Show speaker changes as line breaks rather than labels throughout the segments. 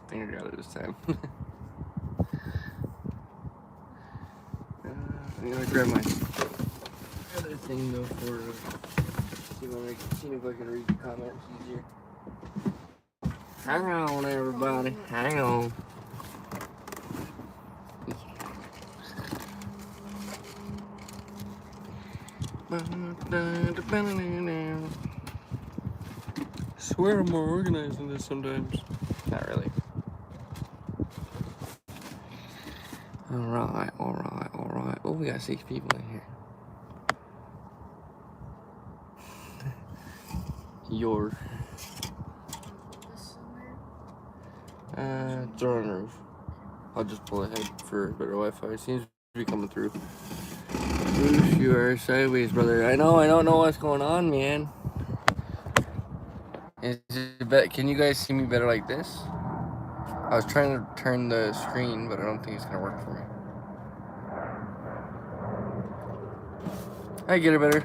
think I got it this time. I'm gonna grab my other thing though for see if I can read the comments easier. Hang on, everybody. Hang on. Swear I'm more organized than this sometimes. Not really. Alright. Oh, we got 6 people in here. Yours. It's on the roof. I'll just pull ahead for better Wi-Fi. It seems to be coming through. Bruce, you are sideways, brother. I know, I don't know what's going on, man. Can you guys see me better like this? I was trying to turn the screen, but I don't think it's gonna work for me. I get it better.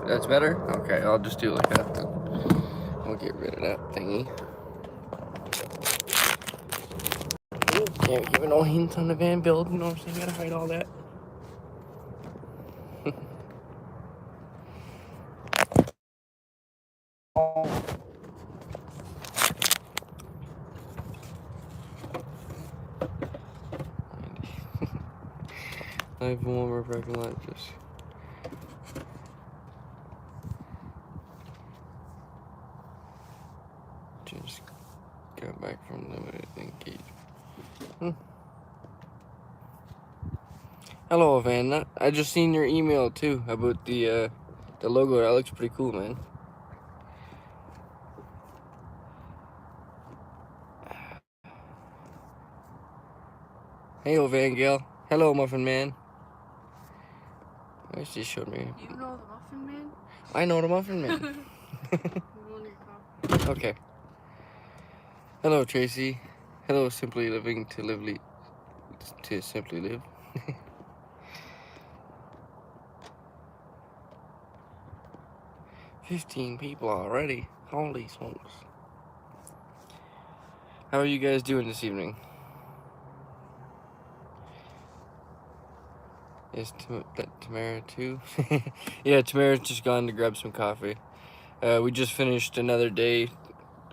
That's better? Okay, I'll just do it like that then. I'll get rid of that thingy. Can't give no hints on the van build, you know what I'm saying? Gotta hide all that. I have one more parking lot, just got back from limited engagement. Hello, Van. I just seen your email too about the logo. That looks pretty cool, man. Hey, Van Gale. Hello, Muffin Man. I just showed me.
You know the Muffin Man?
I know the Muffin Man. Okay. Hello, Tracy. Hello, Simply Living to Simply Live. 15 people already. Holy smokes. How are you guys doing this evening? Is that Tamara too? Yeah, Tamara's just gone to grab some coffee. We just finished another day.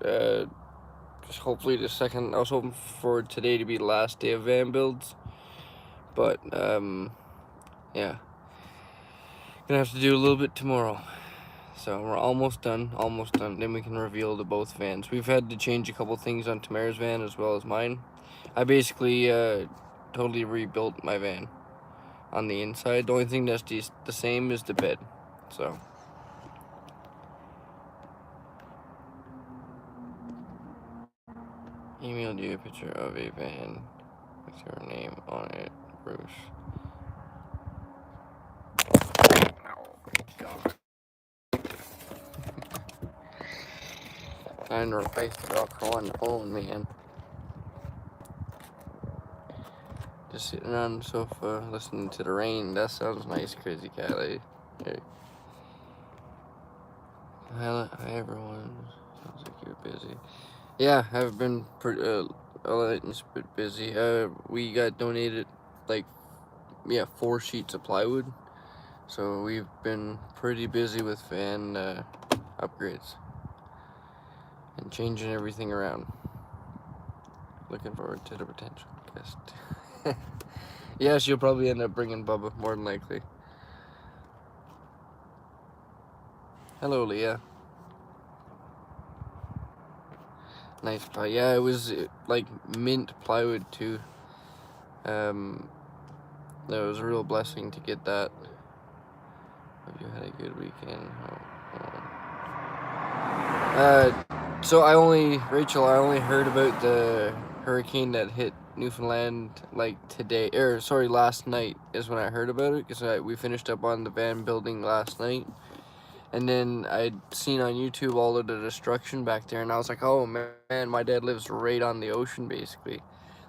Just hopefully the second. I was hoping for today to be the last day of van builds, but yeah, gonna have to do a little bit tomorrow. So we're almost done. Then we can reveal the both vans. We've had to change a couple things on Tamara's van as well as mine. I basically totally rebuilt my van on the inside. The only thing that's the same is the bed. So. Emailed you a picture of a van with your name on it, Bruce. Oh my god. Trying to replace the Velcro on the phone, man. Just sitting on the sofa, listening to the rain. That sounds nice, crazy cat lady. Hey. Hi everyone. Sounds like you're busy. Yeah, I've been pretty, a bit busy. We got donated, like, 4 sheets of plywood. So we've been pretty busy with van upgrades and changing everything around. Looking forward to the potential guest. Yeah, she'll probably end up bringing Bubba, more than likely. Hello, Leah. Nice ply. Yeah, it was like mint plywood too. That was a real blessing to get that. Hope you had a good weekend. So I only heard about the hurricane that hit Newfoundland like today, last night is when I heard about it, because we finished up on the van building last night, and then I'd seen on YouTube all of the destruction back there, and I was like, oh man, my dad lives right on the ocean, basically,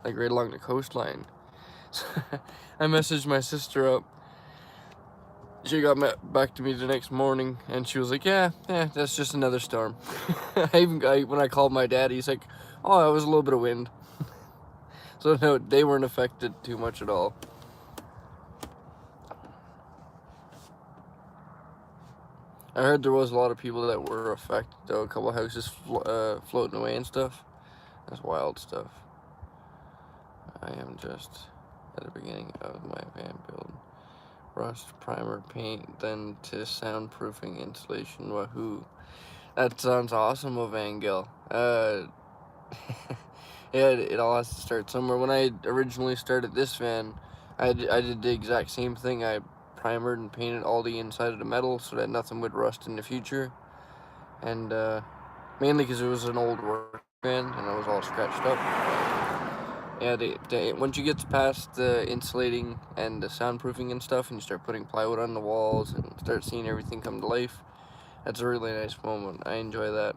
like right along the coastline. So I messaged my sister up. she got back to me the next morning, and she was like, yeah, that's just another storm. When I called my dad, he's like, oh, it was a little bit of wind. So no, they weren't affected too much at all. I heard there was a lot of people that were affected, though. A couple of houses floating away and stuff. That's wild stuff. I am just at the beginning of my van build. Rust, primer, paint, then to soundproofing, insulation. Wahoo! That sounds awesome, Evangel. Yeah, it all has to start somewhere. When I originally started this van, I did the exact same thing. I primered and painted all the inside of the metal so that nothing would rust in the future. And mainly because it was an old work van and it was all scratched up. Yeah, once you get past the insulating and the soundproofing and stuff, and you start putting plywood on the walls and start seeing everything come to life, that's a really nice moment. I enjoy that.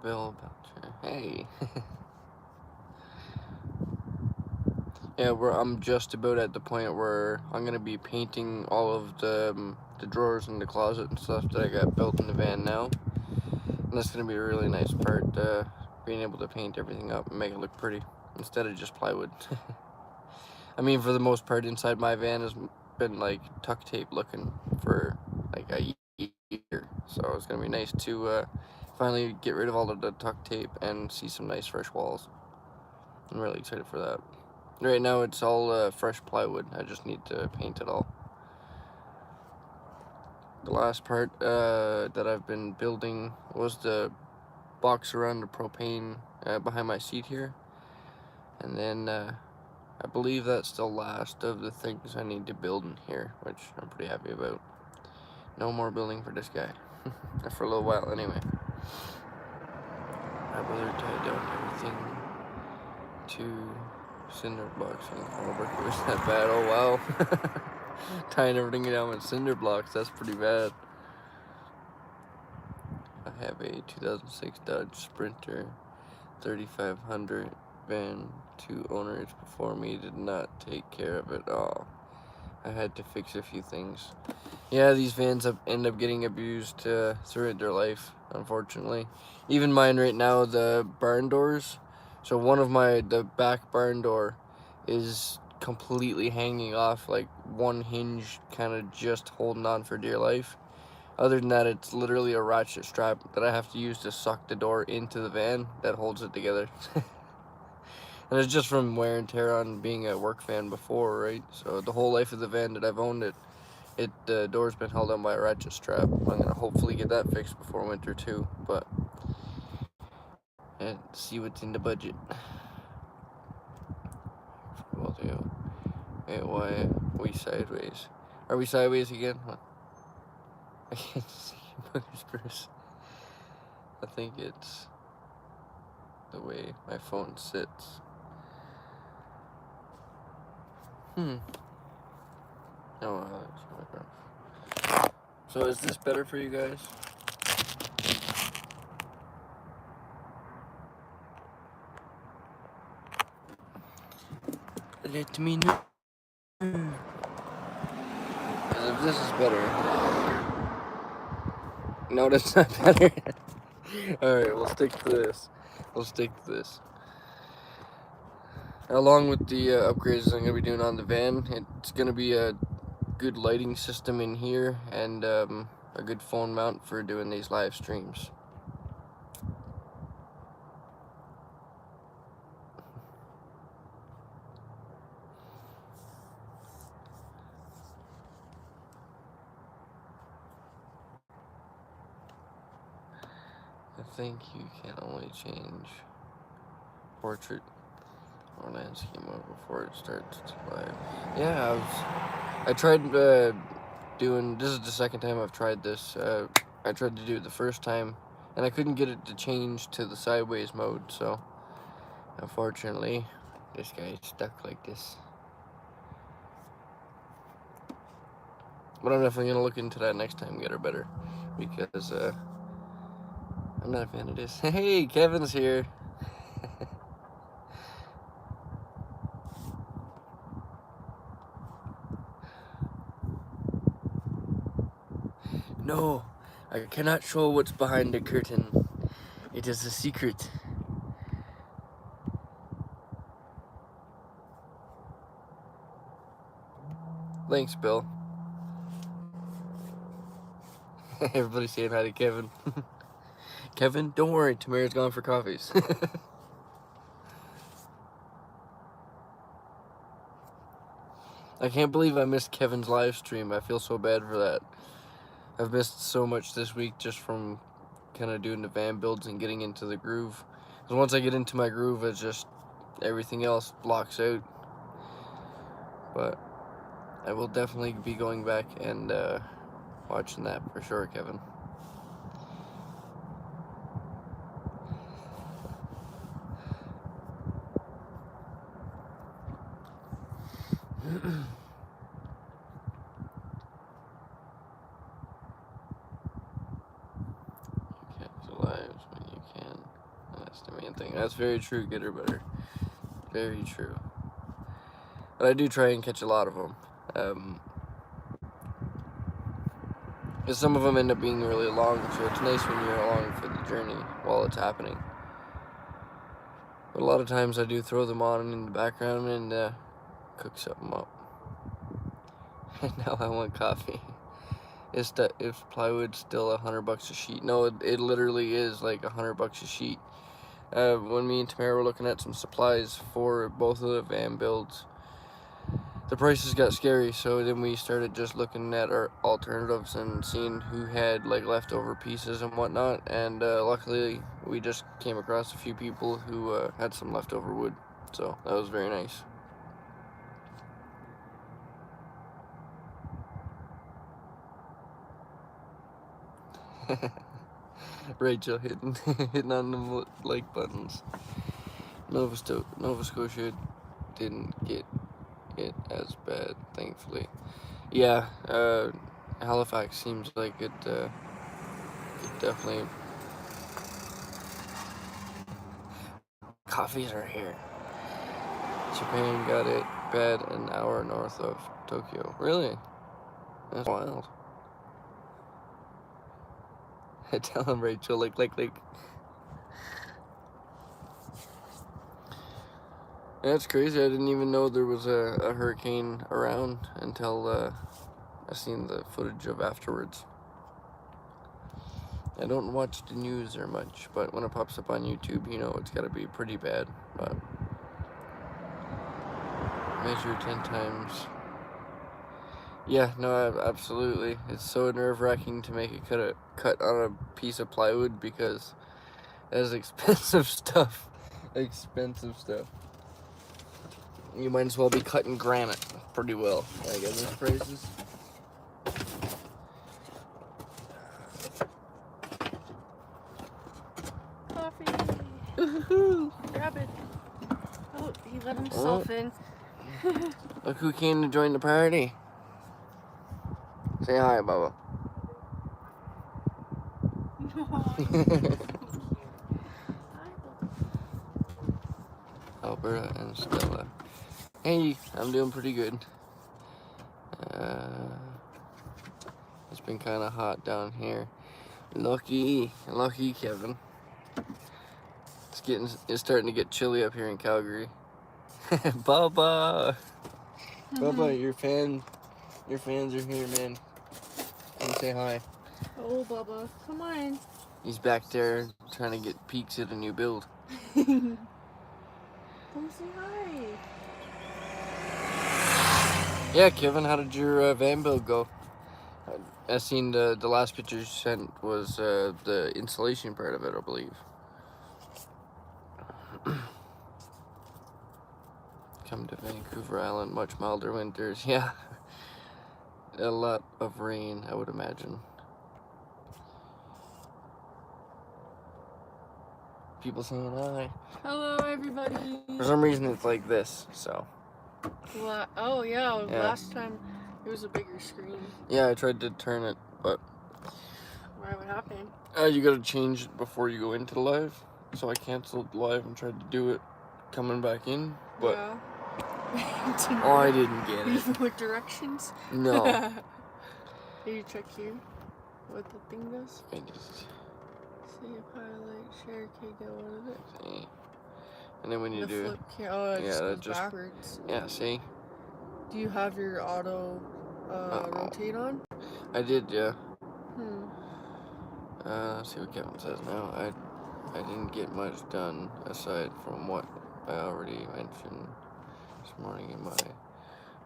Bill Belcher. Hey. Yeah, I'm just about at the point where I'm gonna be painting all of the drawers in the closet and stuff that I got built in the van now, and that's gonna be a really nice part. Being able to paint everything up and make it look pretty instead of just plywood. I mean, for the most part, inside my van has been like tuck tape looking for like a year, so it's gonna be nice to finally get rid of all of the tuck tape and see some nice fresh walls. I'm really excited for that. Right now it's all fresh plywood. I just need to paint it all. The last part that I've been building was the box around the propane behind my seat here. And then I believe that's the last of the things I need to build in here, which I'm pretty happy about. No more building for this guy. For a little while anyway. My brother tied down everything to cinder blocks and it was that bad. Oh wow. Tying everything down with cinder blocks, that's pretty bad. I have a 2006 Dodge Sprinter 3500 van. 2 owners before me did not take care of it all. I had to fix a few things. Yeah, these vans end up getting abused throughout their life, unfortunately. Even mine right now, the barn doors. So one of the back barn door is completely hanging off, like one hinge kind of just holding on for dear life. Other than that, it's literally a ratchet strap that I have to use to suck the door into the van that holds it together. And it's just from wear and tear on being a work van before, right? So the whole life of the van that I've owned it, the door's been held on by a ratchet strap. I'm gonna hopefully get that fixed before winter too, but and see what's in the budget. Will do. Hey, why are we sideways? Are we sideways again? What? I can't see Bruce. I think it's the way my phone sits. Oh, so is this better for you guys? Let me know. Because if this is better. No, that's not better. Alright, we'll stick to this. Along with the upgrades I'm going to be doing on the van, it's going to be a good lighting system in here and a good phone mount for doing these live streams. I think you can only change portrait or landscape mode before it starts live. Yeah, I tried doing, this is the second time I've tried this. I tried to do it the first time and I couldn't get it to change to the sideways mode, so unfortunately this guy is stuck like this. But I'm definitely gonna look into that next time, get her better, because I'm not a fan of this. Hey, Kevin's here. No, I cannot show what's behind the curtain. It is a secret. Thanks, Bill. Everybody's saying hi to Kevin. Kevin, don't worry, Tamara's gone for coffees. I can't believe I missed Kevin's live stream. I feel so bad for that. I've missed so much this week just from kind of doing the van builds and getting into the groove. Because once I get into my groove, it's just everything else blocks out. But I will definitely be going back and watching that for sure, Kevin. Catch lives when you can. That's the main thing. That's very true, Getter Better. Very true. But I do try and catch a lot of them. Because some of them end up being really long, so it's nice when you're along for the journey while it's happening. But a lot of times I do throw them on in the background and cook something up. And now I want coffee. Is plywood still $100 a sheet? No, it literally is like $100 a sheet. When me and Tamara were looking at some supplies for both of the van builds, the prices got scary, so then we started just looking at our alternatives and seeing who had like leftover pieces and whatnot, and luckily we just came across a few people who had some leftover wood, so that was very nice. Rachel hitting on the like buttons. Nova Scotia didn't get it as bad, thankfully. Yeah, Halifax seems like it definitely. Coffees are here. Japan got it bad an hour north of Tokyo. Really? That's wild. Tell him, Rachel, like. That's crazy. I didn't even know there was a hurricane around until I seen the footage of afterwards. I don't watch the news or much, but when it pops up on YouTube, you know it's gotta be pretty bad. But measure 10 times. Yeah, no, absolutely. It's so nerve-wracking to make a cut on a piece of plywood because that is expensive stuff. Expensive stuff. You might as well be cutting granite pretty well, I guess, those prices.
Coffee.
Woohoo!
Grab it. Oh, he let himself in.
Look who came to join the party. Say hi, Bubba. Alberta and Stella. Hey, I'm doing pretty good. It's been kind of hot down here. Lucky Kevin. It's starting to get chilly up here in Calgary. Bubba, Bubba, your fans are here, man. Come say hi.
Oh, Bubba, come on.
He's back there trying to get peeks at a new build.
Come say hi.
Yeah, Kevin, how did your van build go? I seen the last picture you sent was the insulation part of it, I believe. Come to Vancouver Island, much milder winters. Yeah, a lot of rain, I would imagine. People saying hi.
Hello, everybody.
For some reason, it's like this, so.
Oh, yeah, last time it was a bigger screen.
Yeah, I tried to turn it, but.
Why, what happened?
You gotta change it before you go into the live. So I canceled the live and tried to do it coming back in, but.
Yeah.
Oh, I didn't get it.
More directions?
No.
Did you check here? what the thing does?
I just
Save, highlight, share, okay, get out of it.
see. And then when you
The
do
flip it just
that
goes
just
backwards.
see.
Do you have your auto rotate on?
I did, yeah.
Hmm.
Let's see what Kevin says now. I didn't get much done aside from what I already mentioned this morning in my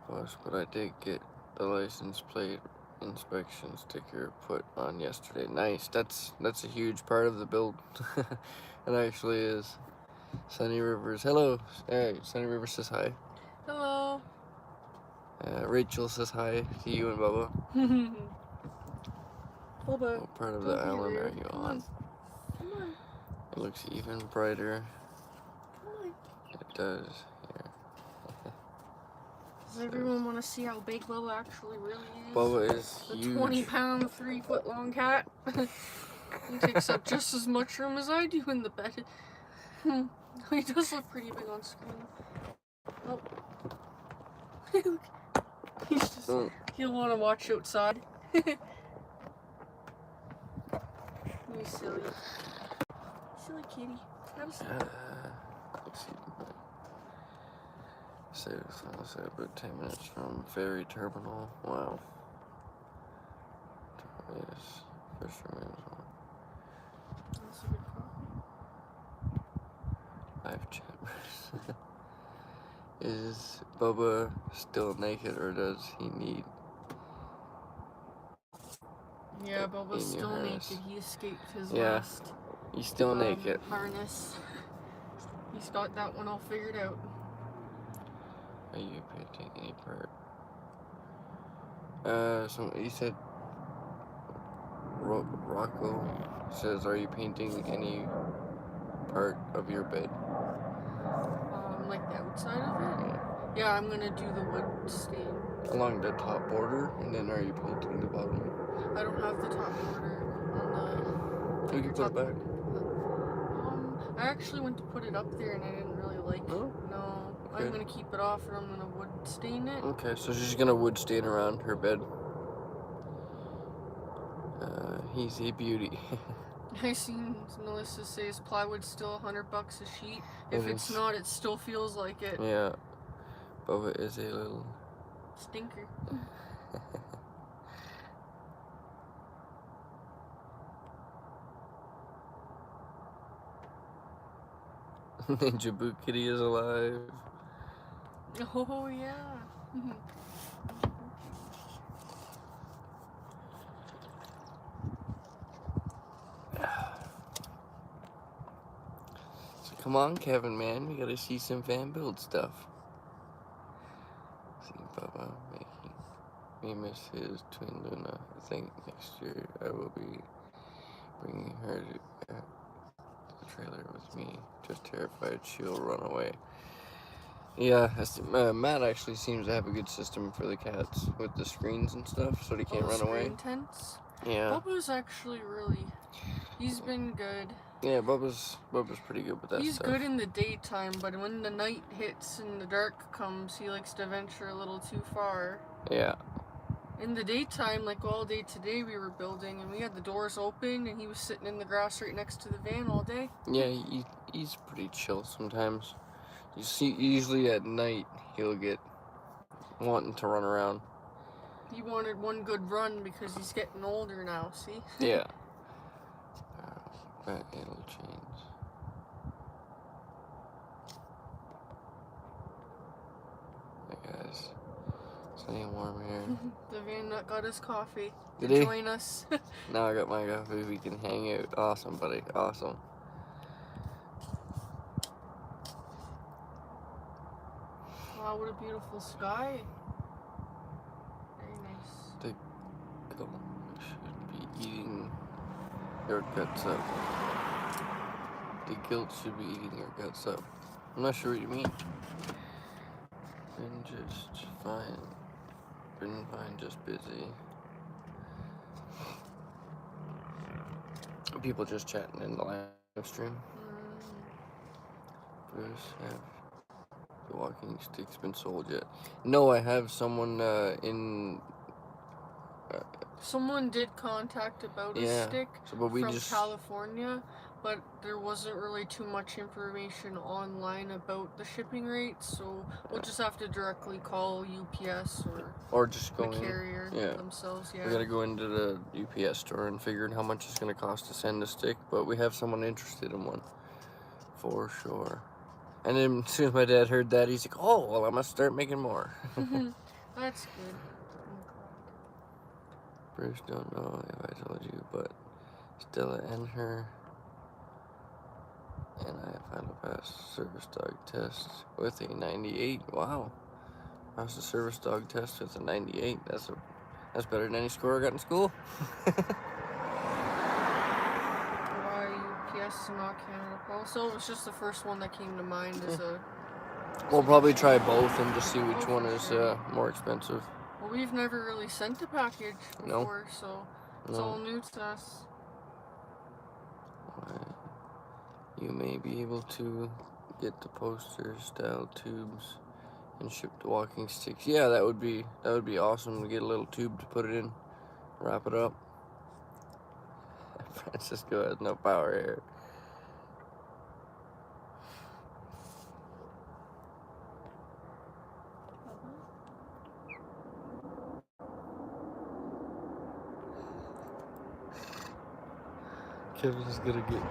post, but I did get the license plate inspection sticker put on yesterday. Nice. That's a huge part of the build. It actually is. Sunny Rivers. Hello. Sunny Rivers says hi.
Hello.
Rachel says hi to you and Bubba.
Bubba.
What part of
Don't
the
be
island
rude.
are you
Come
on?
Come on.
It looks even brighter.
Come on.
It does. Here.
Does everyone want to see how big Bubba actually really is?
Bubba is
the
huge.
20-pound, 3-foot-long cat. He takes up just as much room as I do in the bed. He does look pretty big on screen. Oh. He's just, he'll want to watch outside. You silly. Silly kitty. Have a seat.
Let's see. I'll say about 10 minutes from ferry terminal. Wow. Yes. Fisherman's one.
That's a good call.
Live chambers. Is Bubba still naked or does he need?
Yeah, Bubba's still naked. He escaped his last.
He's still naked.
Harness. He's got that one all figured out.
Are you painting any part? So he said. Rocco says, "Are you painting any part of your bed?"
Like the outside of it? Yeah, I'm gonna do the wood stain.
Along the top border, and then are you painting the bottom?
I don't have the top border on the.
We can put it back.
I actually went to put it up there and I didn't really like it.
Oh?
No,
Okay.
I'm gonna keep it off and I'm gonna wood stain it.
Okay, so she's gonna wood stain around her bed. He's a beauty.
I seen Melissa says plywood's still $100 a sheet. If it's not, it still feels like it.
Yeah, Bubba is a little
stinker.
Ninja Boot Kitty is alive.
Oh yeah.
So come on, Kevin, man, we gotta see some fan build stuff. See Bubba making me miss his twin Luna. I think next year I will be bringing her to the trailer with me. Just terrified she'll run away. Yeah, Matt actually seems to have a good system for the cats with the screens and stuff, so they can't run away.
Screen tents?
Yeah.
Bubba's actually he's been good.
Yeah, Bubba's pretty good with that
He's
stuff.
good in the daytime, but when the night hits and the dark comes, he likes to venture a little too far.
Yeah.
In the daytime, like all day today, we were building and we had the doors open and he was sitting in the grass right next to the van all day.
Yeah, he's pretty chill sometimes. You see, usually at night he'll get wanting to run around.
He wanted one good run because he's getting older now, see?
Yeah. But it'll change. Hey guys, it's getting warm here.
The van nut got us coffee.
Did he?
Join us.
Now I got my coffee. We can hang out. Awesome, buddy. Awesome.
Wow, what a beautiful sky. Very nice.
The goat should be eating your guts up. The guilt should be eating your guts up. I'm not sure what you mean. Been just fine. Been fine, just busy. People just chatting in the live stream. Bruce, have the walking sticks been sold yet? No, I have someone in
Someone did contact about a
Yeah.
stick
So, but we
from
just
California, but there wasn't really too much information online about the shipping rates, so we'll just have to directly call UPS
or just
the
go in.
carrier
Yeah.
themselves. Yeah.
We gotta go into the UPS store and figure out how much it's gonna cost to send a stick, but we have someone interested in one for sure. And then as soon as my dad heard that, he's like, "Oh, well, I must start making more."
That's good.
Bruce, don't know if I told you, but Stella and her and I finally passed service dog test with a 98. Wow, passed the service dog test with a 98. That's better than any score I got in school.
Why UPS and not Canada Post? So it was just the first one that came to mind as a.
We'll probably
suggestion.
try both and just see which
Oh,
one
for
is
sure.
more expensive.
Well, we've never really sent a package
No.
before, so it's
No.
all new to us.
You may be able to get the poster style tubes and ship the walking sticks. Yeah, that would be awesome to get a little tube to put it in, wrap it up. Francisco has no power here. Kevin's gonna get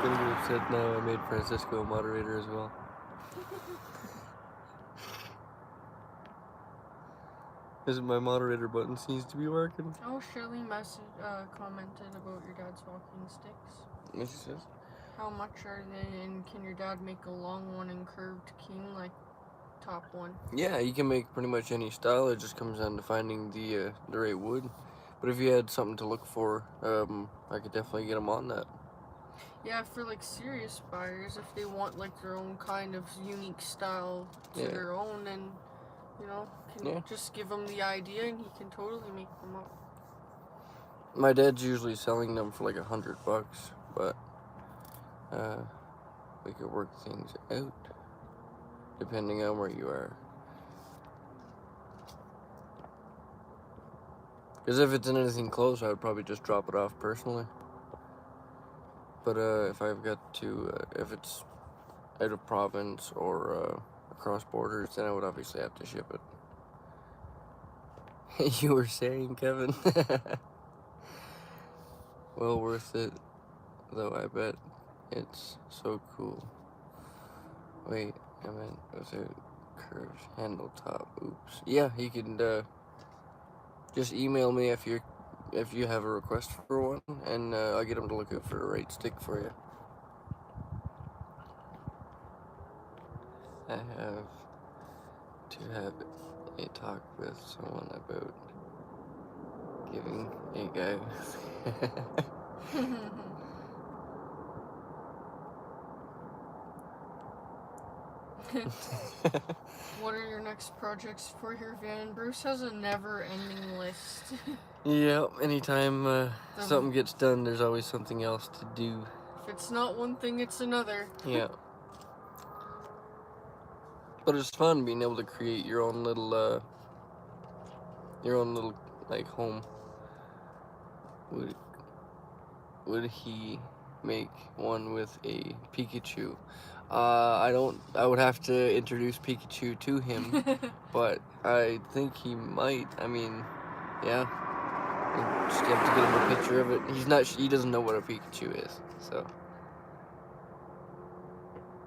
upset now. I made Francisco a moderator as well. Isn't my moderator button seems to be working?
Oh, Shirley commented about your dad's walking sticks.
What she says?
How much are they, and can your dad make a long one and curved king, like top one?
Yeah, you can make pretty much any style. It just comes down to finding the right wood. But if you had something to look for, I could definitely get them on that.
Yeah, for like serious buyers, if they want like their own kind of unique style to their own, and can just give him the idea and he can totally make them up.
My dad's usually selling them for like $100, but we could work things out depending on where you are. Because if it's in anything close, I would probably just drop it off personally. But if I've got to, if it's out of province or across borders, then I would obviously have to ship it. You were saying, Kevin? Well worth it, though, I bet. It's so cool. Wait, I meant without curved handle top. Oops. Yeah, you can just email me if you have a request for one, and I'll get them to look out for the right stick for you. I have to have a talk with someone about giving a guy.
What are your next projects for your van? Bruce has a never-ending list.
Yeah, anytime something gets done, there's always something else to do.
If it's not one thing, it's another.
Yeah. But it's fun being able to create your own little like home. Would he make one with a Pikachu? I would have to introduce Pikachu to him, but I think he might. I mean, yeah. You just have to get him a picture of it. He doesn't know what a Pikachu is, so.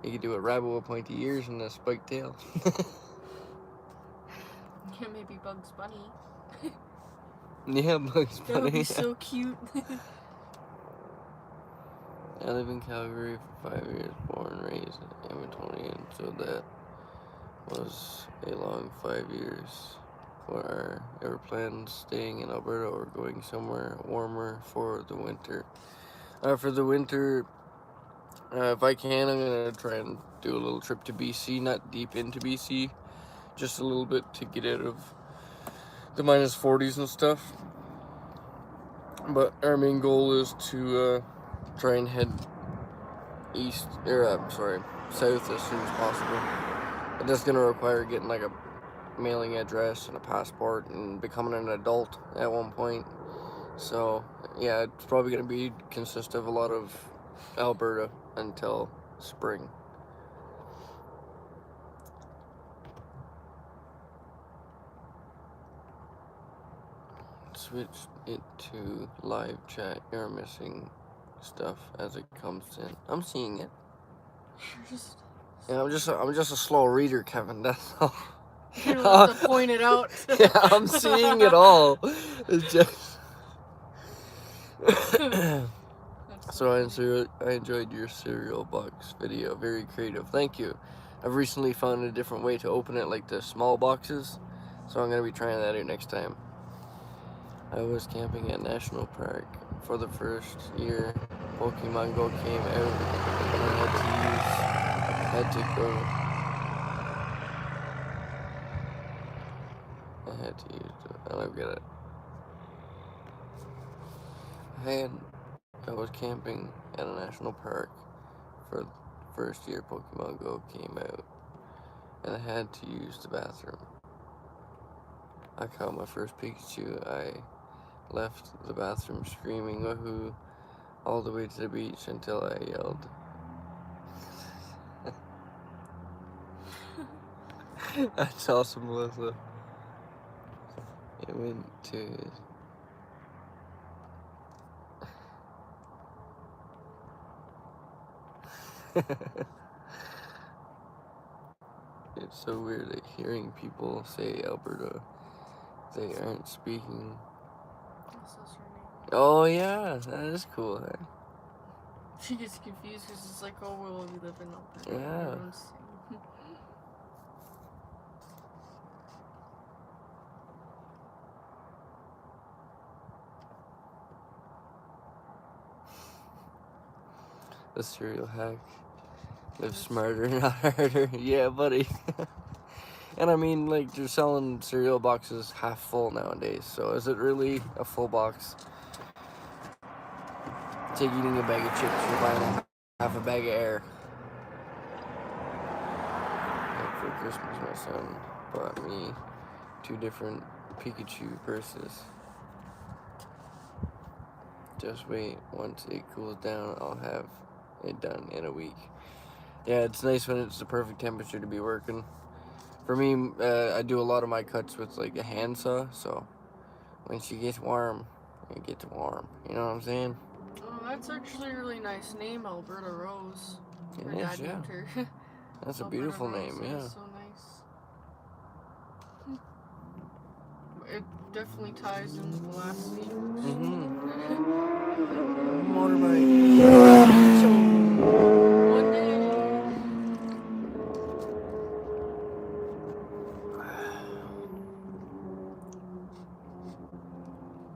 He could do a rabbit with pointy ears and a spiked tail.
Yeah, maybe Bugs Bunny.
Yeah, Bugs Bunny.
That would be so cute.
I live in Calgary for 5 years, born, raised in Edmonton, so that was a long 5 years. What are ever plans staying in Alberta or going somewhere warmer for the winter? For the winter, if I can, I'm going to try and do a little trip to BC, not deep into BC, just a little bit to get out of the minus 40s and stuff. But our main goal is to try and head south as soon as possible. But that's going to require getting like a mailing address and a passport and becoming an adult at one point. So yeah, it's probably going to consist of a lot of Alberta until spring. Switch it to live chat. You're missing stuff as it comes in. I'm seeing it. Yeah, I'm just a slow reader, Kevin. That's all.
You don't have to point it out.
Yeah, I'm seeing it all. It's just. So I enjoyed your cereal box video. Very creative. Thank you. I've recently found a different way to open it, like the small boxes. So I'm gonna be trying that out next time. I was camping at National Park for the first year Pokemon Go came out, and I had to go. I had to use it. I don't get it. I was camping at a national park for the first year Pokemon Go came out, and I had to use the bathroom. I caught my first Pikachu. I left the bathroom screaming woohoo all the way to the beach until I yelled. That's awesome, Melissa. It went to. It's so weird like, hearing people say Alberta. They aren't speaking. Oh yeah, that is cool. Huh?
She gets confused because it's like, oh well, we live in Alberta.
Yeah. The cereal hack. Live smarter, not harder. Yeah, buddy. And I mean, like, they're selling cereal boxes half full nowadays. So is it really a full box? It's like eating a bag of chips. You're buying half a bag of air. Like for Christmas, my son bought me 2 different Pikachu purses. Just wait. Once it cools down, I'll have it done in a week. Yeah, it's nice when it's the perfect temperature to be working. For me, I do a lot of my cuts with like a handsaw, so when she gets warm, it gets warm. You know what I'm saying?
Oh, that's actually a really nice name, Alberta Rose.
It is, yeah. That's a beautiful name, yeah.
So nice. It definitely ties in with the last scene.
Motorbike.
One day.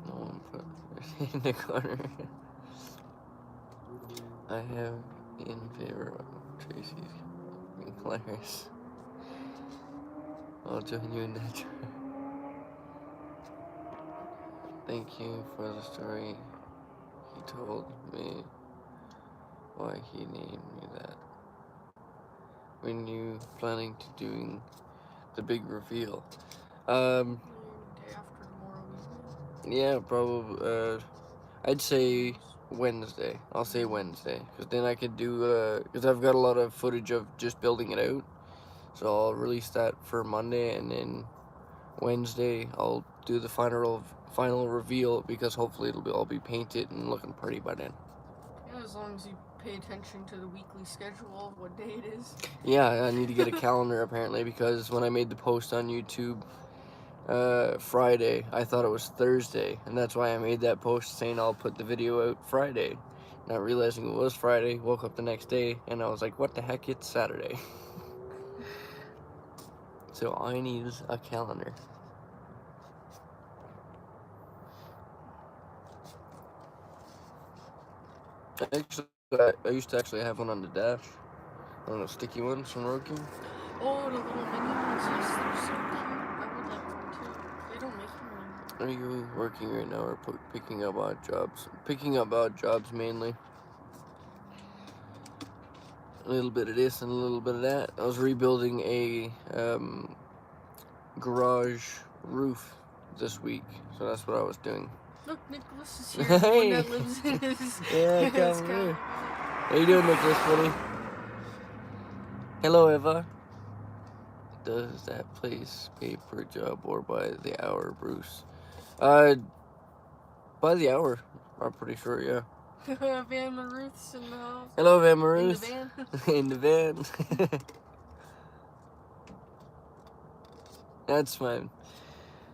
No one put it in the corner. I have in favor of Tracy's and Claire's. I'll join you in that. Thank you for the story. He told me why he named me that. When you planning to doing the big reveal?
Day after tomorrow.
Yeah, probably. I'd say Wednesday. I'll say Wednesday, because then I could do. Because I've got a lot of footage of just building it out, so I'll release that for Monday, and then Wednesday I'll do the final reveal, because hopefully it'll all be painted and looking pretty by then.
Yeah, as long as you pay attention to the weekly schedule of what day it is.
Yeah, I need to get a calendar apparently, because when I made the post on YouTube Friday, I thought it was Thursday, and that's why I made that post saying I'll put the video out Friday, not realizing it was Friday. Woke up the next day and I was like, what the heck, it's Saturday. So I need a calendar. Actually, I used to actually have one on the dash. One of those sticky ones from Roku.
Oh, the little mini ones, yes, they're so cute. I would like one too. They don't make them anymore.
Are you working right now or picking up odd jobs? Picking up odd jobs mainly. A little bit of this and a little bit of that. I was rebuilding a garage roof this week, so that's what I was doing.
Look, Nicholas is here. The one that lives in his.
Yeah, come here. How you doing, Nicholas, buddy? Hello, Eva. Does that place pay per job or by the hour, Bruce? By the hour, I'm pretty sure, yeah.
Van Maruth's in the house.
Hello, Van Maruth.
In the van.
In the van. That's fine.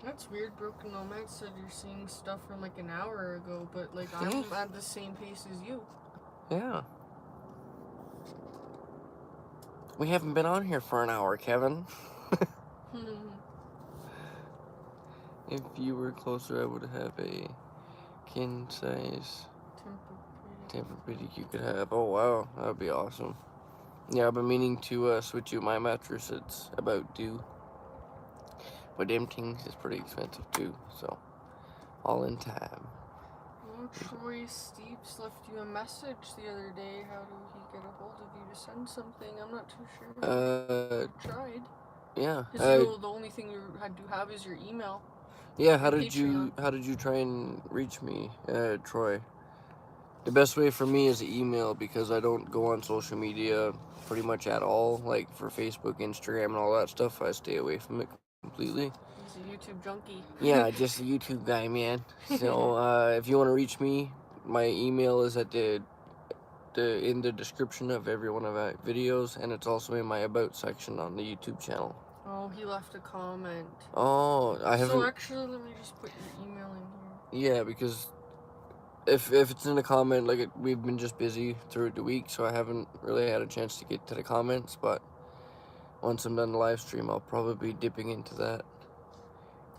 That's weird. Broken Nomad said you're seeing stuff from like an hour ago, but like I'm at the same pace as you.
Yeah. We haven't been on here for an hour, Kevin. If you were closer, I would have a king size Tempur-Pedic you could have. Oh wow, that would be awesome. Yeah, I've been meaning to switch you my mattress. It's about due. But them things is pretty expensive too, so all in time.
Well, Troy Steeps left you a message the other day. How do he get a hold of you to send something? I'm not too sure. Tried.
Yeah.
The only thing you had to have is your email.
Yeah. How did you try and reach me, Troy? The best way for me is email because I don't go on social media pretty much at all. Like for Facebook, Instagram, and all that stuff, I stay away from it completely.
He's a YouTube junkie.
Yeah, just a YouTube guy, man. So if you want to reach me, my email is at in the description of every one of my videos, and it's also in my about section on the YouTube channel.
Oh, he left a comment.
Oh, I haven't.
So actually, let me just put your email in here.
Yeah, because if it's in a comment, like we've been just busy through the week, so I haven't really had a chance to get to the comments. But once I'm done the live stream, I'll probably be dipping into that.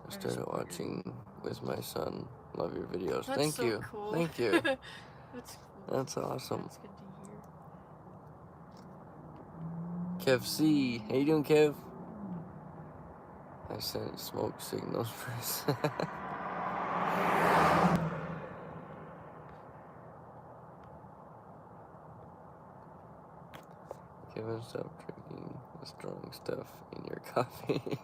I started watching with my son. Love your videos.
That's
Thank
so
you.
Cool.
Thank you.
That's cool.
That's awesome.
That's good to hear.
Kev C. How you doing, Kev? I sent smoke signals first. Kevin, stop drinking the strong stuff in your coffee.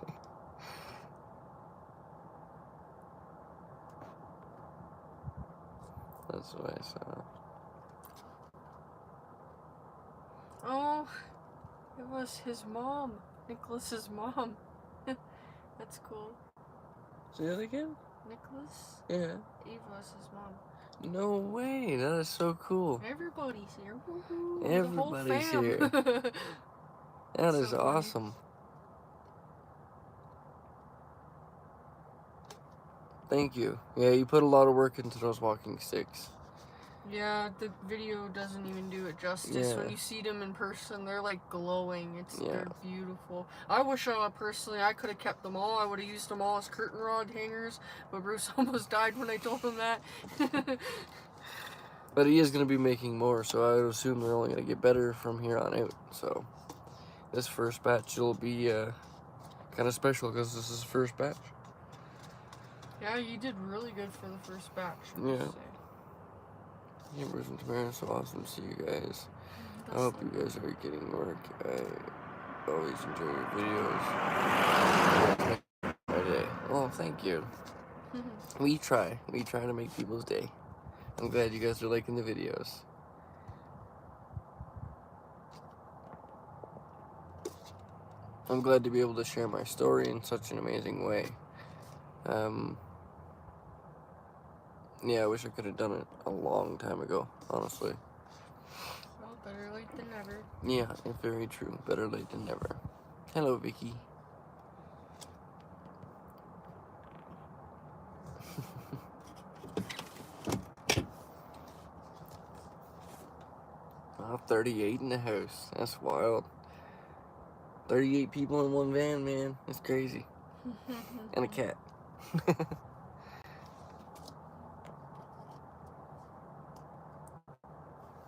That's what I saw.
Oh, it was his mom. Nicholas's mom. That's cool.
Say that again?
Nicholas?
Yeah.
Ava's his mom.
No way, that is so cool.
Everybody's here. Woo-hoo.
Everybody's
the whole
here.
fam.
That is so awesome. Thank you. Yeah, you put a lot of work into those walking sticks.
Yeah, the video doesn't even do it justice. Yeah. When you see them in person, they're like glowing. They're beautiful. I wish personally I could have kept them all. I would have used them all as curtain rod hangers, but Bruce almost died when I told him that.
But he is going to be making more, so I would assume they're only going to get better from here on out. So this first batch will be kind of special because this is the first batch.
Yeah, you did really good for the first batch.
Yeah. Hey, Bruce and Tamara, so awesome to see you guys. I hope you guys are getting work. I always enjoy your videos. Friday. Oh, thank you. We try to make people's day. I'm glad you guys are liking the videos. I'm glad to be able to share my story in such an amazing way. Yeah, I wish I could have done it a long time ago, honestly.
Well, better late than never.
Yeah, very true. Better late than never. Hello, Vicky. Wow, 38 in the house. That's wild. 38 people in one van, man. That's crazy. And a cat.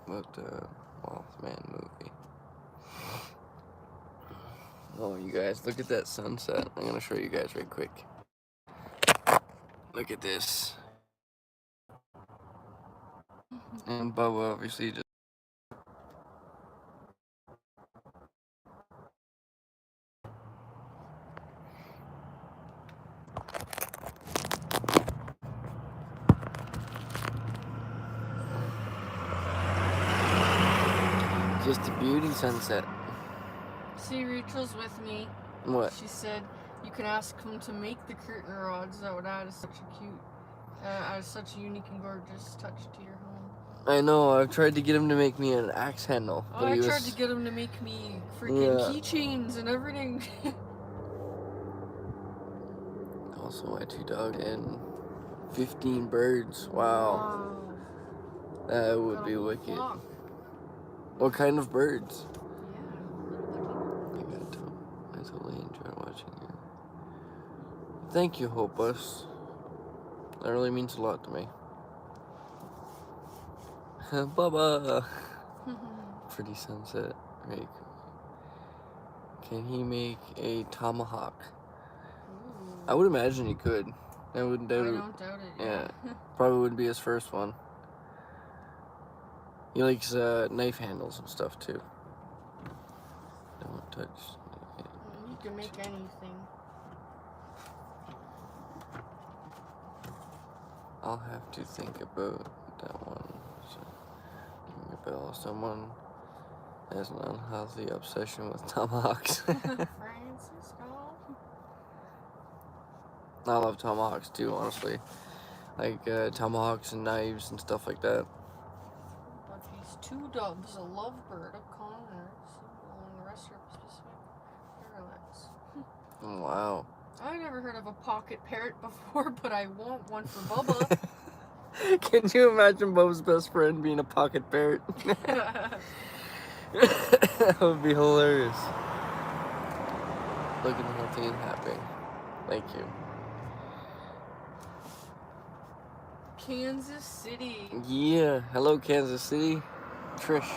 But, Mothman movie. Oh, you guys, look at that sunset. I'm gonna show you guys right quick. Look at this. And Bubba obviously just Just a beauty sunset.
See, Rachel's with me.
What?
She said you can ask him to make the curtain rods that would add such a unique and gorgeous touch to your home.
I know, I've tried to get him to make me an axe handle.
Oh, I tried to get him to make me freaking keychains and everything.
Also, my 2 dogs and 15 birds. Wow. That would be wicked.
Flock.
What kind of birds?
Yeah.
I totally enjoy watching you. Thank you, Hopus. That really means a lot to me. Bubba! Pretty sunset. Right. Can he make a tomahawk?
Ooh.
I would imagine he could. I don't doubt
it. Yeah.
Probably wouldn't be his first one. He likes knife handles and stuff too. Don't touch.
You can make anything.
I'll have to think about that one. So, ring a bell. Someone has an unhealthy obsession with tomahawks. I love tomahawks too, honestly. Like tomahawks and knives and stuff like that.
But these 2 doves, a lovebird, a conner, and the rest are specific parrots.
Wow.
I never heard of a pocket parrot before, but I want one for Bubba.
Can you imagine Bubba's best friend being a pocket parrot? That would be hilarious. Looking healthy and happy. Thank you.
Kansas City.
Yeah. Hello, Kansas City. Trish.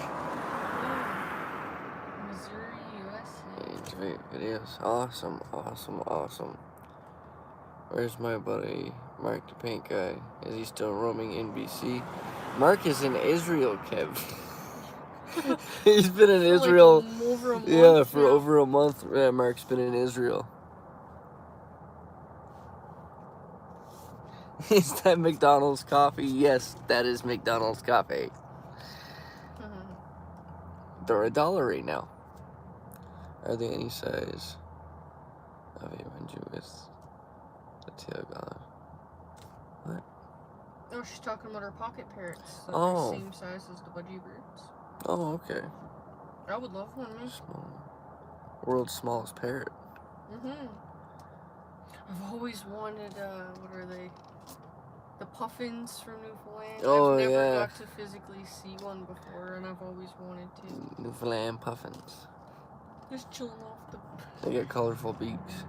Missouri, USA.
Videos. Awesome. Where's my buddy Mark the Paint Guy? Is he still roaming NBC? Mark is in Israel, Kev. He's been in Israel.
Like over a month
for
now.
over a month. Mark's been in Israel. Is that McDonald's coffee? Yes, that is McDonald's coffee. They're $1 right now. Are they any size? Of a Benji with the tail gone. What?
Oh, she's talking about her pocket parrots. They're
Oh.
the same size as the budgie birds.
Oh, okay.
I would love one, man.
Small. World's smallest parrot.
I've always wanted, what are they? The puffins from Newfoundland.
Oh,
I've never
yeah.
got to physically see one before, and I've always wanted to.
Newfoundland puffins.
Just chilling off the...
They got colorful beaks.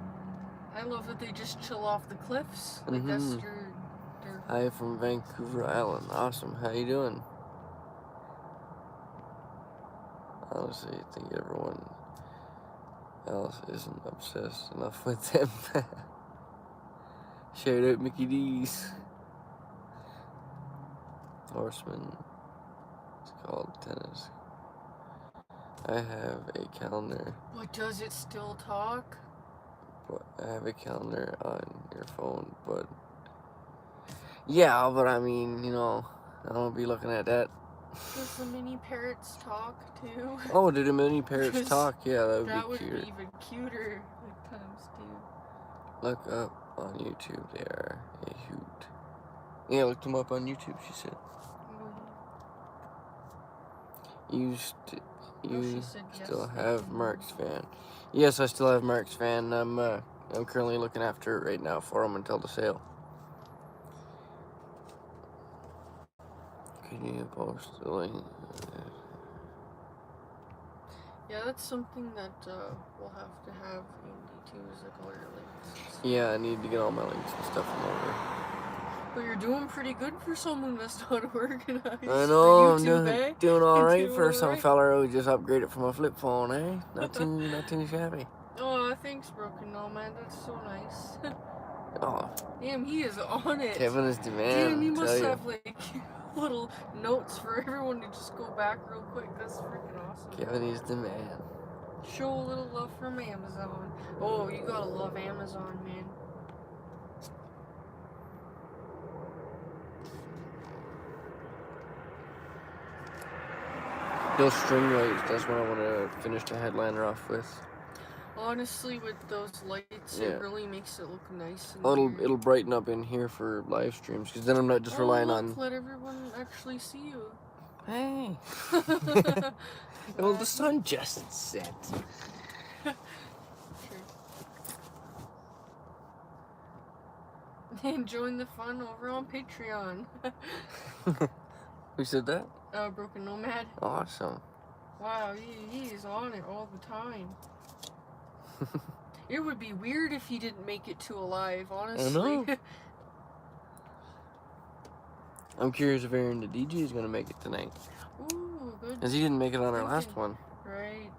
I love that they just chill off the cliffs. Like, that's their...
Hi from Vancouver Island. Awesome. How you doing? Honestly, I think everyone else isn't obsessed enough with them. Shout out Mickey D's. Horseman. It's called tennis. I have a calendar.
What, does it still talk?
But I have a calendar on your phone, but... Yeah, but I mean, you know, I don't be looking at that.
Does the mini parrots talk, too?
Oh, did the mini parrots talk? Yeah, that would be cute.
That would be even cuter at times, too.
Look up on YouTube. They are a hoot. Yeah, look them up on YouTube, she said. You still have Mark's fan. Yes, I still have Mark's fan. I'm currently looking after it right now for him until the sale. Can you post the link?
Yeah, that's something that we'll have to have Andy too, is like all your links.
Yeah, I need to get all my links and stuff in order.
But you're doing pretty good for someone that's not organized.
I know,
YouTube,
I'm doing alright for
all
some
right.
fella who just upgraded from a flip phone, eh? Not too shabby.
Oh, thanks, Broken No Man. That's so nice.
Oh.
Damn, he is on it.
Kevin is the man.
Damn, he must have like little notes for everyone to just go back real quick. That's freaking awesome.
Kevin is the man.
Show a little love from Amazon. Oh, you gotta love Amazon, man.
Those string lights, that's what I want to finish the headliner off with.
Honestly, with those lights, it really makes it look nice and
it'll brighten up in here for live streams, because then I'm not just relying on...
let everyone actually see you.
Hey. Well, the sun just set.
And join the fun over on Patreon.
Who said that?
Broken Nomad.
Awesome.
Wow, he is on it all the time. It would be weird if he didn't make it to Alive, honestly.
I know. I'm curious if Aaron the DJ is going to make it tonight.
Ooh, good.
Because he didn't make it on our last one.
Right.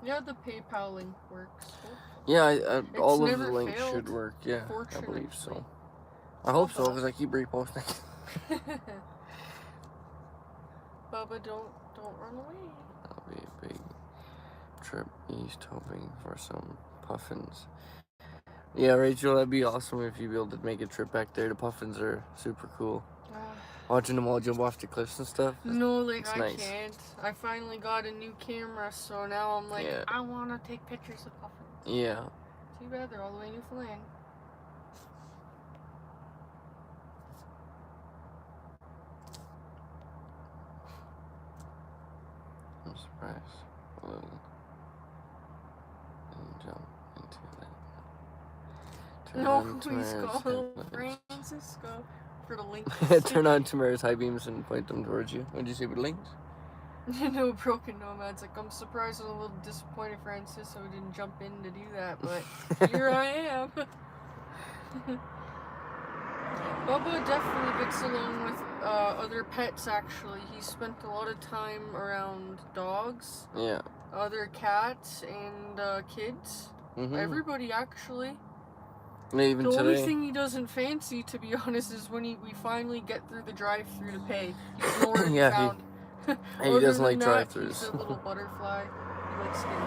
Yeah, the PayPal link works.
Yeah, all of the links should work. Yeah, I believe so. I hope so, because I keep reposting.
Bubba, don't run away.
That'll be a big trip east, hoping for some puffins. Yeah, Rachel, that'd be awesome if you'd be able to make a trip back there. The puffins are super cool. Watching them all jump off the cliffs and stuff.
No, like, I can't. I finally got a new camera, so now I'm like, I want to take pictures of puffins.
Yeah.
Too bad they're all the way in Newfoundland.
I'm surprised. Lily didn't jump into that.
No, please go, Francisco, for the links.
Turn on Tamara's high beams and point them towards you. What did you say with links?
No, Broken Nomad's like, I'm surprised and a little disappointed Francisco didn't jump in to do that, but here I am. Bubba definitely gets along with other pets, actually. He spent a lot of time around dogs, other cats, and kids. Everybody, actually.
Even
the only thing he doesn't fancy, to be honest, is when we finally get through the drive-thru to pay. He's nowhere to be found.
He doesn't like drive-thrus.
He's a little butterfly. He likes getting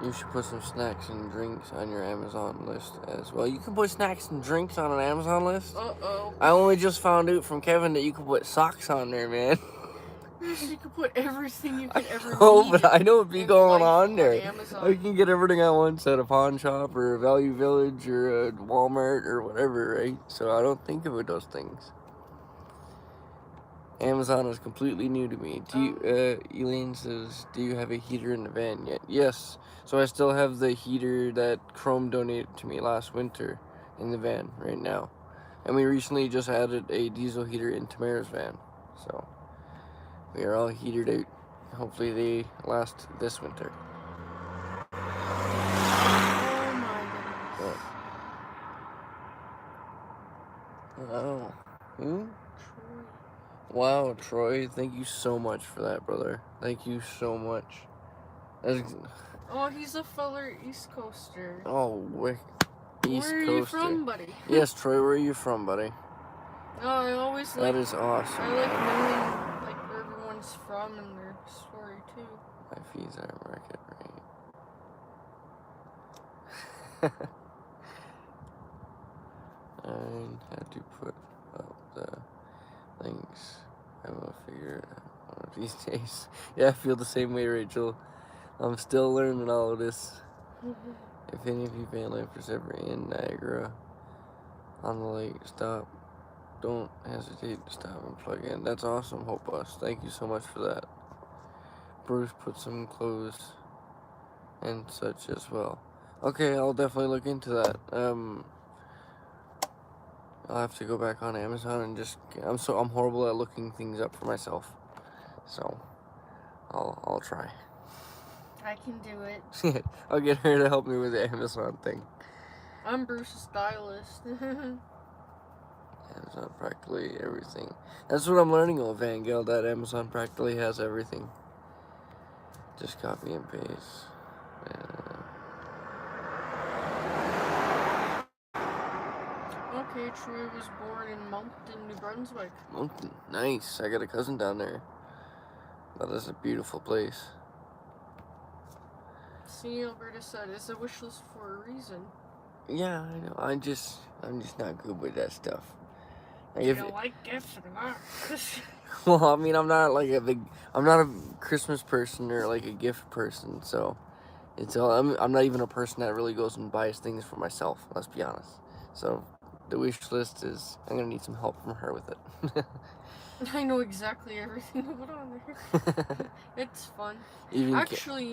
You should put some snacks and drinks on your Amazon list as well. You can put snacks and drinks on an Amazon list?
Uh-oh.
I only just found out from Kevin that you can put socks on there, man.
You can put everything you could ever need.
Oh, but I know it'd be going on there.
Amazon.
You can get everything at once at a pawn shop or a Value Village or a Walmart or whatever, right? So I don't think about those things. Amazon is completely new to me. Elaine says, do you have a heater in the van yet? Yes. So I still have the heater that Chrome donated to me last winter in the van right now. And we recently just added a diesel heater in Tamara's van. So we are all heated out. Hopefully they last this winter.
Oh my goodness.
Oh. Who? Wow, Troy, thank you so much for that, brother. Thank you so much.
Oh, he's a feller East Coaster.
Oh, East Coaster.
Where are you from, buddy?
Yes, Troy, where are you from, buddy?
Oh, I always like...
That is awesome.
I like knowing, like, where everyone's from and their story, too.
My fees are market rate. I had to put up the links. I will figure it out one of these days. Yeah, I feel the same way, Rachel. I'm still learning all of this. If any of you VanLifers ever in Niagara on the lake, stop. Don't hesitate to stop and plug in. That's awesome, Hope Bus. Thank you so much for that. Bruce put some clothes and such as well. Okay, I'll definitely look into that. I'll have to go back on Amazon and just... I'm horrible at looking things up for myself. So, I'll try.
I can do it.
I'll get her to help me with the Amazon thing.
I'm Bruce's stylist.
Amazon practically everything. That's what I'm learning on Vangel, that Amazon practically has everything. Just copy and paste.
Okay, Troy was born in Moncton, New Brunswick.
Moncton, nice. I got a cousin down there. That is a beautiful place.
See, Alberta said it's a wish list for a reason.
Yeah, I know. I'm just not good with that stuff. Like
You don't like gifts or not?
well, I mean, I'm not a Christmas person or like a gift person, so I'm not even a person that really goes and buys things for myself. Let's be honest. So the wish list is I'm gonna need some help from her with it.
I know exactly everything to put on there. It's fun.
Even
Actually,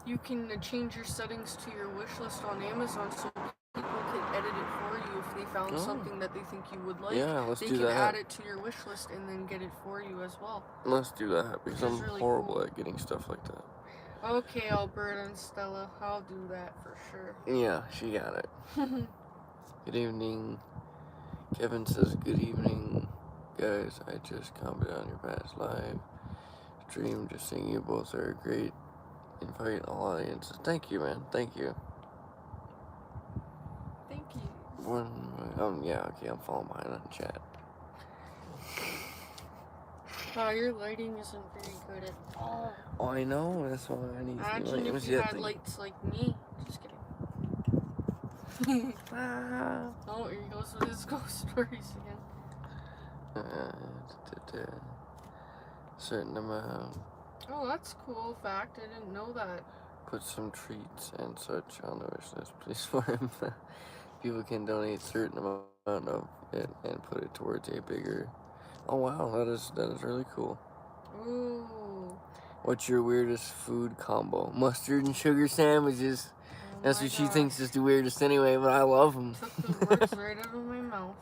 you can change your settings to your wish list on Amazon so people can edit it for you if they found something that they think you would like.
Yeah, let's
they
do
can
that.
add it to your wish list and then get it for you as well.
Let's do that because I'm
really
horrible
cool.
at getting stuff like that.
Okay, Alberta and Stella, I'll do that for sure.
Yeah, she got it. Good evening. Kevin says, good evening, guys. I just commented on your past live stream. Just saying you both are great. Invite all audiences. Thank you, man. Thank you.
Thank you.
Yeah, okay, I'm falling behind on chat.
Your lighting isn't very good at all.
Oh, I know. That's why I need to
Imagine if you had lights like me. Just kidding. Oh, here he goes with his ghost stories again.
Certain amount.
Oh, that's cool fact. I didn't know that.
Put some treats and such on the wish list, please, for him. People can donate certain amount of it and put it towards a bigger. Oh wow, that is really cool.
Ooh.
What's your weirdest food combo? Mustard and sugar sandwiches. That's what she thinks is the weirdest anyway, but I love them.
Took the words right out of my mouth.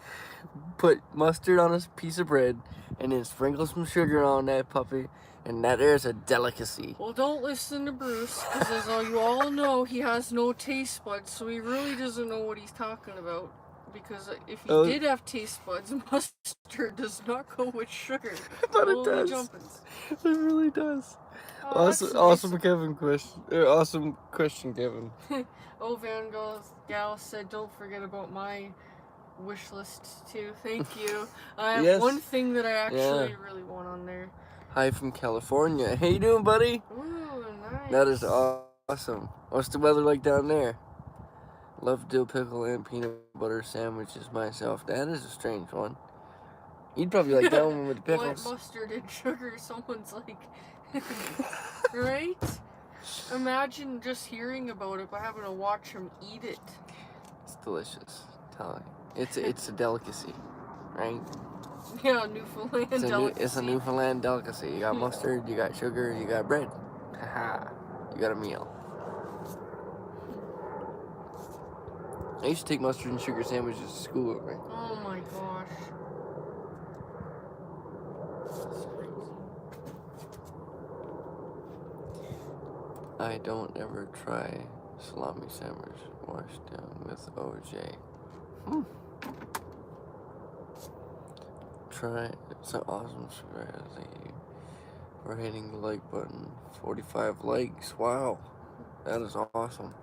Put mustard on a piece of bread and then sprinkle some sugar on that puppy, and that there's a delicacy.
Well, don't listen to Bruce, because as you all know, he has no taste buds, so he really doesn't know what he's talking about. Because if he did have taste buds, mustard does not go with sugar.
I thought it does.
Jumpins.
It really does.
Oh,
awesome Kevin question. Awesome question, Kevin.
Oh, Van Gal said, don't forget about my wish list too. Thank you. I have one thing that I actually really want on there.
Hi from California. How you doing, buddy?
Ooh, nice.
That is awesome. What's the weather like down there? Love dill pickle and peanut butter sandwiches myself. That is a strange one. You'd probably like that one with the pickles.
What mustard and sugar? Someone's like, right? Imagine just hearing about it, but having to watch him eat it.
It's delicious. Tell you. It's a delicacy, right?
Yeah, Newfoundland delicacy.
It's a Newfoundland delicacy. You got mustard, you got sugar, you got bread. Haha. You got a meal. I used to take mustard and sugar sandwiches to school with me.
Oh my gosh. That's crazy.
I don't ever try salami sandwich washed down with OJ. Try some awesome strategy for hitting the like button. 45 likes. Wow. That is awesome.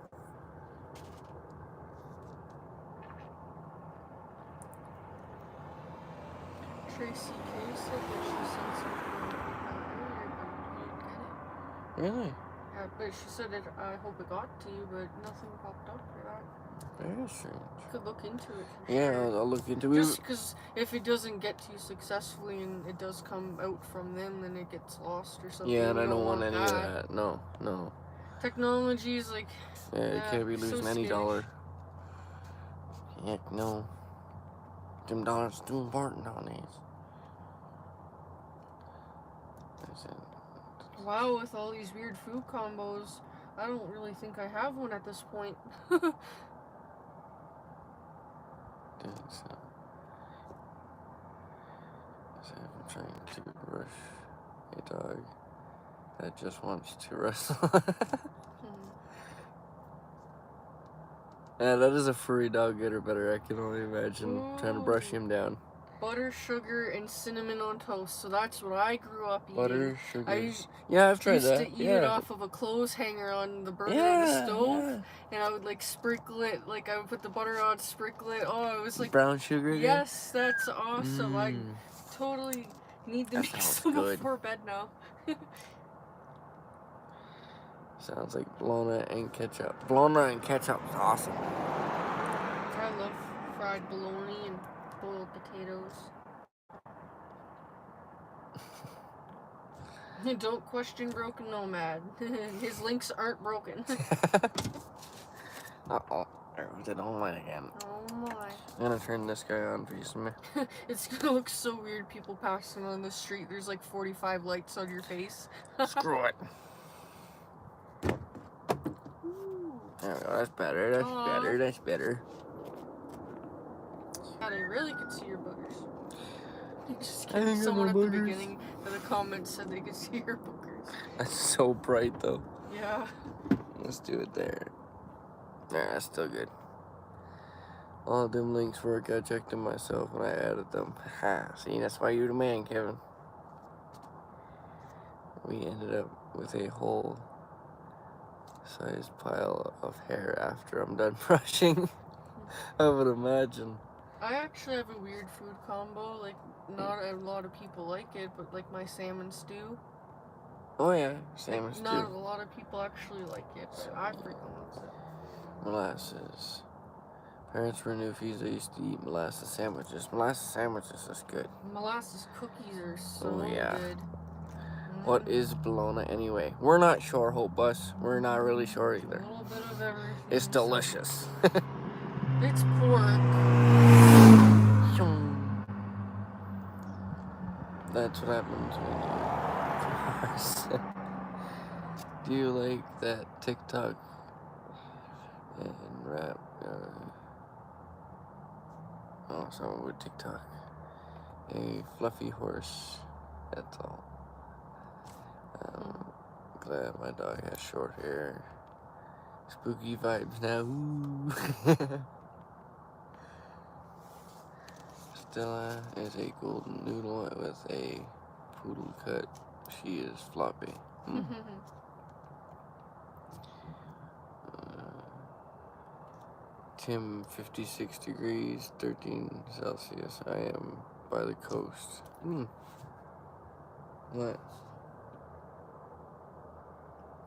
Tracy K said that she sent something earlier, but you didn't get it.
Really?
Yeah, but she said that I hope it got to you, but nothing popped up for that.
Very strange.
You could look into it.
Yeah, I'll look into it.
Just because if it doesn't get to you successfully and it does come out from them, then it gets lost or something.
Yeah, and I don't want any of that. No.
Technology is like...
Yeah, you can't be losing any dollar. Heck no. Them dollars too important nowadays.
Wow, with all these weird food combos, I don't really think I have one at this point.
I'm trying to rush a dog that just wants to wrestle. Yeah, that is a furry dog, good or better. I can only imagine trying to brush him down.
Butter, sugar, and cinnamon on toast. So that's what I grew up eating.
Butter, sugar. Yeah, I've tried that.
I used to eat it off of a clothes hanger on the burner of the stove. And I would like sprinkle it, like I would put the butter on, sprinkle it. Oh, it was like...
Brown sugar?
Yes, that's awesome. I totally need to make some before bed now.
Sounds like bologna and ketchup. Bologna and ketchup is awesome.
I love fried bologna and boiled potatoes. Don't question Broken Nomad. His links aren't broken.
Uh-oh. There was it online again.
Oh my.
I'm gonna turn this guy on for you, Smith.
It's gonna look so weird, people passing on the street. There's like 45 lights on your face.
Screw it.
Ooh.
There we go. That's better. That's better. That's better.
God, I really could see your boogers. Just kidding. Someone at the beginning of the comments said they could see your boogers.
That's so bright, though.
Yeah.
Let's do it there. There, that's still good. All them links work. I checked them myself when I added them. Ha! See, that's why you're the man, Kevin. We ended up with a whole size pile of hair after I'm done brushing. I would imagine.
I actually have a weird food combo. Like, not a lot of people like it, but like my salmon stew.
Oh yeah, salmon stew.
Not a lot of people actually like it, but I freaking love it.
Molasses. Parents were newfies. They used to eat molasses sandwiches. Molasses sandwiches is good.
Molasses cookies are so good.
What is bologna anyway? We're not sure, Hope Bus. We're not really sure either.
A little bit of everything.
It's delicious.
It's pork.
That's what happens when you do you like that TikTok and rap? Oh, someone with TikTok. A fluffy horse. That's all. Glad my dog has short hair. Spooky vibes now. Ooh. Stella is a golden noodle with a poodle cut. She is floppy. Tim, 56 degrees, 13 Celsius. I am by the coast. What?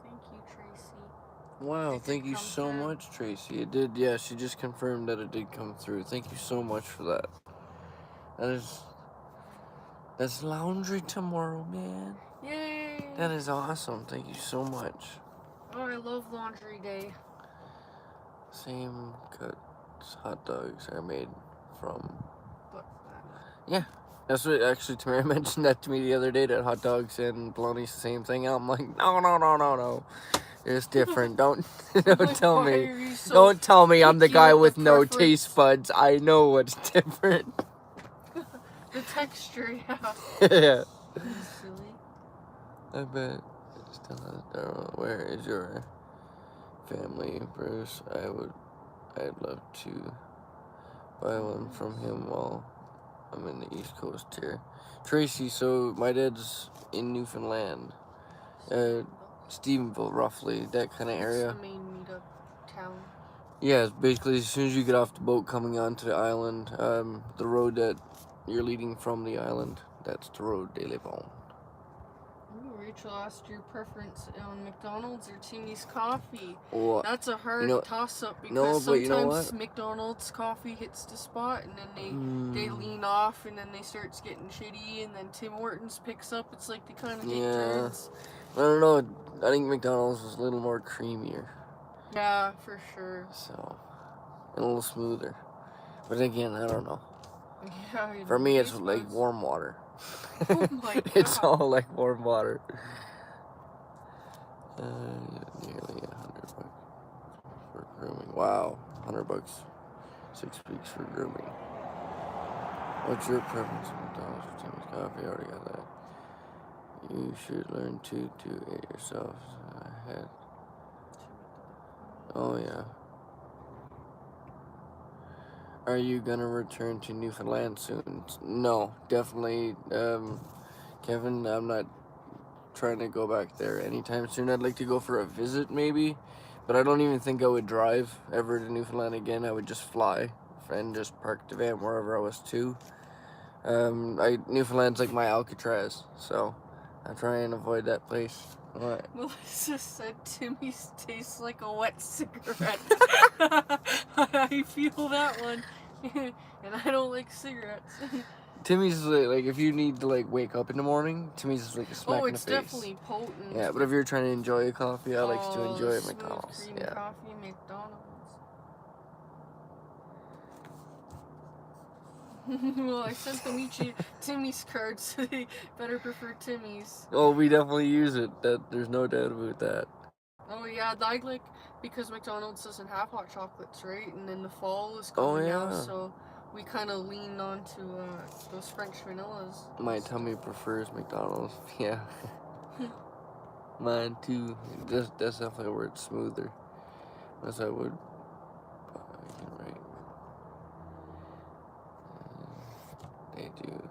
Thank you, Tracy.
Wow, thank you so much, Tracy. It did, yeah, she just confirmed that it did come through. Thank you so much for that. That's laundry tomorrow, man.
Yay!
That is awesome. Thank you so much.
Oh, I love laundry day.
Same cuts hot dogs are made from.
But,
yeah, that's what actually Tamara mentioned that to me the other day, that hot dogs and bologna's the same thing. I'm like, no. It's different. Don't tell me. Don't tell me I'm the guy with no taste buds. I know what's different.
The texture, yeah.
Yeah.
Silly.
I bet. Where is your family, Bruce? I'd love to buy one from him while I'm in the East Coast here. Tracy, so my dad's in Newfoundland. Stephenville, roughly, that kind of area.
That's the main meetup town.
Yeah, basically as soon as you get off the boat coming onto the island, the road that you're leading from the island, that's the road they live on.
Ooh, Rachel asked your preference on McDonald's or Timmy's coffee.
Well,
that's a hard toss-up because sometimes
you know what?
McDonald's coffee hits the spot and then they lean off and then they start getting shitty, and then Tim Hortons picks up. It's like they kind of take turns.
I don't know. I think McDonald's was a little more creamier.
Yeah, for sure.
So, and a little smoother. But again, I don't know.
Yeah,
for me, it's like warm water.
Oh my God.
It's all like warm water. Nearly $100 for grooming. Wow, $100. 6 weeks for grooming. What's your preference? McDonald's or Timmy's coffee? I already got that. You should learn to do it yourself. Oh yeah. Are you gonna return to Newfoundland soon? No, definitely, Kevin. I'm not trying to go back there anytime soon. I'd like to go for a visit, maybe, but I don't even think I would drive ever to Newfoundland again. I would just fly and just park the van wherever I was to. Newfoundland's like my Alcatraz, so I try and avoid that place. What?
Melissa said Timmy's tastes like a wet cigarette. I feel that one. And I don't like cigarettes.
Timmy's is like if you need to like wake up in the morning, Timmy's is like a smack in the
it's
face.
definitely potent.
Yeah, but if you're trying to enjoy a coffee, I like to enjoy
the
McDonald's.
smooth cream
Yeah.
coffee, McDonald's. Well, I sent them each Timmy's card, so they better prefer Timmy's.
Oh, we definitely use it. There's no doubt about that.
Oh yeah, I like because McDonald's doesn't have hot chocolates, right? And then the fall is coming now, so we kind of leaned onto those French vanillas.
My tummy prefers McDonald's. Yeah. Mine too. That's definitely a word smoother. As I would. Right. They do.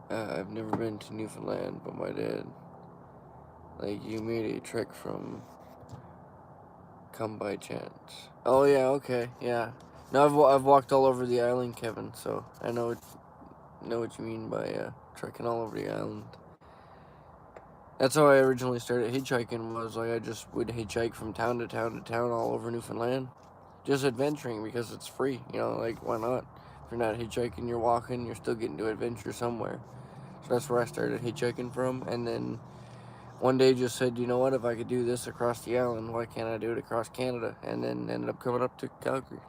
I've never been to Newfoundland, but my dad, like, you made a trek from Come by Chance. Oh yeah, okay, yeah. No, I've walked all over the island, Kevin. So I know what you mean by trekking all over the island. That's how I originally started hitchhiking. Was like I just would hitchhike from town to town to town all over Newfoundland, just adventuring because it's free. You know, like why not? If you're not hitchhiking, you're walking. You're still getting to adventure somewhere. So that's where I started hitchhiking from, and then one day just said, you know what, if I could do this across the island, why can't I do it across Canada? And then ended up coming up to Calgary.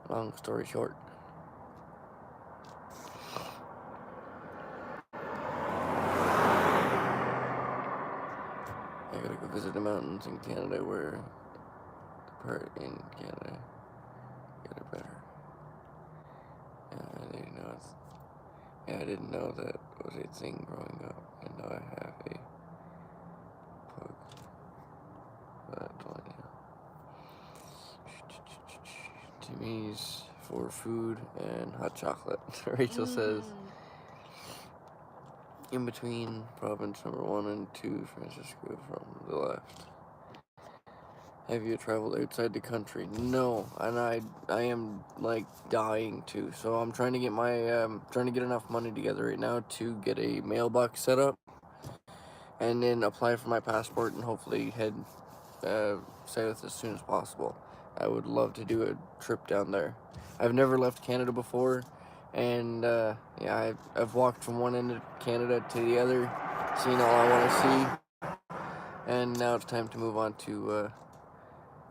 Long story short. I gotta go visit the mountains in Canada where the part in Canada get it better. I didn't know that was a thing growing up. And now I have a pug. That's all I know. Timmy's for food and hot chocolate, Rachel says. In between province number 1 and 2, Francisco from the left. Have you traveled outside the country? No, and I am like dying to. So I'm trying to get trying to get enough money together right now to get a mailbox set up, and then apply for my passport and hopefully head south as soon as possible. I would love to do a trip down there. I've never left Canada before, and yeah, I've walked from one end of Canada to the other, seen all I want to see, and now it's time to move on to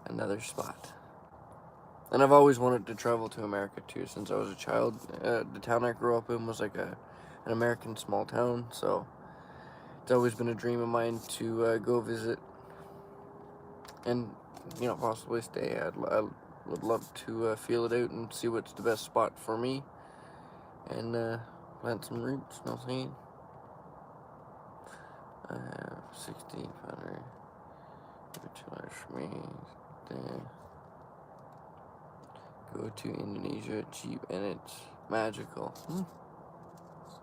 another spot. And I've always wanted to travel to America too since I was a child. The town I grew up in was like an American small town, so it's always been a dream of mine to go visit and, you know, possibly stay. I would love to feel it out and see what's the best spot for me and plant some roots, you know what I'm saying? I have 1,600. Too much for me. There. Go to Indonesia, cheap, and it's magical.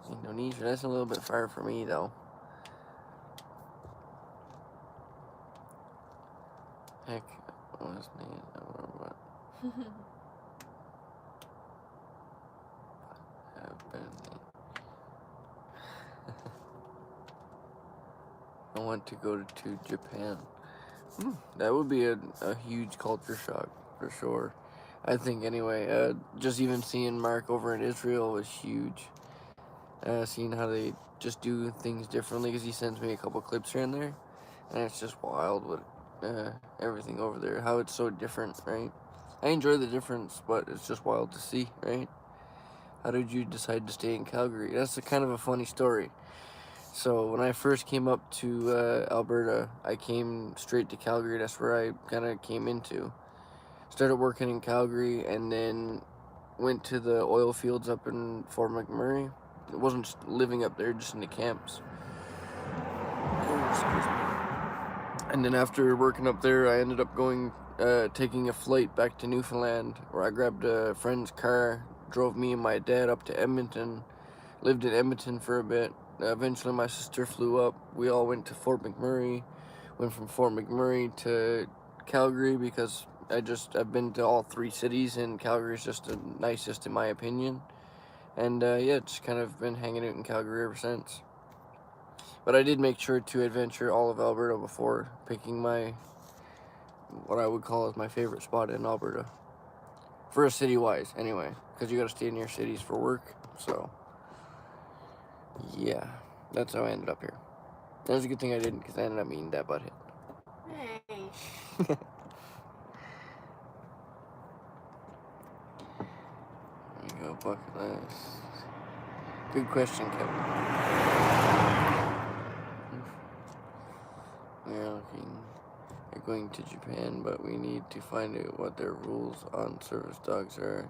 Indonesia, that's a little bit far for me though. Heck, what was his name? I don't know what. Have been. I want to go to Japan. That would be a huge culture shock for sure. I think anyway. Just even seeing Mark over in Israel was huge. Seeing how they just do things differently, because he sends me a couple clips here and there, and it's just wild with everything over there, how it's so different, right? I enjoy the difference, but it's just wild to see, right? How did you decide to stay in Calgary? That's kind of a funny story. So when I first came up to Alberta, I came straight to Calgary. That's where I kind of came into. Started working in Calgary, and then went to the oil fields up in Fort McMurray. It wasn't living up there, just in the camps. And then after working up there, I ended up taking a flight back to Newfoundland, where I grabbed a friend's car, drove me and my dad up to Edmonton, lived in Edmonton for a bit. Eventually my sister flew up. We all went to Fort McMurray, went from Fort McMurray to Calgary, because I've been to all 3 cities, and Calgary's just the nicest in my opinion. And yeah, just kind of been hanging out in Calgary ever since. But I did make sure to adventure all of Alberta before picking what I would call as my favorite spot in Alberta. For a city-wise, anyway. Because you got to stay near cities for work. So, yeah. That's how I ended up here. That was a good thing I didn't, because I ended up meeting that butthead.
Hey.
There you go, bucket list. Good question, Kevin. We're going to Japan, but we need to find out what their rules on service dogs are.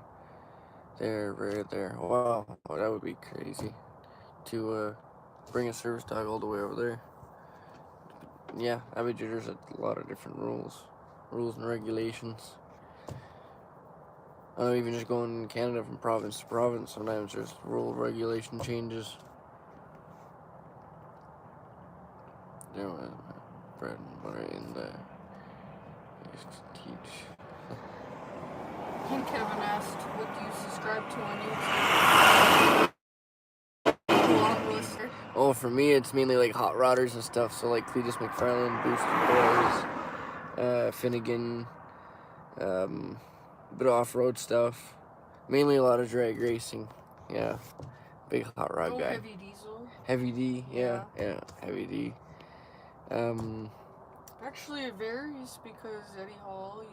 They're rare there. Wow, that would be crazy to bring a service dog all the way over there. Yeah, I bet you there's a lot of different rules and regulations. I know even just going in Canada from province to province, sometimes there's rule regulation changes. There was bread and butter in the used to teach.
And Kevin asked, what do you subscribe to on YouTube? Long lister.
Oh, for me, it's mainly like hot rodders and stuff. So like Cletus McFarlane, Boosted Boys, Finnegan, bit of off-road stuff. Mainly a lot of drag racing. Yeah, big hot rod guy.
Heavy Diesel.
Heavy D, yeah, Heavy D.
Actually, it varies because Eddie Hall.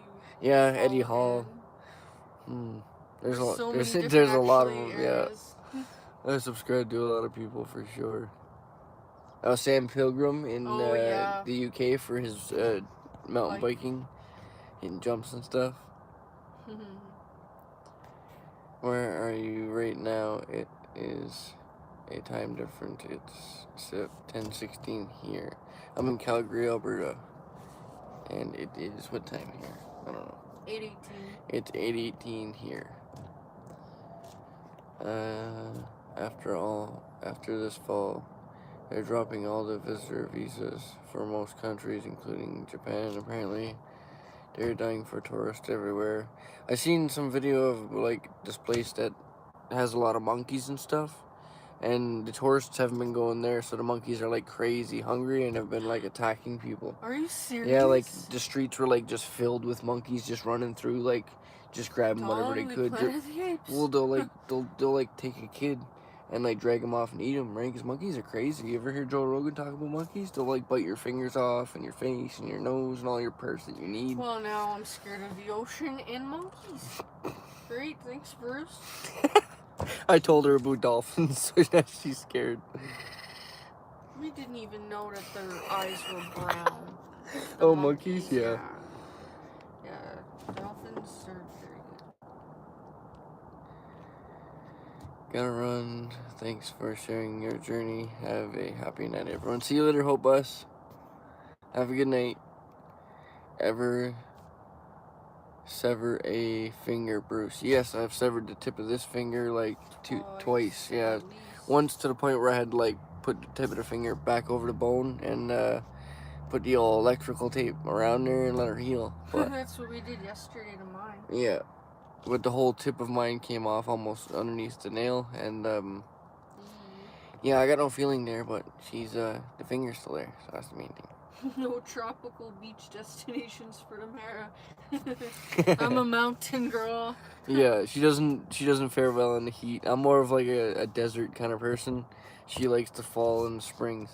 Eddie Hall. There's a lot.
So
There's
many
a lot of them.
eras.
Yeah, I subscribe to a lot of people for sure. Sam Pilgrim in the UK for his mountain biking and jumps and stuff. Where are you right now? It is a time difference. It's 10:16 here. I'm in Calgary, Alberta, and it is what time here? I don't know.
8:18.
It's 8:18 here. After this fall, they're dropping all the visitor visas for most countries, including Japan. Apparently, they're dying for tourists everywhere. I seen some video of like this place that has a lot of monkeys and stuff, and the tourists haven't been going there, so the monkeys are like crazy hungry and have been like attacking people.
Are you serious?
Yeah, like the streets were like just filled with monkeys just running through, like just grabbing whatever they could. Well, they'll like take a kid and like drag him off and eat him, right? Because monkeys are crazy. You ever hear Joe Rogan talk about monkeys? They'll like bite your fingers off and your face and your nose and all your parts that you need.
Well, now I'm scared of the ocean and monkeys. Great, thanks, Bruce.
I told her about dolphins, so now she's scared.
We didn't even know that their eyes were brown.
Oh, monkeys? Yeah.
Yeah, dolphins are very good.
Gotta run. Thanks for sharing your journey. Have a happy night, everyone. See you later, Hope Bus. Have a good night. Ever sever a finger, Bruce? Yes, I've severed the tip of this finger like twice. Yeah, once to the point where I had to like put the tip of the finger back over the bone and put the old electrical tape around there and let her heal. But
that's what we did yesterday to mine.
Yeah, but the whole tip of mine came off almost underneath the nail, and yeah, I got no feeling there, but the finger's still there, so that's the main thing.
No tropical beach destinations for Tamara. I'm a mountain girl.
Yeah, she doesn't fare well in the heat. I'm more of like a desert kind of person. She likes the fall and the springs.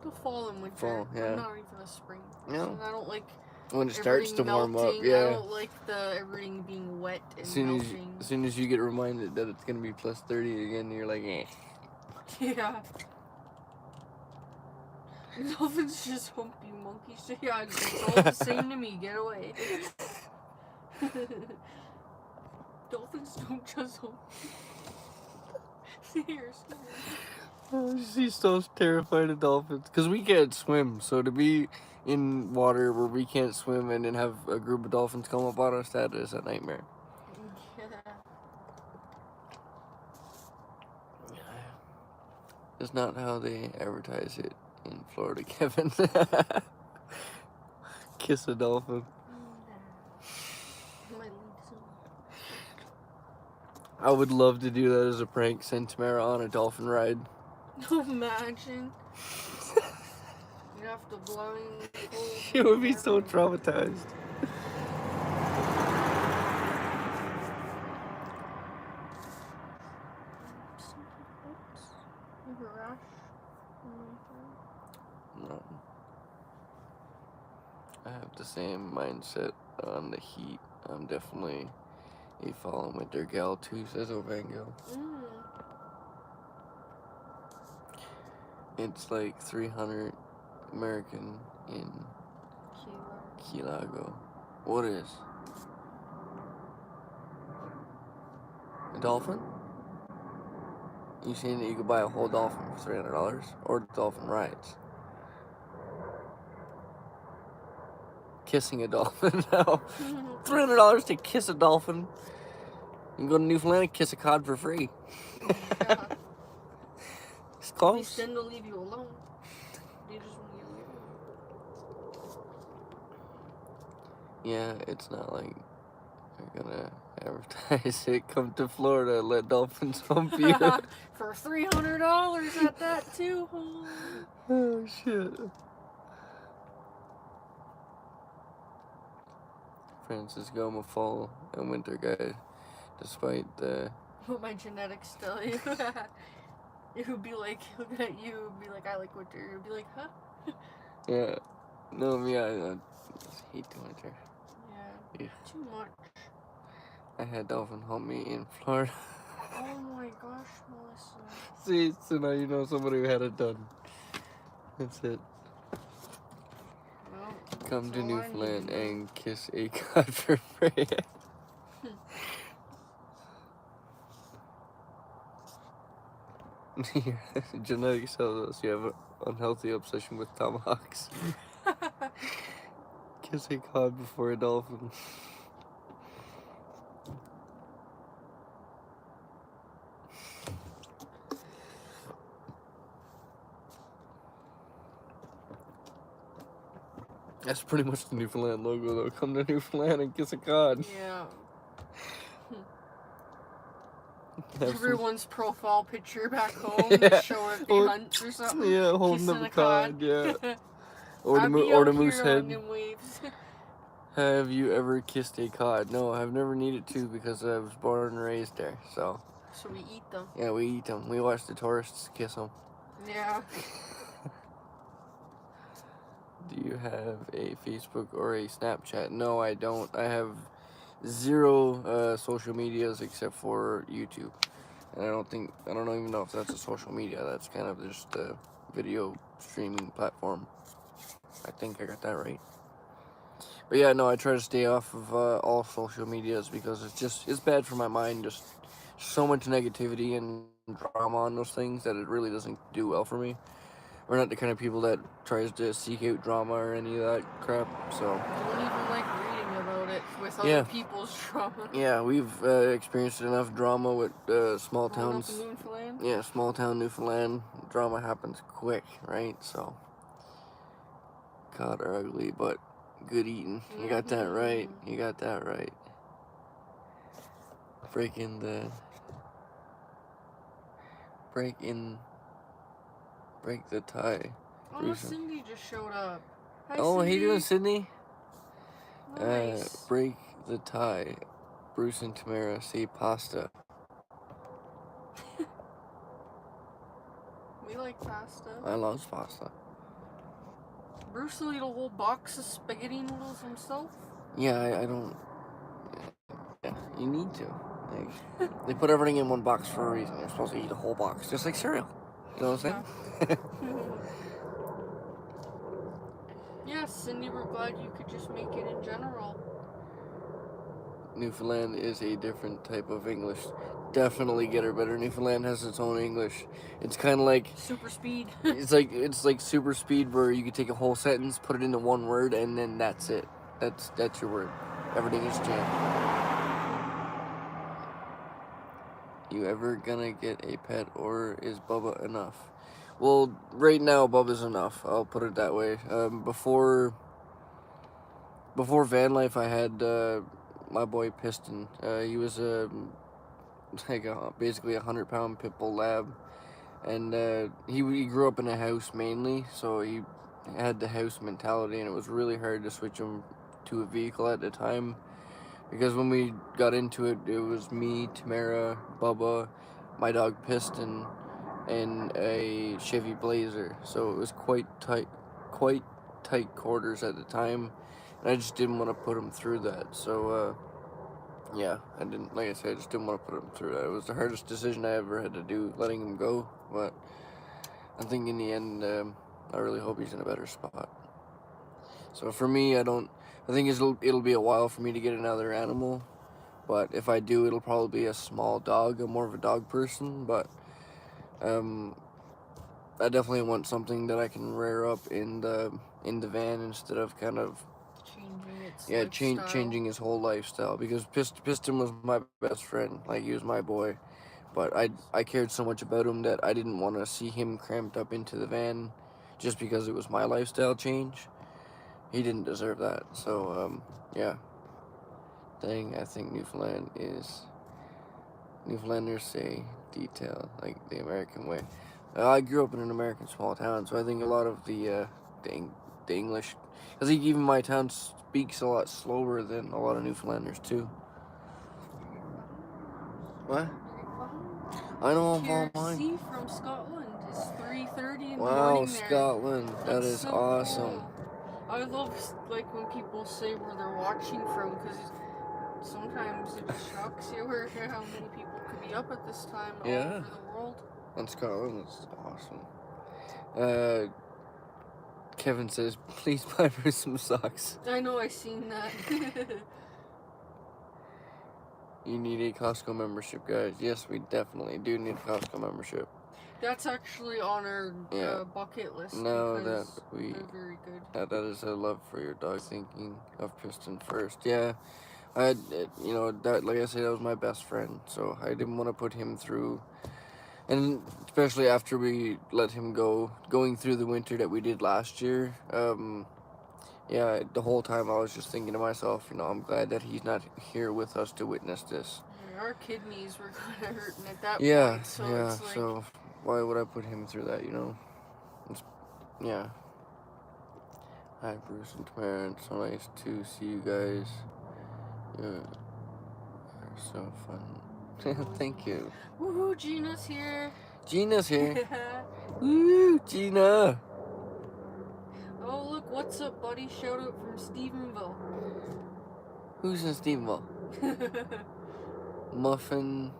The fall and winter.
Fall, yeah.
I'm not even a spring person.
No.
I don't like
when it starts to warm up. Yeah.
I don't like everything being wet and melting.
As soon as you get reminded that it's gonna be plus 30 again, you're like, eh.
Yeah. Dolphins just humpy monkeys. Yeah, it's all the same to me. Get away. Dolphins don't just hump. Seriously.
She's so terrified of dolphins. Because we can't swim, so to be in water where we can't swim and then have a group of dolphins come up on us, that is a nightmare. Yeah. It's not how they advertise it in Florida, Kevin. Kiss a dolphin. I would love to do that as a prank, send Tamara on a dolphin ride.
Imagine. You have to blindfold.
She would be so traumatized. kept the same mindset on the heat. I'm definitely a fall and winter gal too, says Ovangel. It's like 300 American in Kilago. What is? A dolphin? You saying that you could buy a whole dolphin for $300? Or dolphin rides? Kissing a dolphin now. $300 to kiss a dolphin. You can go to Newfoundland and kiss a cod for free.
Yeah.
It's close.
At least then they'll leave you alone. They just won't get you.
Yeah, it's not like they're gonna advertise it. Come to Florida, let dolphins hump you.
For $300 at that too.
Oh shit. Francisco, I'm a fall and winter guy, despite the.
What my genetics tell you. It would be like, looking at you, it would be like, I like winter. It would be like, huh?
Yeah. No, me, I just hate the winter.
Yeah. Too much.
I had dolphin hump me in Florida.
Oh my gosh, Melissa.
See, so now you know somebody who had it done. That's it.
Well,
come to Newfoundland and kiss a cod for free. Genetics tells us you have an unhealthy obsession with tomahawks. Kiss a cod before a dolphin. That's pretty much the Newfoundland logo, though. Come to Newfoundland and kiss a cod.
Yeah. Everyone's profile picture back home to show if they hunt or something.
Yeah, holding up a cod. Yeah. Or the moose head. Have you ever kissed a cod? No, I've never needed to because I was born and raised there. So
we eat them.
Yeah, we eat them. We watch the tourists kiss them.
Yeah.
Do you have a Facebook or a Snapchat? No, I don't. I have zero social medias except for YouTube. And I don't even know if that's a social media. That's kind of just a video streaming platform. I think I got that right. But yeah, no, I try to stay off of all social medias because it's bad for my mind. Just so much negativity and drama on those things that it really doesn't do well for me. We're not the kind of people that tries to seek out drama or any of that crap, so.
I don't even like reading about it with other people's drama.
Yeah, we've experienced enough drama with small towns.
Up in Newfoundland?
Yeah, small town Newfoundland. Drama happens quick, right? So, cod are ugly, but good eating. You got that right. You got that right. Break the tie.
Oh, Cindy just showed up. Hi,
oh,
Cindy.
How you doing, Sydney?
Nice.
Break the tie. Bruce and Tamara say pasta.
We like pasta.
I love pasta.
Bruce will eat a whole box of spaghetti noodles himself.
Yeah, I don't. Yeah, you need to. Like, they put everything in one box for a reason. You're supposed to eat a whole box, just like cereal. You know what I'm saying?
Yeah, Cindy, we're glad you could just make it in general.
Newfoundland is a different type of English. Definitely get her better. Newfoundland has its own English. It's kind of like
super speed.
it's like super speed, where you can take a whole sentence, put it into one word, and then that's it. That's your word. Everything is jammed. You ever gonna get a pet, or is Bubba enough? Well, right now Bubba's enough. I'll put it that way. Before VanLife, I had my boy Piston. He was basically 100-pound pit bull lab, and he grew up in a house mainly, so he had the house mentality, and it was really hard to switch him to a vehicle at the time, because when we got into it, it was me, Tamara, Bubba, my dog Piston, and a Chevy Blazer. So it was quite tight quarters at the time, and I just didn't want to put him through that. So yeah, I didn't. Like I said, I just didn't want to put him through that. It was the hardest decision I ever had to do, letting him go. But I think in the end, I really hope he's in a better spot. So for me, I think it'll be a while for me to get another animal. But if I do, it'll probably be a small dog. I'm more of a dog person, but I definitely want something that I can rear up in the van instead of kind of
changing its lifestyle.
changing his whole lifestyle, because Piston was my best friend. Like, he was my boy, but I cared so much about him that I didn't want to see him cramped up into the van just because it was my lifestyle change. He didn't deserve that. So yeah, thing I think Newfoundlanders say detail like the American way. I grew up in an American small town, so I think a lot of the English, I think even my town speaks a lot slower than a lot of Newfoundlanders too. What? I know I'm all mine.
TRC from Scotland is 3:30 in the
Wow,
morning there.
Scotland, that is
so
awesome.
Cool. I love like when people say where they're watching from, because sometimes it just shocks you how many people could be up at this time all over the world.
And Scotland is awesome. Kevin says, please buy her some socks.
I know, I seen that.
You need a Costco membership, guys. Yes, we definitely do need a Costco membership.
That's actually on our bucket list.
No,
because
that we.
they're very good.
That is a love for your dog. Thinking of Piston first. Yeah, that, like I said, that was my best friend, so I didn't want to put him through. And especially after we let him go, going through the winter that we did last year. Yeah, the whole time I was just thinking to myself, I'm glad that he's not here with us to witness this.
Yeah, our kidneys were kind of hurting at that point, so
yeah.
it's like...
So why would I put him through that? Yeah. Hi, Bruce and Tamara. It's so nice to see you guys. You're so fun. Thank you.
Woohoo! Gina's here.
Gina's here. Woo, Gina.
Oh, look, what's up, buddy? Shout out from Stephenville.
Who's in Stephenville? Muffin.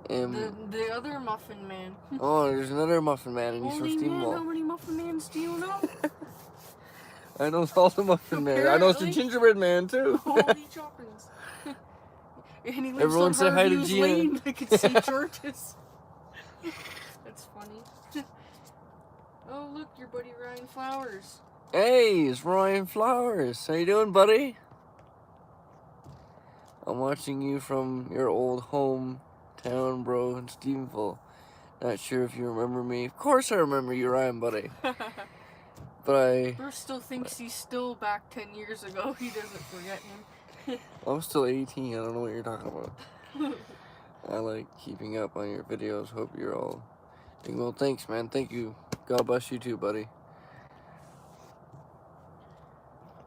The other Muffin Man.
Oh, there's another Muffin Man, and he's from Stephenville.
How many Muffin Mans do you know?
I know all the Muffin Man. I know the Gingerbread Man, too.
Holy choppings. And he lives
Everyone
on
say hi to Gina.
Lane. I can see George's. That's funny. Oh, look, your buddy Ryan Flowers.
Hey, it's Ryan Flowers. How you doing, buddy? I'm watching you from your old hometown, bro, in Stephenville. Not sure if you remember me. Of course I remember you, Ryan, buddy. But
Bruce still thinks he's still back 10 years ago. He doesn't forget him.
I'm still 18. I don't know what you're talking about. I like keeping up on your videos. Hope you're all doing well. Thanks, man. Thank you. God bless you too, buddy.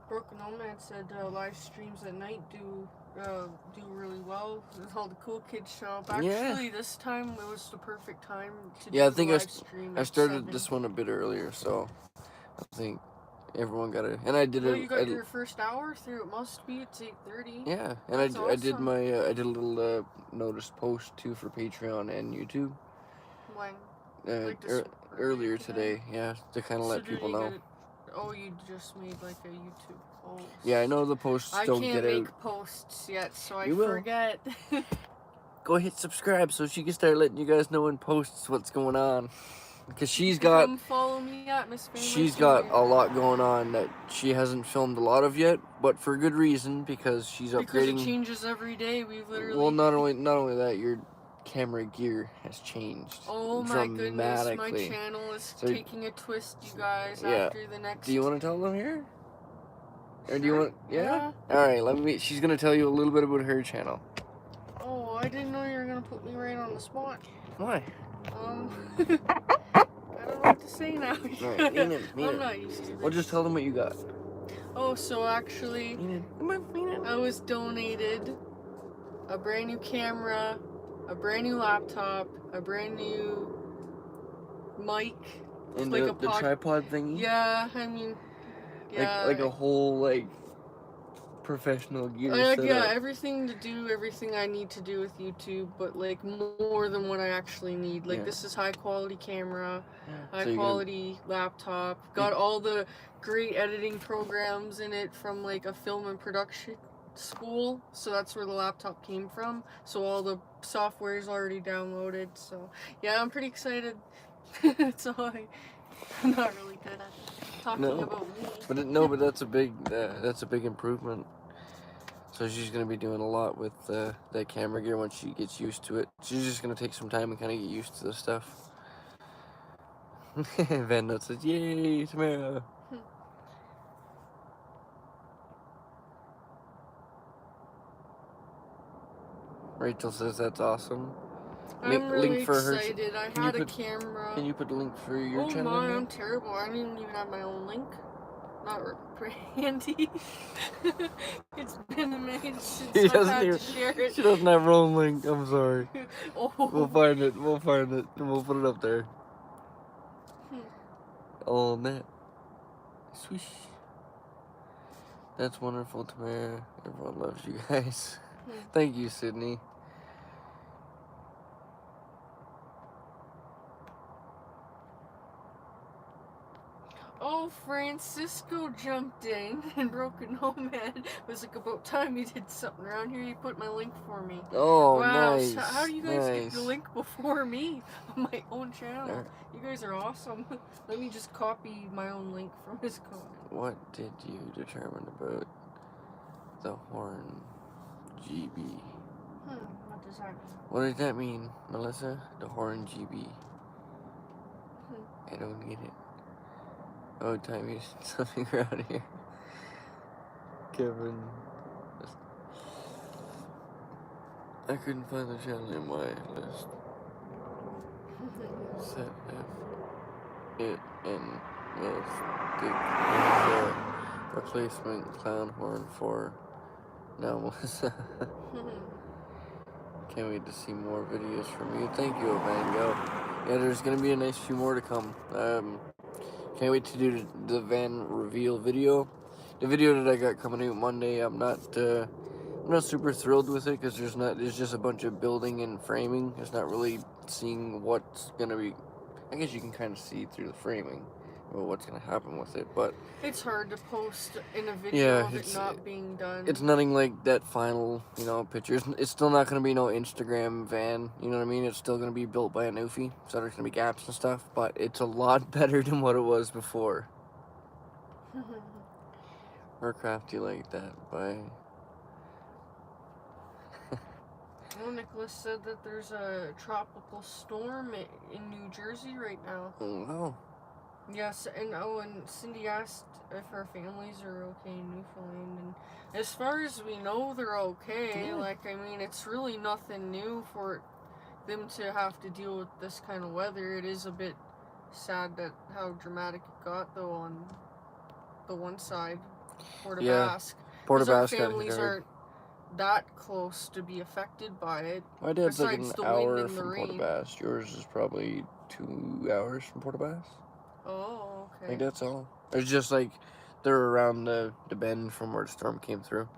Broken Nomad said live streams at night do really well. All the cool kids show up. Actually, this time it was the perfect time to do
I think
live stream.
I started this one a bit earlier, so I think everyone got it. And I did
you got your first hour through. It must be. It's 8:30.
Yeah, and I did my I did a little notice post too for Patreon and YouTube.
When?
Earlier today, yeah, to kind of let people know.
Oh, you just made like a YouTube post.
Yeah, I know the posts don't get out.
I can't make posts yet, so I forget.
Go hit subscribe so she can start letting you guys know in posts what's going on. Because she's got...
Come follow me at Miss Famous.
She's got a lot going on that she hasn't filmed a lot of yet, but for good reason, because she's upgrading...
Because it changes every day, we literally...
Well, not only that, your camera gear has changed dramatically.
Oh my goodness, my channel is taking a twist, you guys, after the next...
Do you want to tell them here? Or do you want... Yeah? Alright, she's going to tell you a little bit about her channel.
Oh, I didn't know you were going to put me right on the spot.
Why?
I don't know what to say now.
Alright, mean it.
I'm not used to this.
Well, just tell them what you got.
Oh, so actually, I was donated a brand new camera, a brand new laptop, a brand new mic.
And
like
the tripod thingy?
Yeah, I mean, Yeah.
Like a whole, like, professional gear
Yeah,
setup.
everything to do, everything I need to do with YouTube, but like more than what I actually need. Like this is high quality camera, high quality laptop, got all the great editing programs in it from like a film and production school, so that's where the laptop came from. So all the software is already downloaded. So yeah, I'm pretty excited. So I'm not really good at talking about me.
But that's a big improvement. So she's gonna be doing a lot with that camera gear once she gets used to it. She's just gonna take some time and kind of get used to the stuff. Van Note says, "Yay, Tamara!" Rachel says that's awesome.
I'm really
link for
excited. I had a camera.
Can you put a link for your channel?
Oh my, I'm terrible. I didn't even have my own link. Not handy. It's been a minute since I've had to share it.
She doesn't have her own link. I'm sorry.
Oh.
We'll find it. And we'll put it up there. Oh man. Swish. That's wonderful, Tamara. Everyone loves you guys. Thank you, Sydney.
Oh, Francisco jumped in and Broken Nomad. It was like about time you did something around here. You put my link for me.
Oh,
wow,
nice.
So how do you guys get the link before me on my own channel? You guys are awesome. Let me just copy my own link from his comment.
What did you determine about the horn GB?
What does that mean?
What does that mean, Melissa? The horn GB. I don't get it. Oh, time you did something around here. Kevin. I couldn't find the channel in my list. Set F it and will stick the replacement clown horn for now, Melissa. Can't wait to see more videos from you. Thank you, Van Gogh. Yeah, there's gonna be a nice few more to come. Can't wait to do the van reveal video. The video that I got coming out Monday, I'm not super thrilled with it because there's just a bunch of building and framing. It's not really seeing what's gonna be. I guess you can kind of see through the framing about what's gonna happen with it, but
it's hard to post in a video of it not being done.
It's nothing like that final, picture. It's still not gonna be no Instagram van. You know what I mean? It's still gonna be built by a newfie, so there's gonna be gaps and stuff. But it's a lot better than what it was before. Or crafty like that by.
Oh, Nicholas said that there's a tropical storm in New Jersey right now.
Oh wow.
Yes, and Cindy asked if our families are okay in Newfoundland, and as far as we know, they're okay. Yeah. Like, I mean, it's really nothing new for them to have to deal with this kind of weather. It is a bit sad that how dramatic it got, though, on the one side, Port aux Basques.
Port aux
Our
Basques
families aren't that close to be affected by it.
My dad's like an hour from Port aux Basques. Yours is probably 2 hours from Port aux Basques.
Oh, okay.
Like, that's all. It's just like they're around the bend from where the storm came through.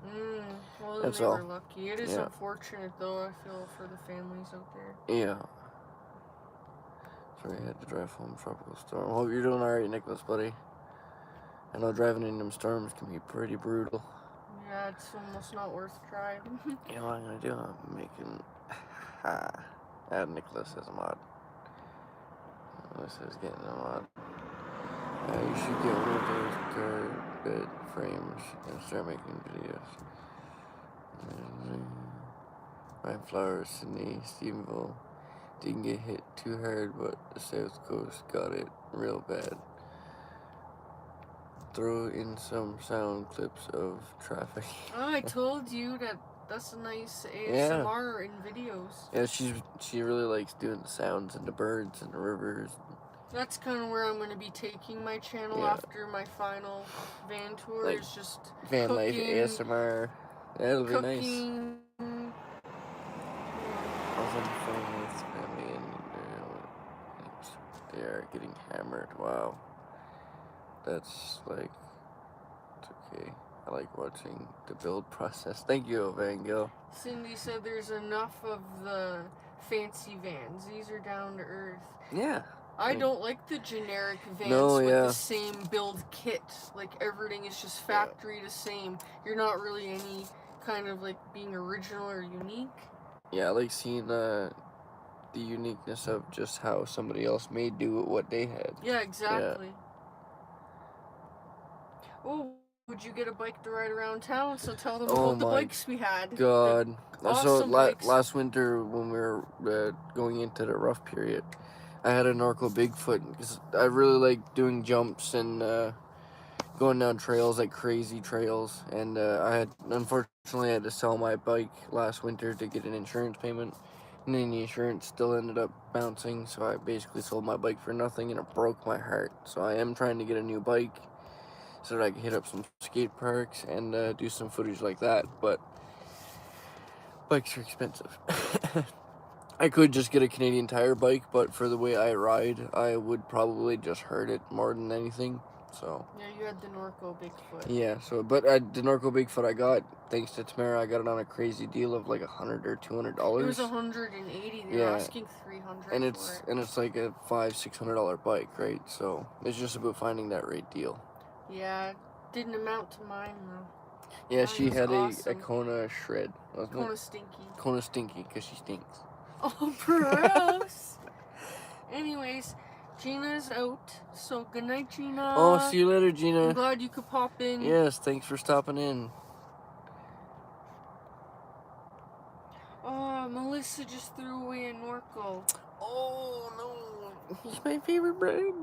Well, then they were lucky. It is unfortunate, though, I feel, for the families out there.
Yeah. Sorry, I had to drive home tropical storm. Hope you're doing alright, Nicholas, buddy. I know driving in them storms can be pretty brutal.
Yeah, it's almost not worth driving.
You know what I'm gonna do? I'm making... add Nicholas as a mod. Melissa's getting a mod. You should get one of those carpet frames and start making videos. Ryan Flowers, Sydney, Stephenville. Didn't get hit too hard, but the South Coast got it real bad. Throw in some sound clips of traffic.
Oh, I told you that's a nice ASMR in videos.
Yeah, she really likes doing the sounds and the birds and the rivers.
That's kind of where I'm going to be taking my channel after my final van tour. Like, is just
VanLife ASMR. That'll be nice. I was on the phone with family and they are getting hammered. Wow. That's like okay. I like watching the build process. Thank you, Van Gil.
Cindy said there's enough of the fancy vans. These are down to earth.
Yeah.
I don't like the generic vans
No,
with
yeah.
the same build kit. Like, everything is just factory the same. You're not really any kind of, like, being original or unique.
Yeah, I like seeing the uniqueness of just how somebody else may do what they had.
Yeah, exactly. Yeah. Oh, would you get a bike to ride around town? So tell them about the bikes we had.
God.
Awesome bikes.
Last winter when we were going into the rough period, I had a Norco Bigfoot because I really like doing jumps and going down trails, like crazy trails. And unfortunately, I had to sell my bike last winter to get an insurance payment. And then the insurance still ended up bouncing, so I basically sold my bike for nothing, and it broke my heart. So I am trying to get a new bike so that I can hit up some skate parks and do some footage like that. But bikes are expensive. I could just get a Canadian Tire bike, but for the way I ride, I would probably just hurt it more than anything. So
yeah, you had the Norco Bigfoot.
Yeah, but the Norco Bigfoot I got, thanks to Tamara, I got it on a crazy deal of like $100 or $200.
It was $180. They're asking $300
and
for it.
it's like a $500-$600 bike, right? So it's just about finding that right deal.
Yeah, it didn't amount to mine though.
Yeah,
Mine
she had
awesome.
a Kona Shred, wasn't
Kona
it?
Stinky.
Kona Stinky, because she stinks.
Oh, gross. Anyways, Gina's out, so good night, Gina.
Oh, see you later, Gina.
I'm glad you could pop in.
Yes, thanks for stopping in.
Oh, Melissa just threw away a Norco.
Oh, no. He's my favorite bird.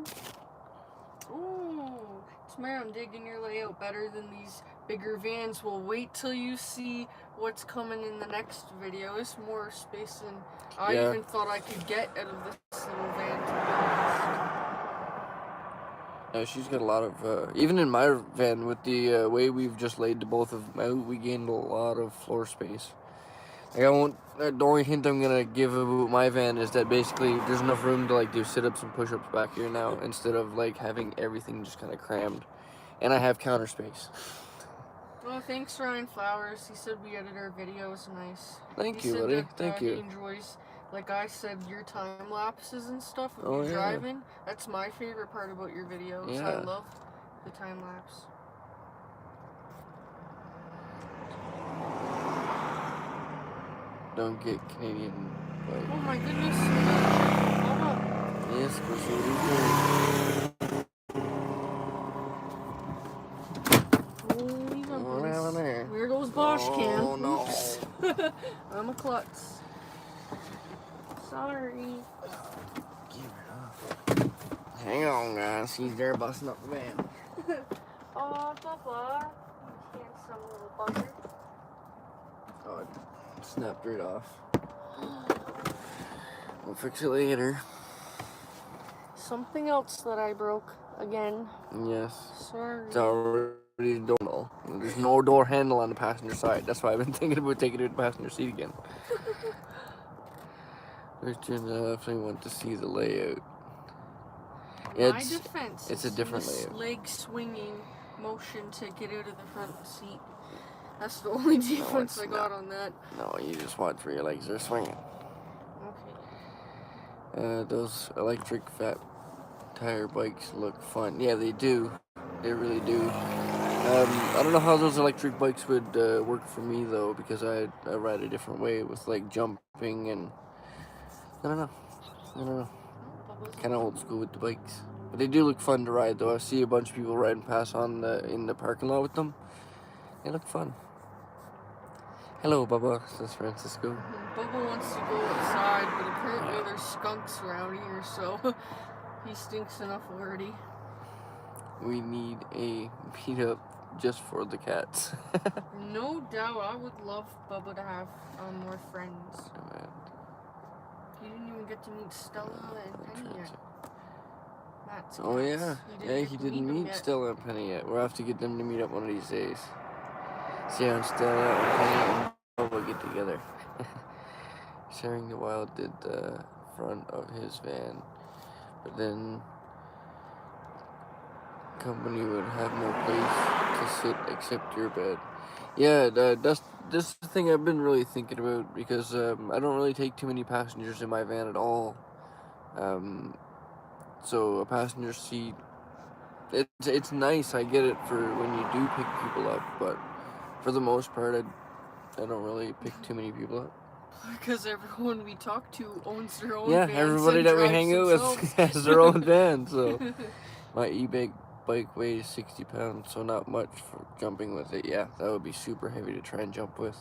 Ooh, Tamara, I'm digging your layout better than these bigger vans. We'll wait till you see what's coming in the next video. It's more space than I even thought I could get out of this little van, to be honest.
No, she's got a lot of, even in my van, with the way we've just laid the both of them out, we gained a lot of floor space. Like, the only hint I'm gonna give about my van is that basically there's enough room to like do sit-ups and push-ups back here now, instead of like having everything just kind of crammed. And I have counter space.
Well, thanks Ryan Flowers. He said we edit our videos nice.
Thank you, buddy. Thank you.
He enjoys, like I said, your time lapses and stuff of you driving. That's my favorite part about your videos.
Yeah.
I love the time lapse.
Don't get Canadian bike.
Oh my goodness.
Yes, proceed.
There goes Bosch can.
Oh, no.
Oops. I'm a klutz. Sorry.
Give it up. Hang on, guys. He's there busting up the van.
Oh, Papa. You handsome little bugger.
Oh, it snapped right off. We'll fix it later.
Something else that I broke again.
Yes.
Sorry.
It's already door handle. There's no door handle on the passenger side. That's why I've been thinking about taking it to the passenger seat again. Richard definitely want to see the layout.
My defense
it's a different
this
layout.
leg swinging motion to get out of the front seat. That's the only difference I got on that.
No, you just watch where your legs are swinging.
Okay.
Those electric fat tire bikes look fun. Yeah, they do. They really do. I don't know how those electric bikes would work for me though, because I ride a different way with like jumping and I don't know. Kind of old school with the bikes, but they do look fun to ride though. I see a bunch of people riding past in the parking lot with them. They look fun. Hello, Bubba, says Francisco.
Bubba wants to go outside, but apparently there's skunks around here, so he stinks enough already.
We need a meetup just for the cats.
No doubt, I would love Bubba to have more friends. You didn't even get to meet Stella and Penny yet. Matt's
Oh
cats.
yeah, he didn't meet Stella and Penny yet. We'll have to get them to meet up one of these days. See how Stella and Penny and Bubba get together. Sharing the Wild did the front of his van, but then company would have no place to sit except your bed. Yeah, that's the thing I've been really thinking about because I don't really take too many passengers in my van at all. So a passenger seat, it's nice. I get it for when you do pick people up, but for the most part, I don't really pick too many people up.
Because everyone we talk to owns their own
Yeah,
vans
everybody
and
that we
drives
hang out
themselves.
with has their own van, so my bike weighs 60 pounds, so not much for jumping with it. Yeah, that would be super heavy to try and jump with.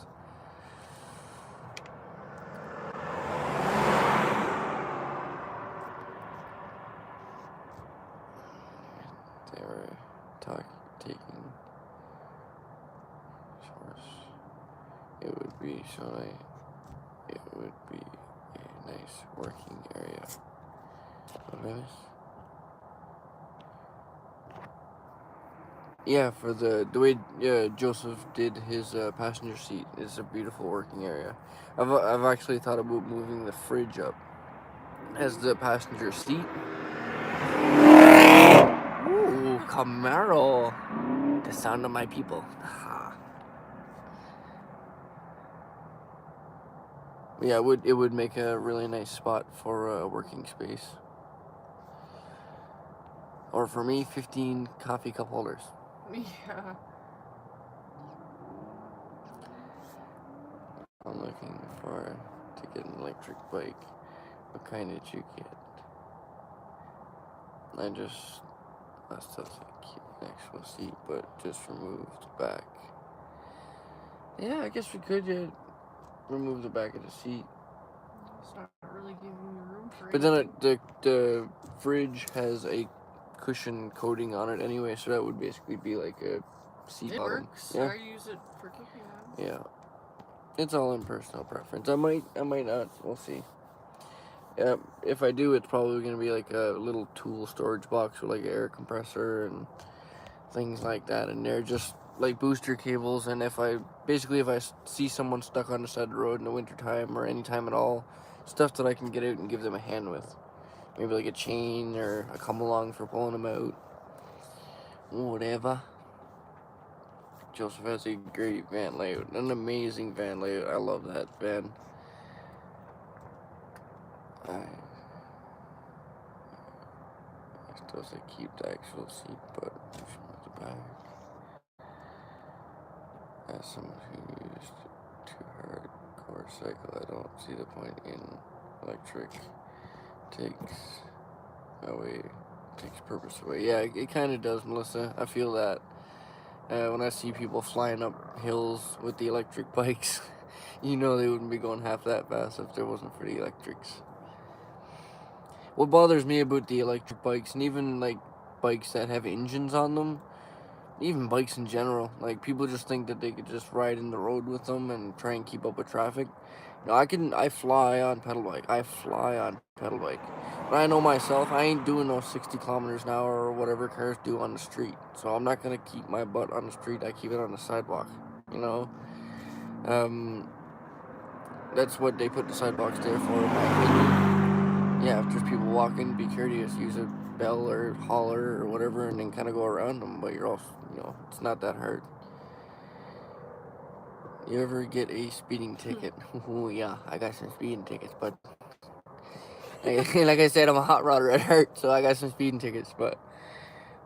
They were taking showers. It would be it would be a nice working area. Okay. Yeah, for the way Joseph did his passenger seat is a beautiful working area. I've actually thought about moving the fridge up as the passenger seat. Ooh, Camaro. The sound of my people. Yeah, it would make a really nice spot for a working space. Or for me, 15 coffee cup holders.
Yeah.
I'm looking to get an electric bike. What kind did you get? That stuff's an actual seat, but just removed back. Yeah, I guess we could remove the back of the seat.
It's not really giving you room for
But
anything.
then the fridge has a cushion coating on it anyway, so that would basically be like a seat bottom.
It works.
Yeah.
I use it for cooking on.
Yeah. It's all in personal preference. I might not. We'll see. If I do, it's probably going to be like a little tool storage box with like an air compressor and things like that in there. Just like booster cables, and if I see someone stuck on the side of the road in the wintertime or any time at all, stuff that I can get out and give them a hand with. Maybe like a chain or a come along for pulling them out. Whatever. Joseph has a great van layout, an amazing van layout. I love that van. It doesn't keep the actual seat, but from the back. As someone who used too hardcore cycle, I don't see the point in electric. Takes purpose away. Yeah, it kind of does, Melissa. I feel that when I see people flying up hills with the electric bikes, you know they wouldn't be going half that fast if there wasn't for the electrics. What bothers me about the electric bikes, and even like bikes that have engines on them, even bikes in general, like people just think that they could just ride in the road with them and try and keep up with traffic. No, I fly on pedal bike. But I know myself, I ain't doing those 60 kilometers an hour or whatever cars do on the street. So I'm not gonna keep my butt on the street. I keep it on the sidewalk. You know, that's what they put the sidewalks there for, in my opinion. Yeah, if there's people walking, be courteous. Use a bell or holler or whatever, and then kind of go around them. But you're also, it's not that hard. You ever get a speeding ticket? Oh yeah, I got some speeding tickets, but like I said, I'm a hot rodder at heart, so I got some speeding tickets, but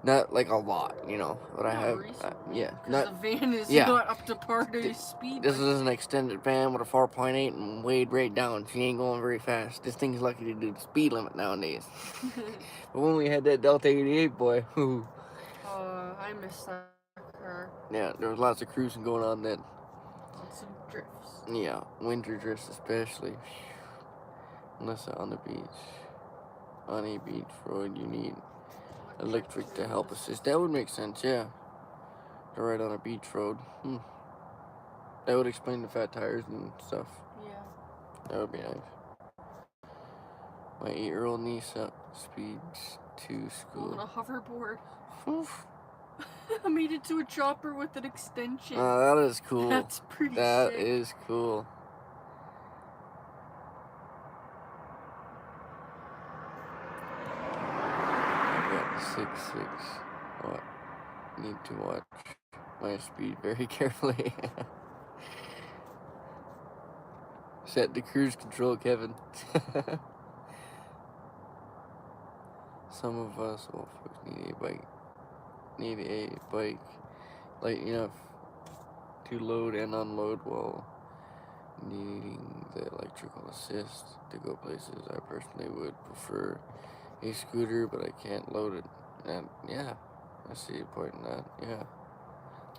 not like a lot, But I have,
the van is not up to par to speed.
This is an extended van with a 4.8 and weighed right down. She ain't going very fast. This thing's lucky to do the speed limit nowadays. But when we had that Delta 88, boy,
I miss that car.
Yeah, there was lots of cruising going on then.
Lots of drifts.
Yeah, winter drifts especially. Unless on the beach. On a beach road, you need electric to help assist. That would make sense, yeah. To ride on a beach road. That would explain the fat tires and stuff.
Yeah.
That would be nice. My 8-year-old niece speeds to school.
On a hoverboard.
Oof.
I made it to a chopper with an extension.
Oh, that is cool.
That's pretty sick.
That is cool. I got 6'6". What? Need to watch my speed very carefully. Set the cruise control, Kevin. Some of us old folks need a bike light enough to load and unload while needing the electrical assist to go places. I personally would prefer a scooter, but I can't load it. And yeah, I see a point in that. Yeah.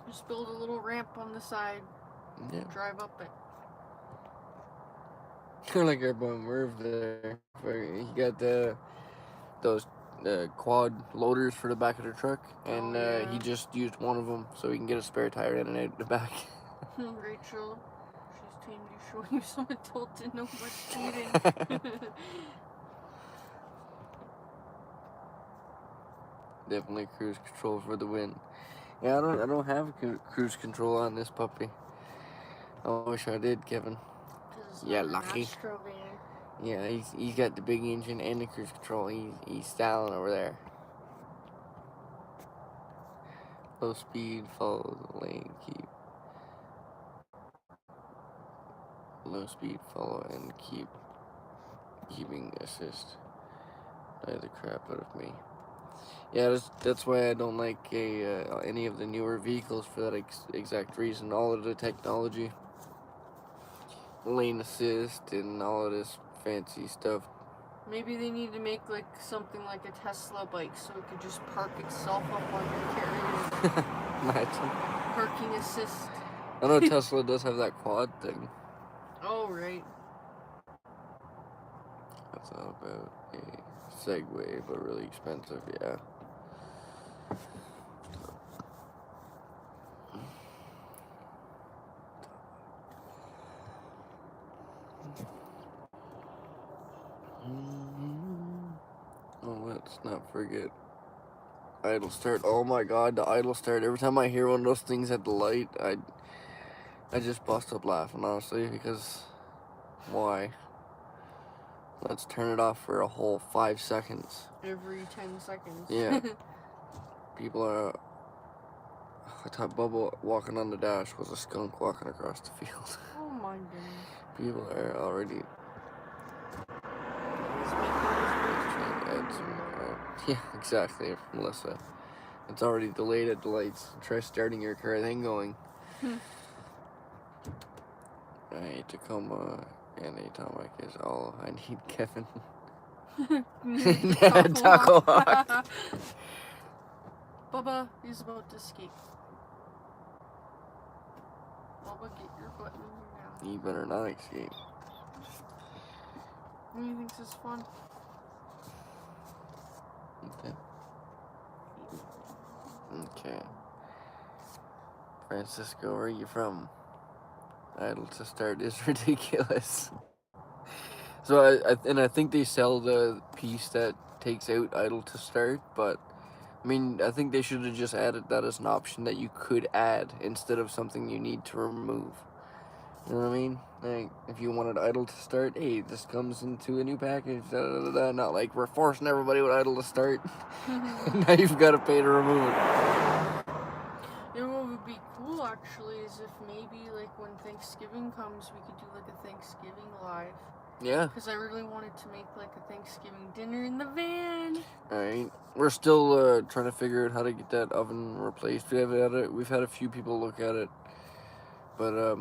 Just build a little ramp on the side.
Yeah.
Drive up it.
Like our boy Merv there. He got those quad loaders for the back of the truck, and he just used one of them so he can get a spare tire in and out the back.
Rachel, she's telling you, showing you some adult and no more speeding.
Definitely cruise control for the win. Yeah, I don't have cruise control on this puppy. I wish I did, Kevin. Yeah, lucky. Yeah, he's got the big engine and the cruise control. He's styling over there. Low speed, follow the lane, low speed, follow and keeping assist. Annoy the crap out of me. Yeah, that's why I don't like any of the newer vehicles for that exact reason. All of the technology, lane assist, and all of this fancy stuff.
Maybe they need to make like something like a Tesla bike so it could just park itself up on your carrier.
Imagine.
Parking assist.
I know Tesla does have that quad thing.
Oh, right.
That's all about a Segway, but really expensive, yeah. Oh, let's not forget idle start. Oh my god, the idle start. Every time I hear one of those things at the light, I just bust up laughing, honestly, because why? Let's turn it off for a whole 5 seconds.
Every 10 seconds.
Yeah. People are... I thought Bubba walking on the dash was a skunk walking across the field.
Oh my goodness.
People are already... Yeah, exactly, Melissa. It's already delayed at the lights. Try starting your car, then going. Tacoma and a Tomac is all I need, Kevin. Taco Hawk.
Bubba is about to escape. Bubba, get your butt in here now.
You better not escape.
What do you think is fun?
Okay. Francisco, where are you from? Idle to start is ridiculous. So I think they sell the piece that takes out idle to start, but I mean, I think they should have just added that as an option that you could add instead of something you need to remove. You know what I mean? Like, if you wanted idle to start, hey, this comes into a new package, Not like we're forcing everybody with idle to start. Now you've got to pay to remove it.
You know what would be cool, actually, is if maybe, like, when Thanksgiving comes, we could do, like, a Thanksgiving live.
Yeah.
Because I really wanted to make, like, a Thanksgiving dinner in the van.
Alright. We're still trying to figure out how to get that oven replaced. We've had a few people look at it. But,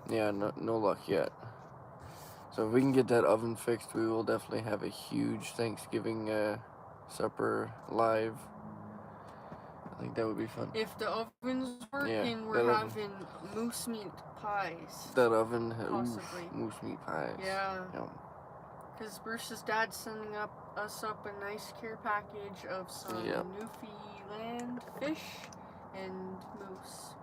yeah, no luck yet. So if we can get that oven fixed, we will definitely have a huge Thanksgiving supper live. I think that would be fun.
If the oven's working, we're having moose meat pies.
That oven,
possibly.
Moose meat pies.
Yeah. Because Bruce's dad's sending us up a nice care package of some Newfoundland fish and moose.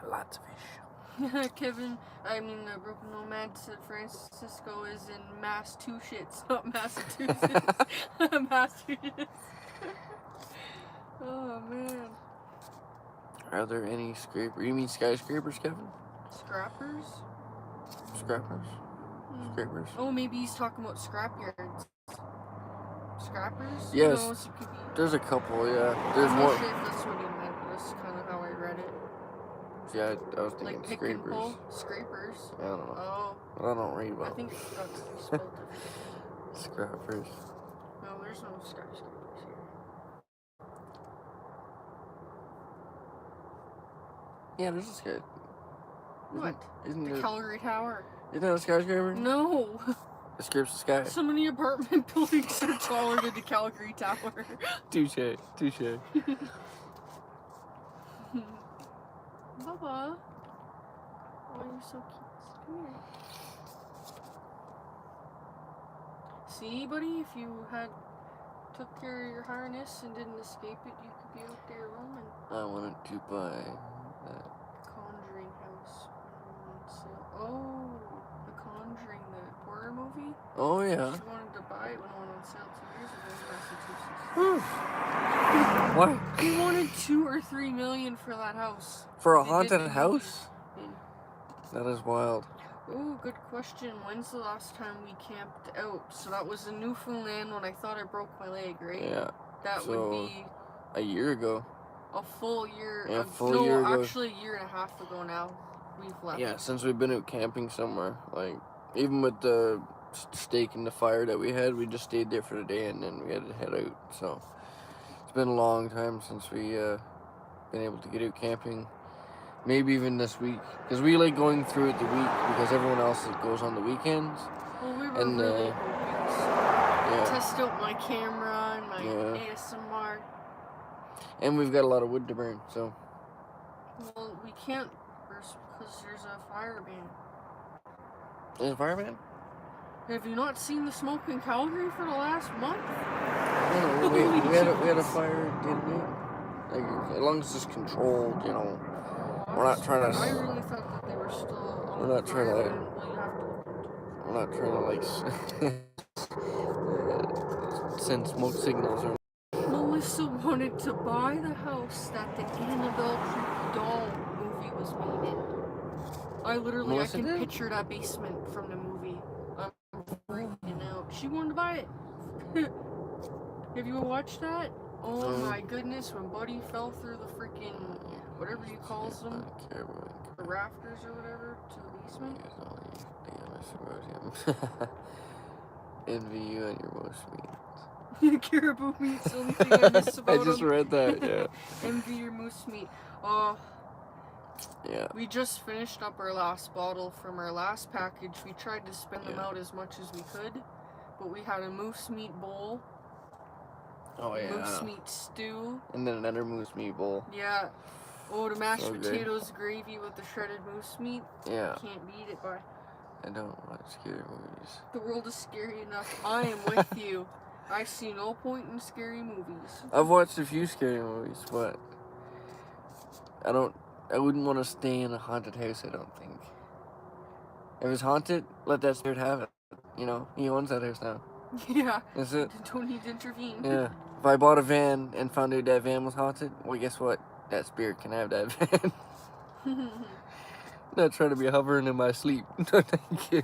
Lots of fish.
Kevin, the Broken Nomad said Francisco is in Massachusetts, not Massachusetts. Massachusetts. Oh, man.
Are there any scrapers? You mean skyscrapers, Kevin?
Scrappers?
Scrappers? Scrapers?
Oh, maybe he's talking about scrapyards. Scrappers?
Yes. There's a couple, yeah. There's
I'm
one.
not sure if that's what he meant. That's kind of how I read
See, I was thinking
Like pick
scrapers.
and pull? Scrapers?
I don't know.
Oh.
But I don't read well.
I think that's spelled differently.
Scrappers.
No, there's no skyscrapers here.
Yeah, there's a sky.
What?
Isn't
The
there,
Calgary Tower?
isn't that a skyscraper?
No.
It scrapes the sky.
So many apartment buildings are taller than the Calgary Tower.
Touche. Touche.
Bubba. Oh, you're so cute. Come here. See, buddy, if you had took care of your harness and didn't escape it, you could be out there roaming.
I wanted to buy that.
Conjuring house. Oh, The Conjuring, the horror movie.
Oh, yeah.
She wanted to buy it when it went on sale 2 years ago in Massachusetts.
What?
He wanted $2 or $3 million for that house.
For a haunted house?
Yeah.
That is wild.
Oh, good question. When's the last time we camped out? So that was in Newfoundland when I thought I broke my leg, right?
Yeah.
That would be
a year ago.
A full year.
Yeah, full year ago.
Actually a year and a half ago now. We've left.
Yeah, since we've been out camping somewhere. Like, even with the stake in the fire that we had, we just stayed there for the day and then we had to head out. So, it's been a long time since we been able to get out camping. Maybe even this week. Because we like going through it the week because everyone else goes on the weekends.
Well, we were really hoping to test out my camera and my ASMR.
And we've got a lot of wood to burn, so.
Well, we can't first because there's a fire ban.
There's a fire ban?
Have you not seen the smoke in Calgary for the last month?
No, we had a fire the other day. Like, as long as it's controlled, you know. We're not trying to.
I really thought that they were still on
We're not trying to.
Well,
we're not trying to like send smoke signals or.
Melissa wanted to buy the house that the Annabelle Creepy Doll movie was made in. I can picture that basement from the movie. I'm freaking out. She wanted to buy it. Have you watched that? Oh my goodness, when Buddy fell through the freaking, whatever you calls them, the rafters or whatever, to the basement.
Envy you and your most meat.
Caribou meat's the only thing I miss about
I just read that, yeah.
Envy your moose meat. Oh.
Yeah.
We just finished up our last bottle from our last package. We tried to spin them out as much as we could, but we had a moose meat bowl.
Oh, yeah.
Moose meat stew.
And then another moose meat bowl.
Yeah. Oh, the mashed potatoes gravy with the shredded moose meat.
Yeah.
Can't beat it, boy.
I don't watch scary movies.
The world is scary enough. I am with you. I see no point in scary movies.
I've watched a few scary movies, but I wouldn't want to stay in a haunted house, I don't think. If it's haunted, let that spirit have it. You know, he owns that house now.
Yeah.
That's it.
Don't need to intervene.
Yeah. If I bought a van and found out that van was haunted, well, guess what? That spirit can have that van. Not trying to be hovering in my sleep. No, thank you.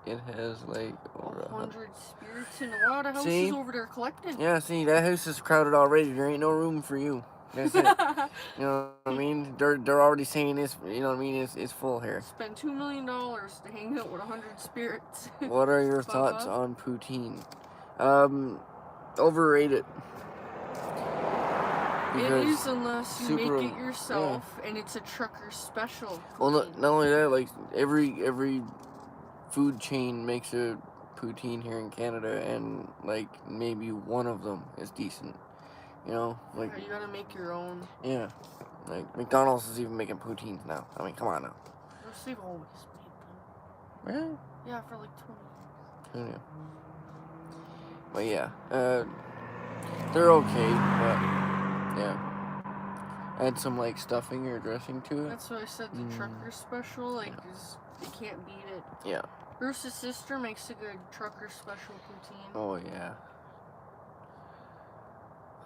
It has like over
100 spirits in a lot of houses over there collecting.
Yeah, see, that house is crowded already. There ain't no room for you. That's it. You know what I mean? They're already saying this. You know what I mean? It's full here.
Spend $2 million to hang out with 100 spirits.
What are your thoughts on poutine? Overrated.
It is unless you make it yourself, and it's a trucker special.
Well, not only that, like every food chain makes a poutine here in Canada, and like maybe one of them is decent. You know, like
you gotta make your own.
Yeah, like McDonald's is even making poutines now. I mean, come on now.
They've always made them.
Really?
Yeah, for like 20 years.
Yeah. But yeah, they're okay, but yeah. Add some like stuffing or dressing to it.
That's what I said. The trucker special, like, you can't beat it.
Yeah.
Bruce's sister makes a good trucker special poutine.
Oh yeah.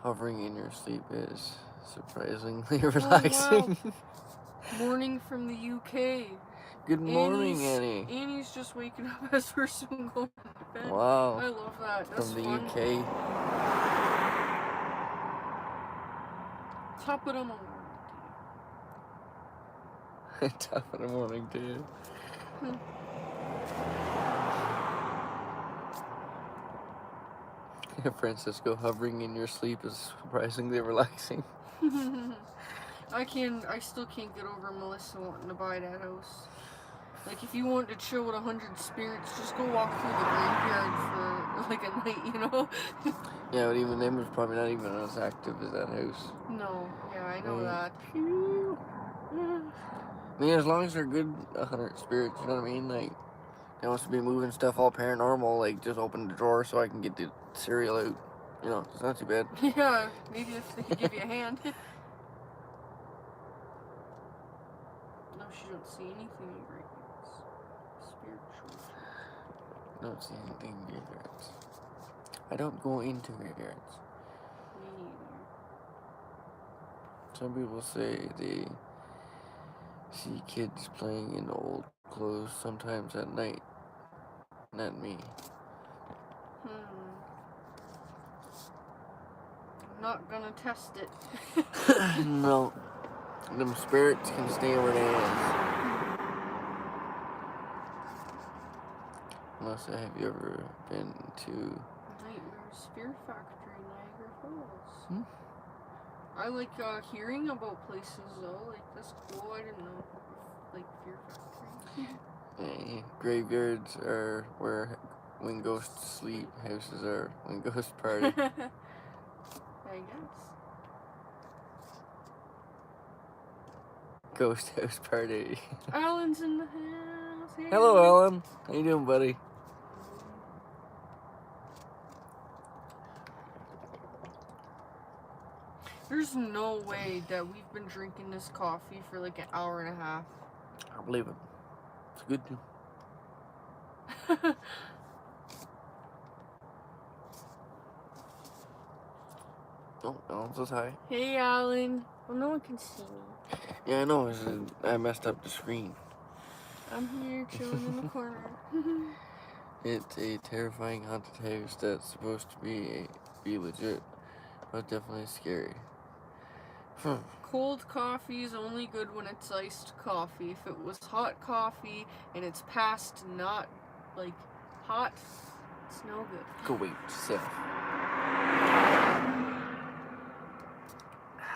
Hovering in your sleep is surprisingly relaxing.
Wow. Morning from the UK.
Good morning, Annie.
Annie's just waking up as we're soon going to bed.
Wow.
I love that. That's
from the
fun.
UK.
Top of the morning
Top of the morning to you. Francisco, hovering in your sleep is surprisingly relaxing.
I still can't get over Melissa wanting to buy that house. Like, if you want to chill with 100 spirits, just go walk through the graveyard for, like, a night, you know?
Yeah, but even them is probably not even as active as that house.
No, yeah, I know that.
I mean, as long as they're good 100 spirits, you know what I mean? Like, they wants to be moving stuff all paranormal, like, just open the drawer so I can get the cereal out. You know, it's not too bad.
Yeah, maybe if they could give you a hand. No, she don't see anything in graveyards. Spiritual.
Don't see anything in graveyards. I don't go into graveyards.
Me neither.
Some people say they see kids playing in old clothes sometimes at night. Not me.
I'm not gonna test it.
No. Them spirits can stay where they is. Melissa, have you ever been to
Nightmare Spear Factory, Niagara Falls? I like hearing about places though. Like, that's cool. I didn't know. Like, Fear Factory.
Graveyards are where when ghosts sleep. Houses are when ghosts party.
I guess.
Ghost house party.
Alan's in the house. Hey,
Hello, Alan. How you doing, buddy?
There's no way that we've been drinking this coffee for like an hour and a half.
I believe it. It's good too. Oh, Alan says hi.
Hey, Alan. Well, no one can see me.
Yeah, I know. I messed up the screen.
I'm here chilling in the corner.
It's a terrifying haunted house that's supposed to be legit, but definitely scary.
Cold coffee is only good when it's iced coffee. If it was hot coffee and it's past not, like, hot, it's no good.
Go wait yourself.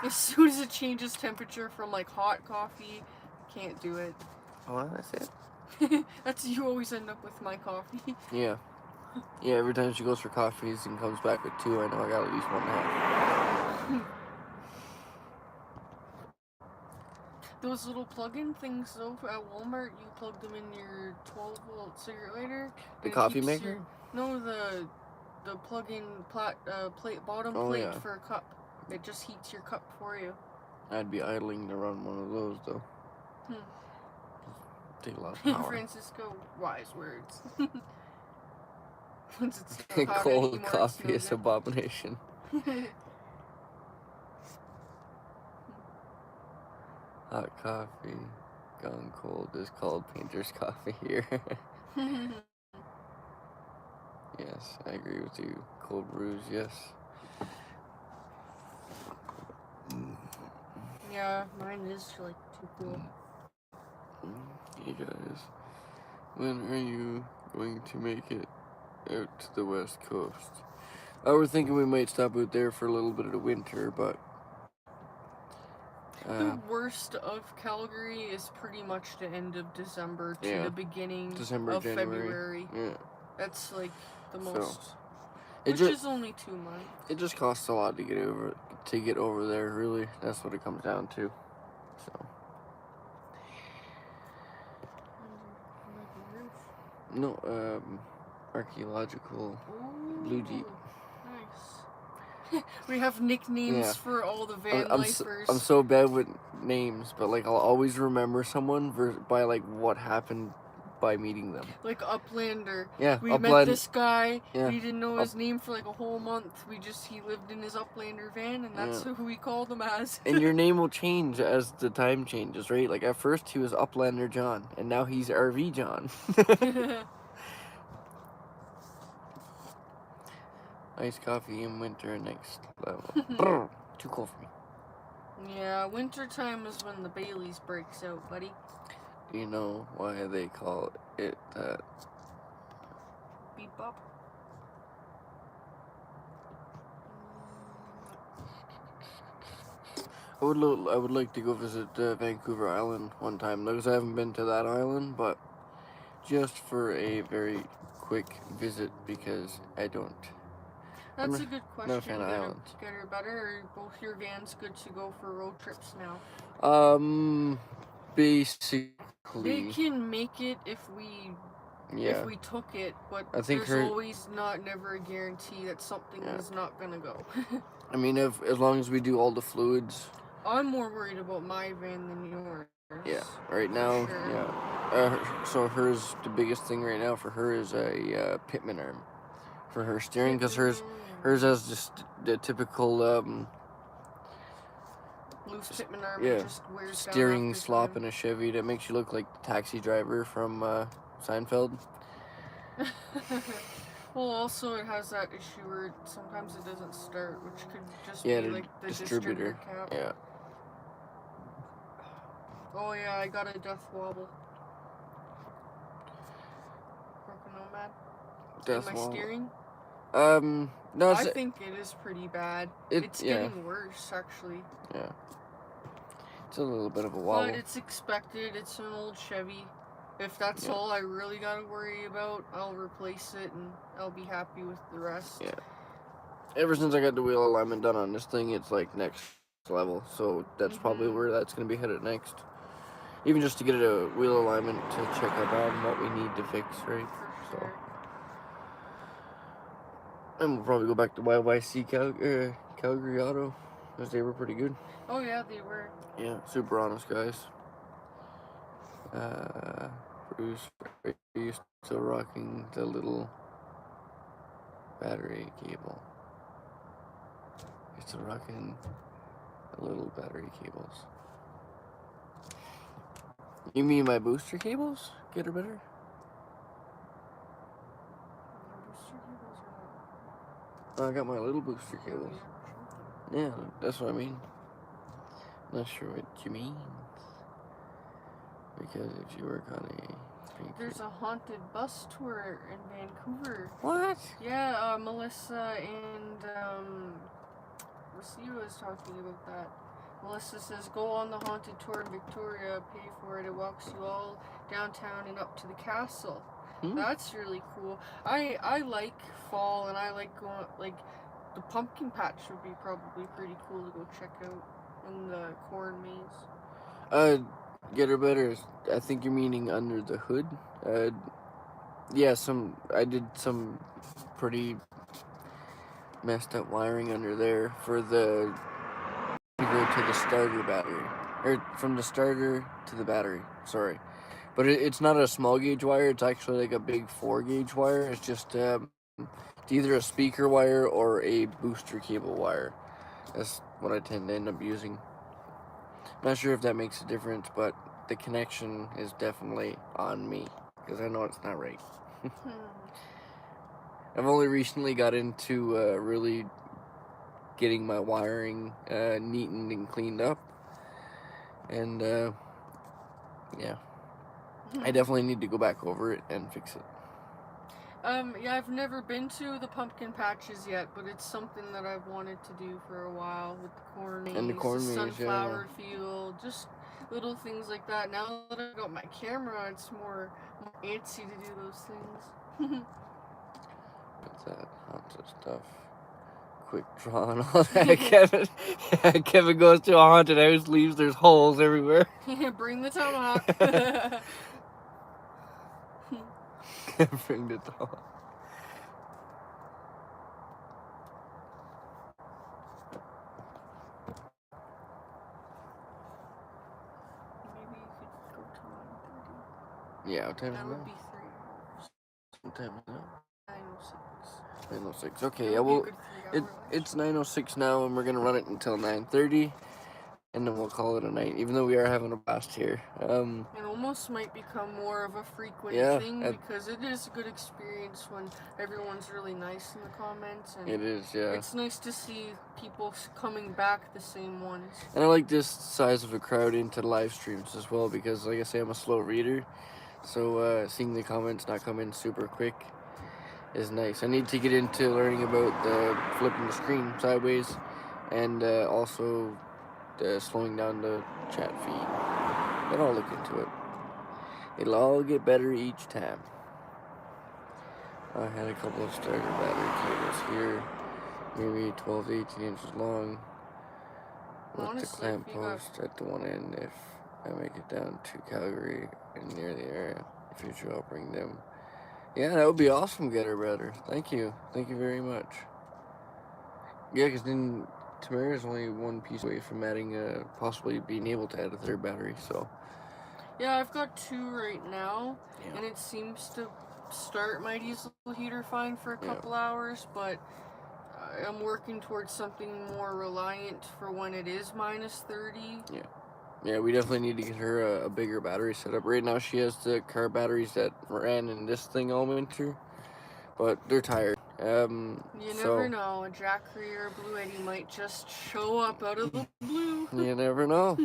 As soon as it changes temperature from, like, hot coffee, can't do it.
Oh, that's it?
That's you always end up with my coffee.
Yeah. Yeah, every time she goes for coffees and comes back with 2, I know I got at least 1.5.
Those little plug-in things, though, at Walmart, you plug them in your 12-volt cigarette lighter.
The coffee maker?
No, the plug-in bottom plate for a cup. It just heats your cup for you.
I'd be idling to run one of those, though. Take a lot of power.
Francisco, wise words. Once it's
Cold coffee is abomination. Hot coffee gone cold is called painter's coffee here. Yes, I agree with you. Cold brews, yes.
Yeah, mine is like too cool.
You guys, when are you going to make it out to the West Coast? I was thinking we might stop out there for a little bit of the winter, but
the worst of Calgary is pretty much the end of December to the beginning of January. February.
Yeah.
That's like the most.
Which
is only 2 months.
It just costs a lot to get over there, really. That's what it comes down to. So. No, archaeological blue Jeep.
Nice. We have nicknames for all the VanLifers.
I'm so bad with names, but like I'll always remember someone by like what happened by meeting them.
Like Uplander.
Yeah,
we met this guy. Yeah. We didn't know his name for like a whole month. He lived in his Uplander van, and that's who we called him as.
And your name will change as the time changes, right? Like at first he was Uplander John, and now he's RV John. Iced coffee in winter next level. Too cold for me.
Yeah, wintertime is when the Baileys breaks out, buddy.
Do you know why they call it that?
Beep bop.
I would like to go visit Vancouver Island one time, because I haven't been to that island, but just for a very quick visit, because I don't.
That's a good question.
Not a fan of islands.
Get her better, or both your vans good to go for road trips now?
Basically.
They can make it if we took it, but
I think
there's always never a guarantee that something is not gonna go.
I mean, as long as we do all the fluids.
I'm more worried about my van than yours.
Yeah, right now,
sure.
yeah. So hers, the biggest thing right now for her is a pitman arm for her steering, because hers has just the typical
loose pitman arm.
Yeah,
just wears
steering
down
slop in a Chevy that makes you look like the taxi driver from Seinfeld.
Well, also it has that issue where sometimes it doesn't start, which could just be like the distributor cap.
Yeah.
Oh yeah, I got a death wobble. Broken Nomad.
Death
my
wobble.
Steering.
No,
I think it is pretty bad. It's getting worse, actually.
Yeah. It's a little bit of a wobble.
But it's expected. It's an old Chevy. If that's all I really gotta worry about, I'll replace it and I'll be happy with the rest.
Yeah. Ever since I got the wheel alignment done on this thing, it's like next level. So that's probably where that's going to be headed next. Even just to get a wheel alignment to check up on what we need to fix, right?
For sure.
And we'll probably go back to YYC Calgary Auto, because they were pretty good.
Oh yeah, they were.
Yeah, super honest guys. Bruce, are you still rocking the little battery cable? You're still rocking the little battery cables. You mean my booster cables? Get her better? I got my little booster cables. Yeah, that's what I mean. Not sure what you mean. Because if you work on
there's a haunted bus tour in Vancouver.
What?
Yeah, Melissa and Rocio is talking about that. Melissa says, go on the haunted tour in Victoria, pay for it. It walks you all downtown and up to the castle. That's really cool. I like fall, and I like going, like, the pumpkin patch would be probably pretty cool to go check out in the corn maze.
Get her better. I think you're meaning under the hood. Yeah, I did some pretty messed up wiring under there for to go to the starter battery, or from the starter to the battery. Sorry, but it's not a small gauge wire. It's actually like a big 4 gauge wire. It's just it's either a speaker wire or a booster cable wire. That's what I tend to end up using. Not sure if that makes a difference, but the connection is definitely on me, because I know it's not right. I've only recently got into really getting my wiring neatened and cleaned up, and yeah, I definitely need to go back over it and fix it.
Yeah, I've never been to the pumpkin patches yet, but it's something that I've wanted to do for a while, with the corn maze, the sunflower field, just little things like that. Now that I've got my camera, it's more antsy to do those things.
What's that haunted stuff? Quick draw and all that. Kevin goes to a haunted house, leaves there's holes everywhere.
Bring the tomahawk.
Bring the tomahawk.
Maybe you could go to 9:30.
Yeah, what time is it now?
That would be 3 hours.
What time is it now?
9:06.
9:06. Okay, yeah, well, it's 9:06 now, and we're gonna run it until 9:30, and then we'll call it a night. Even though we are having a blast here.
It almost might become more of a frequent thing because it is a good experience when everyone's really nice in the comments. And
it is, yeah.
It's nice to see people coming back, the same ones.
And I like this size of a crowd into live streams as well because, like I say, I'm a slow reader. So seeing the comments not come in super quick is nice. I need to get into learning about the flipping the screen sideways and also slowing down the chat feed. But I'll look into it. It'll all get better each time. I had a couple of starter battery cables here, maybe 12 to 18 inches long, with the clamp post at the one end. If I make it down to Calgary and near the area, in the future I'll bring them. Yeah, that would be awesome, Getter Brother. Thank you very much. Yeah, because then Tamara's only one piece away from adding, possibly being able to add a third battery, so.
Yeah, I've got 2 right now, and it seems to start my diesel heater fine for a couple hours, but I'm working towards something more reliant for when it is minus 30.
Yeah, we definitely need to get her a bigger battery setup. Right now she has the car batteries that ran in this thing all winter, but they're tired.
You never know, a Jackery or a Blue Eddy might just show up out of the blue.
You never know.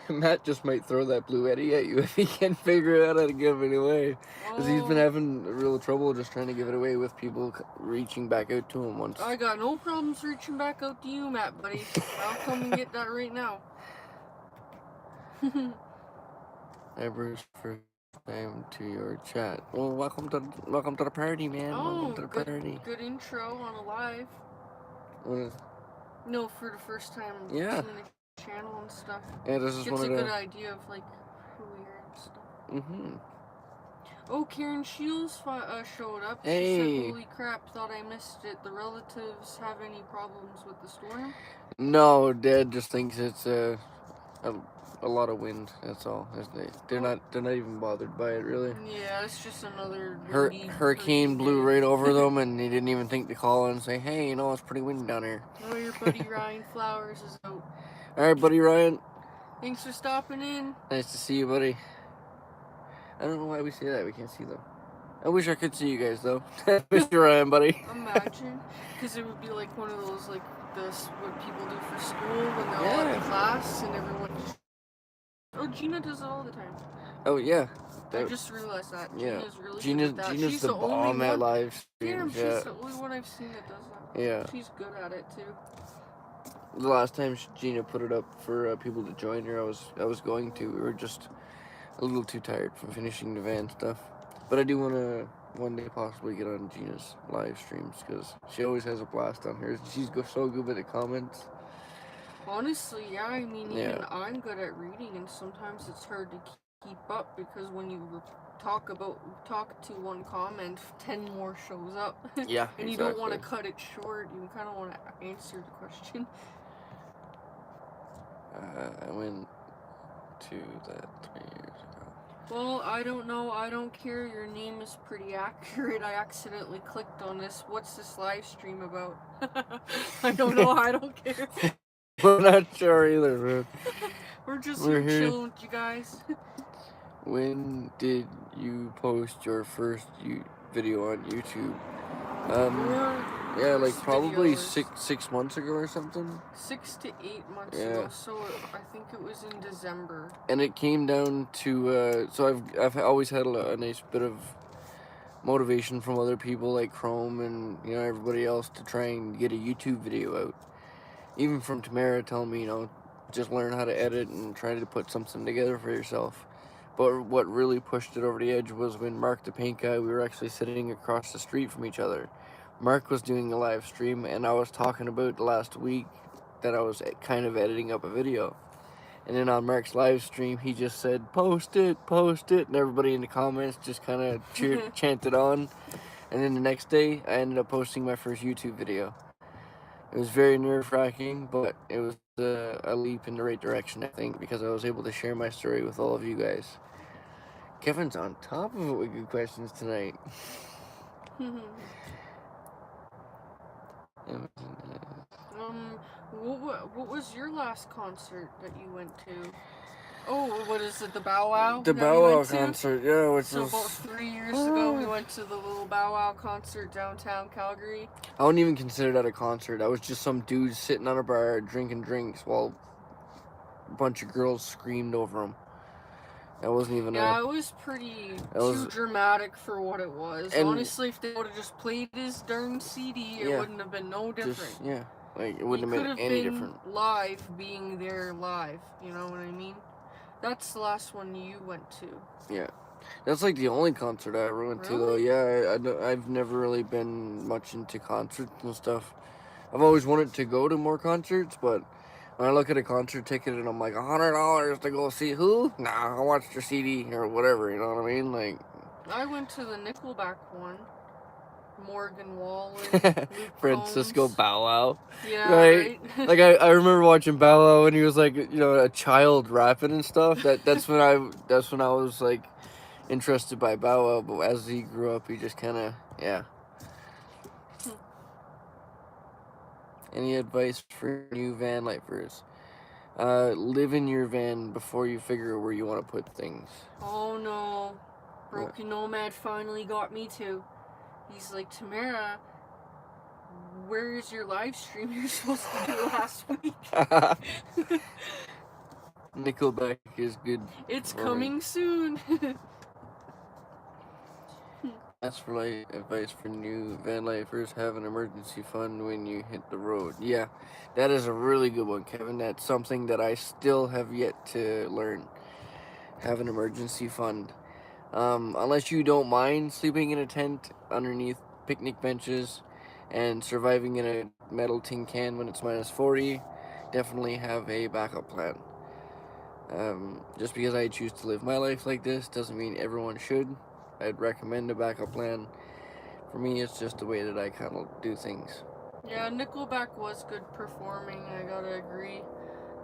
Matt just might throw that Blue Eddy at you if he can figure out how to give it away. Because he's been having real trouble just trying to give it away with people reaching back out to him once.
I got no problems reaching back out to you, Matt, buddy. I'll come and get that right now.
Hi, Bruce. First time to your chat. Well, welcome to the party, man. Welcome to the party.
Good intro on a live. No, for the first time seeing the channel and stuff.
Yeah, this is
Gets a good idea of like who we are and stuff. Oh, Karen Shields showed up. She said, "Holy crap! Thought I missed it. The relatives have any problems with the storm?"
No, Dad just thinks it's a lot of wind. That's all. They're not even bothered by it really.
Yeah, it's just another
hurricane blew right over them, and they didn't even think to call and say, "Hey, it's pretty windy down here."
Oh, your buddy Ryan Flowers is out.
All right, buddy Ryan.
Thanks for stopping in.
Nice to see you, buddy. I don't know why we say that. We can't see them. I wish I could see you guys though. Mr. Ryan, buddy.
Imagine, because it would be like one of those like what people do for school when they're all in class and everyone just. Oh, Gina does it all the time.
Oh yeah.
I just realized that. Gina's really
good at that. Gina's the bomb at live streams.
Damn, she's the only one I've seen that does that.
Yeah.
She's good at it too.
The last time Gina put it up for people to join her, I was going to. We were just a little too tired from finishing the van stuff. But I do want to one day possibly get on Gina's live streams because she always has a blast on hers. She's so good with the comments.
Honestly, yeah. I mean, even I'm good at reading, and sometimes it's hard to keep up because when you talk to one comment, 10 more shows up.
Yeah,
and you don't want to cut it short. You kind of want to answer the question.
I went to that 3 years ago.
Well, I don't know. I don't care. Your name is pretty accurate. I accidentally clicked on this. What's this live stream about? I don't know. I don't care.
We're not sure either, man.
We're just here chilling with you guys.
When did you post your first video on YouTube? Like probably 6 months ago or something.
6 to 8 months ago. So I think it was in December. And
it came down to so I've always had a nice bit of motivation from other people like Chrome and everybody else to try and get a YouTube video out. Even from Tamara telling me just learn how to edit and try to put something together for yourself. But what really pushed it over the edge was when Mark the paint guy, we were actually sitting across the street from each other. Mark was doing a live stream, and I was talking about last week that I was kind of editing up a video. And then on Mark's live stream, he just said, post it, and everybody in the comments just kind of chanted on. And then the next day, I ended up posting my first YouTube video. It was very nerve-wracking, but it was a leap in the right direction, I think, because I was able to share my story with all of you guys. Kevin's on top of it with good questions tonight.
What was your last concert that you went to? Oh, what is it? The Bow Wow
The
that we
Bow Wow
went to?
concert, yeah, which
So
was...
about 3 years ago, we went to the little Bow Wow concert downtown Calgary.
I wouldn't even consider that a concert. That was just some dude sitting on a bar drinking drinks while a bunch of girls screamed over him. That wasn't even
Yeah, it was pretty too dramatic for what it was. Honestly, if they would have just played his darn CD, it wouldn't have been no different.
Like, it wouldn't have been any different.
Live being there live, you know what I mean? That's the last one you went to.
Yeah. That's like the only concert I ever went to, though. Yeah, I've never really been much into concerts and stuff. I've always wanted to go to more concerts, but when I look at a concert ticket and I'm like, $100 to go see who? Nah, I'll watch their CD or whatever, you know what I mean? Like,
I went to the Nickelback one. Morgan Wallen, Luke
Francisco
Combs.
Bow Wow.
Yeah, right?
Like, I remember watching Bow Wow when he was like, you know, a child rapping and stuff. That's when I was like interested by Bow Wow, but as he grew up, he just kind of, yeah. Any advice for new van lifers? Live in your van before you figure where you want to put things.
Oh no. Broken Nomad finally got me too. He's like, Tamara, where is your live stream you're supposed to do last week?
Nickelback is good.
It's coming soon.
That's for like advice for new van lifers. Have an emergency fund when you hit the road. Yeah, that is a really good one, Kevin. That's something that I still have yet to learn. Have an emergency fund. Unless you don't mind sleeping in a tent underneath picnic benches and surviving in a metal tin can when it's minus 40, definitely have a backup plan. Just because I choose to live my life like this doesn't mean everyone should. I'd recommend a backup plan. For me, it's just the way that I kind of do things.
Yeah, Nickelback was good performing, I gotta agree.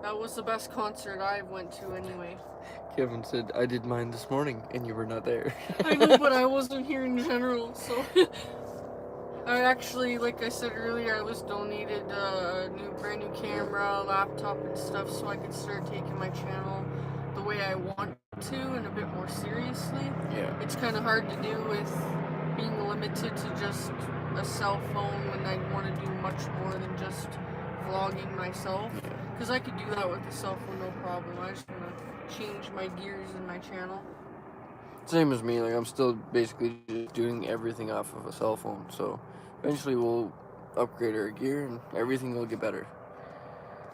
That was the best concert I went to anyway.
Kevin said, I did mine this morning, and you were not there.
I know, but I wasn't here in general, so... I actually, like I said earlier, I was donated a brand new camera, laptop, and stuff so I could start taking my channel the way I want to and a bit more seriously.
Yeah.
It's kind of hard to do with being limited to just a cell phone when I want to do much more than just vlogging myself. Because I could do that with a cell phone, no problem. I just want to change my gears in my channel.
Same as me, like I'm still basically just doing everything off of a cell phone, so eventually we'll upgrade our gear and everything will get better.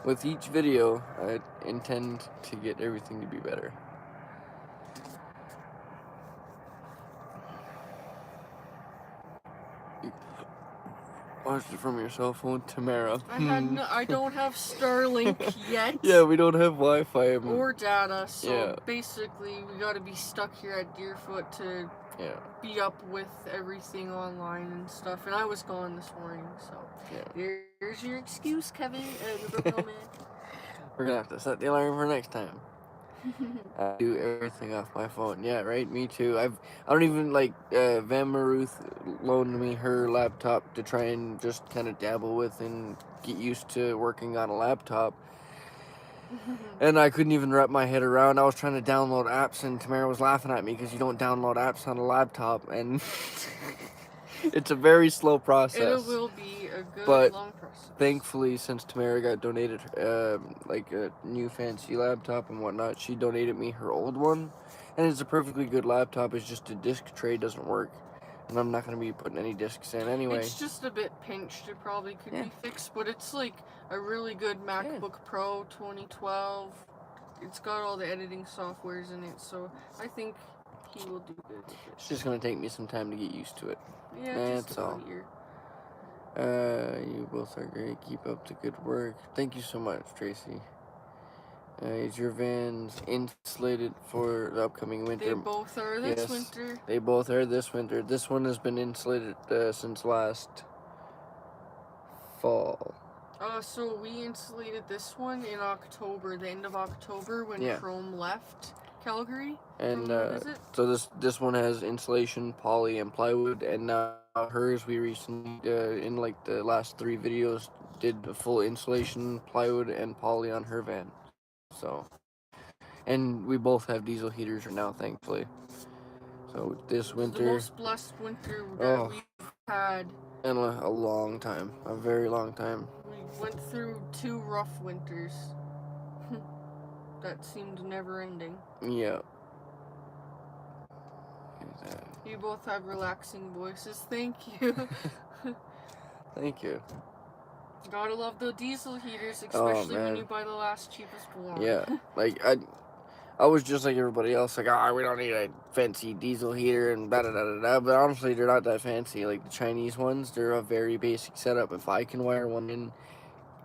With each video, I intend to get everything to be better. Watched it from your cell phone, Tamara.
I don't have Starlink yet.
Yeah, we don't have Wi-Fi.
Or data, so basically we gotta be stuck here at Deerfoot to be up with everything online and stuff. And I was gone this morning, so there's your excuse, Kevin.
We're gonna have to set the alarm for next time. I do everything off my phone. Yeah, right. Me too. I don't even like Van Maruth loaned me her laptop to try and just kind of dabble with and get used to working on a laptop. And I couldn't even wrap my head around. I was trying to download apps, and Tamara was laughing at me because you don't download apps on a laptop, and it's a very slow process.
It will be a good long process.
Thankfully, since Tamara got donated like a new fancy laptop and whatnot, she donated me her old one, and it's a perfectly good laptop. It's just a disc tray doesn't work, and I'm not going to be putting any discs in anyway.
It's just a bit pinched. It probably could be fixed, but it's like a really good MacBook Pro 2012. It's got all the editing softwares in it, so I think he will do good with it.
It's just going to take me some time to get used to it.
Yeah,
that's all. You both are great. Keep up the good work. Thank you so much, Tracy. Is your vans insulated for the upcoming winter?
They both are this winter.
They both are this winter. This one has been insulated since last fall.
So we insulated this one in October, the end of October, when Chrome left Calgary.
And so this one has insulation, poly, and plywood, and now hers we recently in like the last 3 videos did the full insulation, plywood, and poly on her van. So, and we both have diesel heaters right now, thankfully. So this winter,
the most blessed winter that we've had
in a long time, a very long time.
We went through 2 rough winters that seemed never ending.
Yeah.
You both have relaxing voices. Thank you.
Thank you.
Gotta love the diesel heaters, especially when you buy the last cheapest one.
Yeah, like I was just like everybody else, like, we don't need a fancy diesel heater and da da da da da. But honestly, they're not that fancy. Like the Chinese ones, they're a very basic setup. If I can wire one in,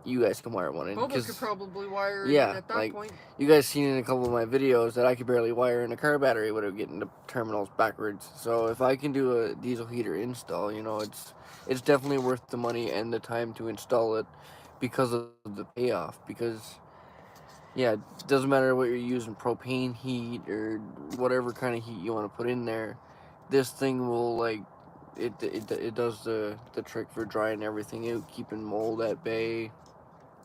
you guys can wire one in.
Bubba could probably wire it in at that point.
You guys seen in a couple of my videos that I could barely wire in a car battery without getting the terminals backwards. So if I can do a diesel heater install, you know, it's definitely worth the money and the time to install it because of the payoff. Because yeah, it doesn't matter what you're using, propane heat or whatever kind of heat you want to put in there. This thing will, like, it does the trick for drying everything out, keeping mold at bay.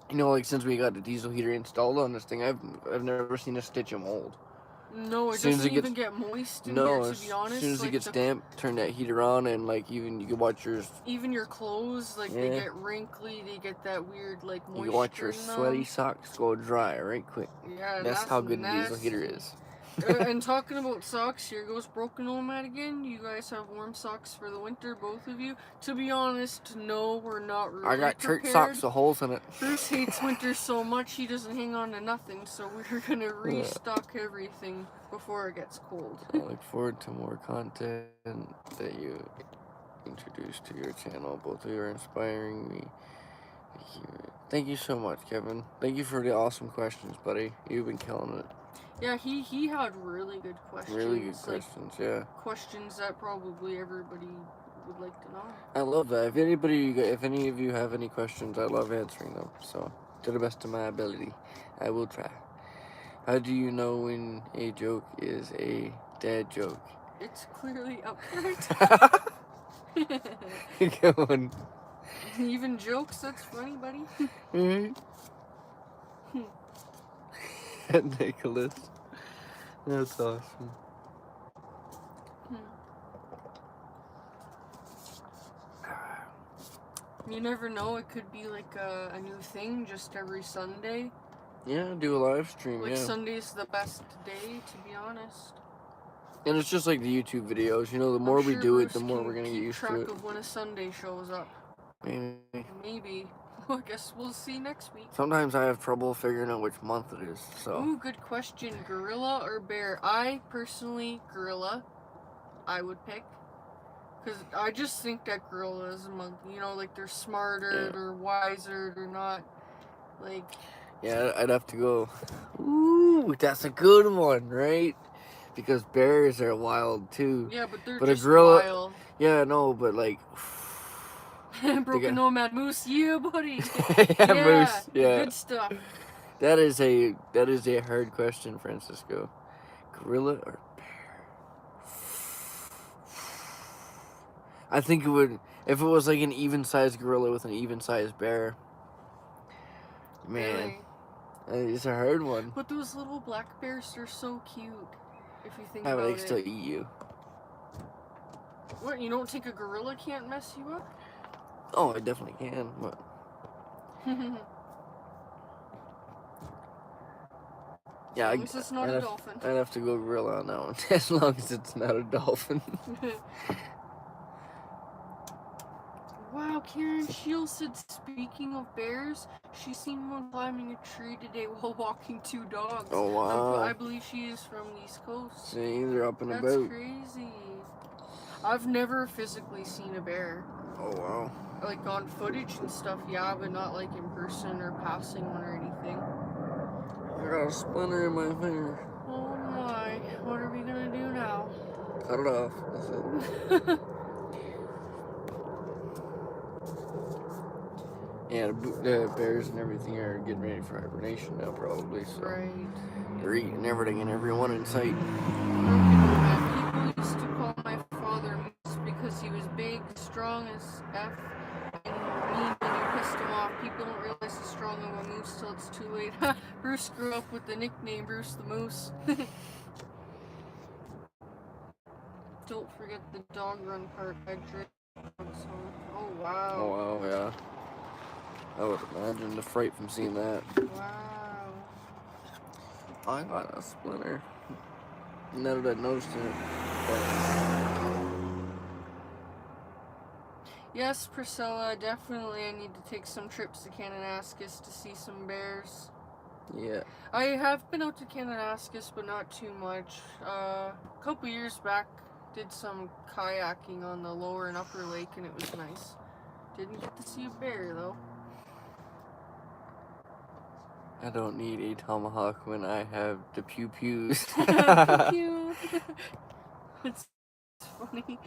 You know, like, since we got the diesel heater installed on this thing, I've never seen a stitch of mold.
No, it doesn't even get moist in here, to be honest.
As soon as it gets damp, turn that heater on, and, like, even you can watch yours.
Even your clothes, like, they get wrinkly, they get that weird, like, moisture.
You can watch your sweaty socks go dry right quick.
Yeah,
that's how good a diesel heater is.
And talking about socks, here goes Broken Nomad again. You guys have warm socks for the winter, both of you. To be honest, no, we're not really
I got
prepared.
church socks with holes in it.
Bruce hates winter so much he doesn't hang on to nothing, so we're gonna restock everything before it gets cold.
I look forward to more content that you introduce to your channel. Both of you are inspiring me. Thank you so much, Kevin. Thank you for the awesome questions, buddy. You've been killing it.
Yeah, he had really good questions.
Really good questions, yeah.
Questions that probably everybody would like to know.
I love that. If any of you have any questions, I love answering them. So, to the best of my ability, I will try. How do you know when a joke is a dad joke?
It's clearly upright.
Come on.
Even jokes, that's funny, buddy.
Mm-hmm. Nicholas. That's awesome.
You never know, it could be like a new thing just every Sunday.
Yeah, do a live stream,
like Sunday's the best day, to be honest.
And it's just like the YouTube videos, you know, the more we do it, the more we're going to get used to it.
Keep track of when a Sunday shows up. Maybe. Well, I guess we'll see next week.
Sometimes I have trouble figuring out which month it is, so.
Ooh, good question. Gorilla or bear? I personally, gorilla, I would pick. Because I just think that gorilla is a monkey. You know, like they're smarter, they're wiser, they're not, like...
Yeah, I'd have to go, ooh, that's a good one, right? Because bears are wild, too.
Yeah, but they're
just a gorilla, wild.
Yeah,
no, but like...
Broken Nomad Moose, yeah, buddy.
Moose, yeah.
Good stuff.
That is a hard question, Francisco. Gorilla or bear? I think it would, if it was like an even-sized gorilla with an even-sized bear. Man, it's a hard one.
But those little black bears are so cute, if you think about it.
They can still eat you.
What, you don't think a gorilla can't mess you up?
Oh, I definitely can, but... yeah,
it's not a dolphin.
I'd have to go gorilla on that one, as long as it's not a dolphin.
Wow, Karen Shields said, speaking of bears, she seen one climbing a tree today while walking 2 dogs.
Oh, wow.
I believe she is from the East Coast.
See, they're up and about.
That's crazy. I've never physically seen a bear.
Oh, wow.
Like on footage and stuff, yeah, but not like in person or passing one or anything.
I got a splinter in my finger.
Oh my, what are we gonna do now?
Cut it off, that's it. Yeah, the bears and everything are getting ready for hibernation now, probably, so.
Right.
They're eating everything and everyone in sight.
People used to call my father Moose because he was big, strong as F, and mean when you pissed him off. People it's too late. Bruce grew up with the nickname Bruce the Moose. Don't forget the dog run part. Oh, wow.
Oh, wow, yeah. I would imagine the fright from seeing that.
Wow.
I got a splinter. Now that I noticed it.
Yes, Priscilla, definitely I need to take some trips to Kananaskis to see some bears.
Yeah.
I have been out to Kananaskis, but not too much. A couple years back, did some kayaking on the lower and upper lake, and it was nice. Didn't get to see a bear, though.
I don't need a tomahawk when I have the pew-pews.
Pew-pew. It's funny.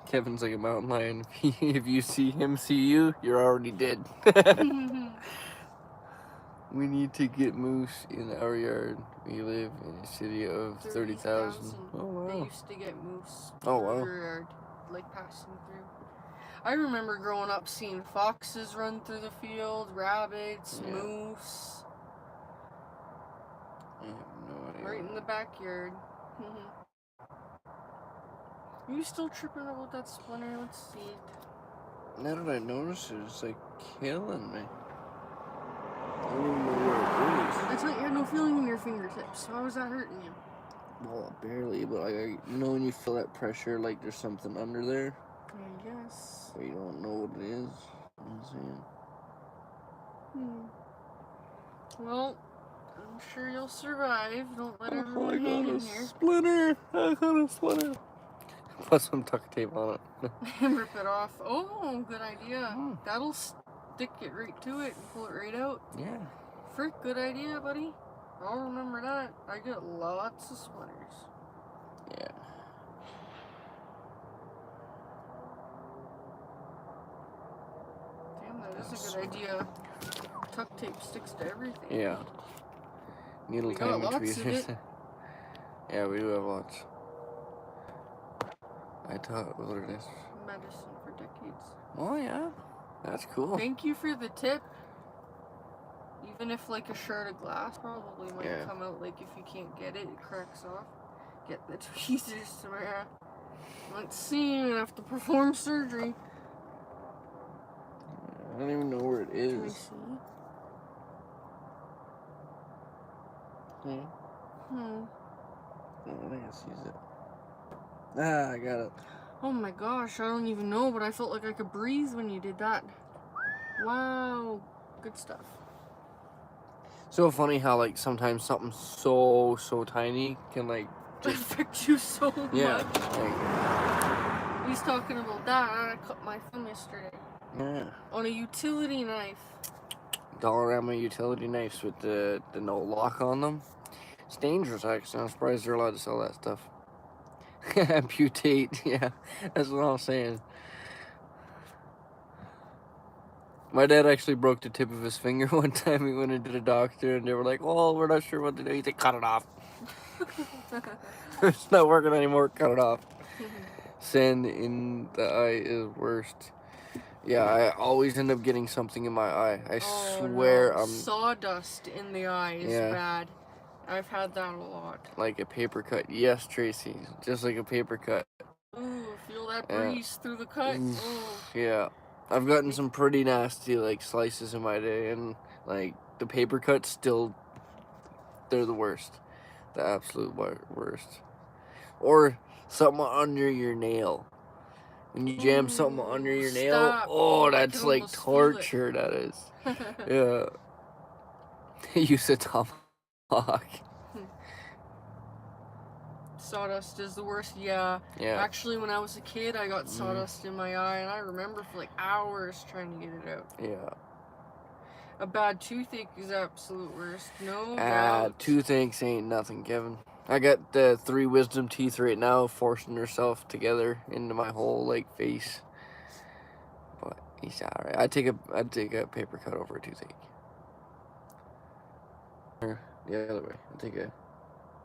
Kevin's like a mountain lion. If you see him see you, you're already dead. We need to get moose in our yard. We live in a city of 30,000. Oh, wow.
They used to get moose.
Oh, wow.
Your yard, like passing through. I remember growing up seeing foxes run through the field, rabbits, moose.
I have no idea.
Right in the backyard. Are you still tripping about that splinter? Let's see it.
Now that I notice it, it's like killing me. I don't even know where it is.
I thought you had no feeling in your fingertips. How was that hurting you?
Well, barely, but like, you know when you feel that pressure, like there's something under there?
I guess.
But you don't know what it is. You know what I'm saying?
Well, I'm sure you'll survive. Don't let everyone hang in here.
Splinter! I got a splinter! Put some duct tape on it.
Rip it off. Oh, good idea. That'll stick it right to it and pull it right out.
Yeah.
Frick, good idea, buddy. I'll remember that. I got lots of splinters.
Yeah.
Damn, that is a good idea. Duct tape sticks to everything.
Yeah. Needle time between. Yeah, we do have lots. I thought what it is.
Medicine for decades.
Oh yeah, that's cool.
Thank you for the tip. Even if like a shard of glass probably might come out, like if you can't get it, it cracks off. Get the tweezers tomorrow. Let's see, I'm gonna have to perform surgery.
I don't even know where it is.
Can we see?
I think I see it. Ah, I got it.
Oh my gosh, I don't even know, but I felt like I could breathe when you did that. Wow, good stuff.
So funny how like sometimes something so tiny can like
just affect you so much.
Yeah.
He's talking about that. I cut my thumb yesterday.
Yeah.
On a utility knife.
Dollarama utility knives with the no lock on them. It's dangerous, actually. I'm surprised they're allowed to sell that stuff. Amputate, yeah, that's what I'm saying. My dad actually broke the tip of his finger one time. He went into the doctor and they were like, "Oh, we're not sure what to do." He said, "Cut it off." It's not working anymore. Cut it off. Sand in the eye is worst. Yeah, I always end up getting something in my eye. I swear.
No. Sawdust in the eye is bad. I've had that a lot.
Like a paper cut. Yes, Tracy. Just like a paper cut.
Ooh, feel that breeze through the cut. Ooh.
Yeah. I've gotten some pretty nasty, like, slices in my day. And, like, the paper cuts still, they're the worst. The absolute worst. Or something under your nail. When you jam something under your nail, oh, that's like torture, that is. Yeah. Use a tomahawk.
Sawdust is the worst, yeah. Actually, when I was a kid, I got sawdust in my eye, and I remember for like hours trying to get it out.
Yeah.
A bad toothache is the absolute worst. No doubt.
Toothaches ain't nothing, Kevin. I got the 3 wisdom teeth right now forcing herself together into my whole like face. But he's alright. I'd take a paper cut over a toothache. Or the other way. I'd take a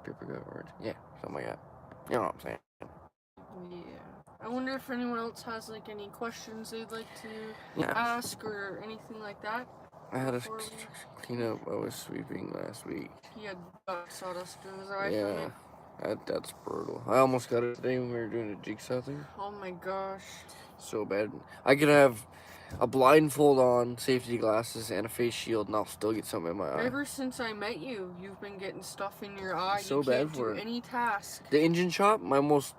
paper cut over it. Yeah, something like that. You know what I'm saying.
Yeah. I wonder if anyone else has like any questions they'd like to ask or anything like that.
I had a cleanup. I was sweeping last week.
He had sawdust in his eye from it.
That's brutal. I almost got it today when we were doing a jigsaw thing.
Oh my gosh.
So bad. I could have a blindfold on, safety glasses, and a face shield, and I'll still get something in my eye.
Ever since I met you, you've been getting stuff in your eye.
So
you can't
bad for
do any task.
The engine shop, my most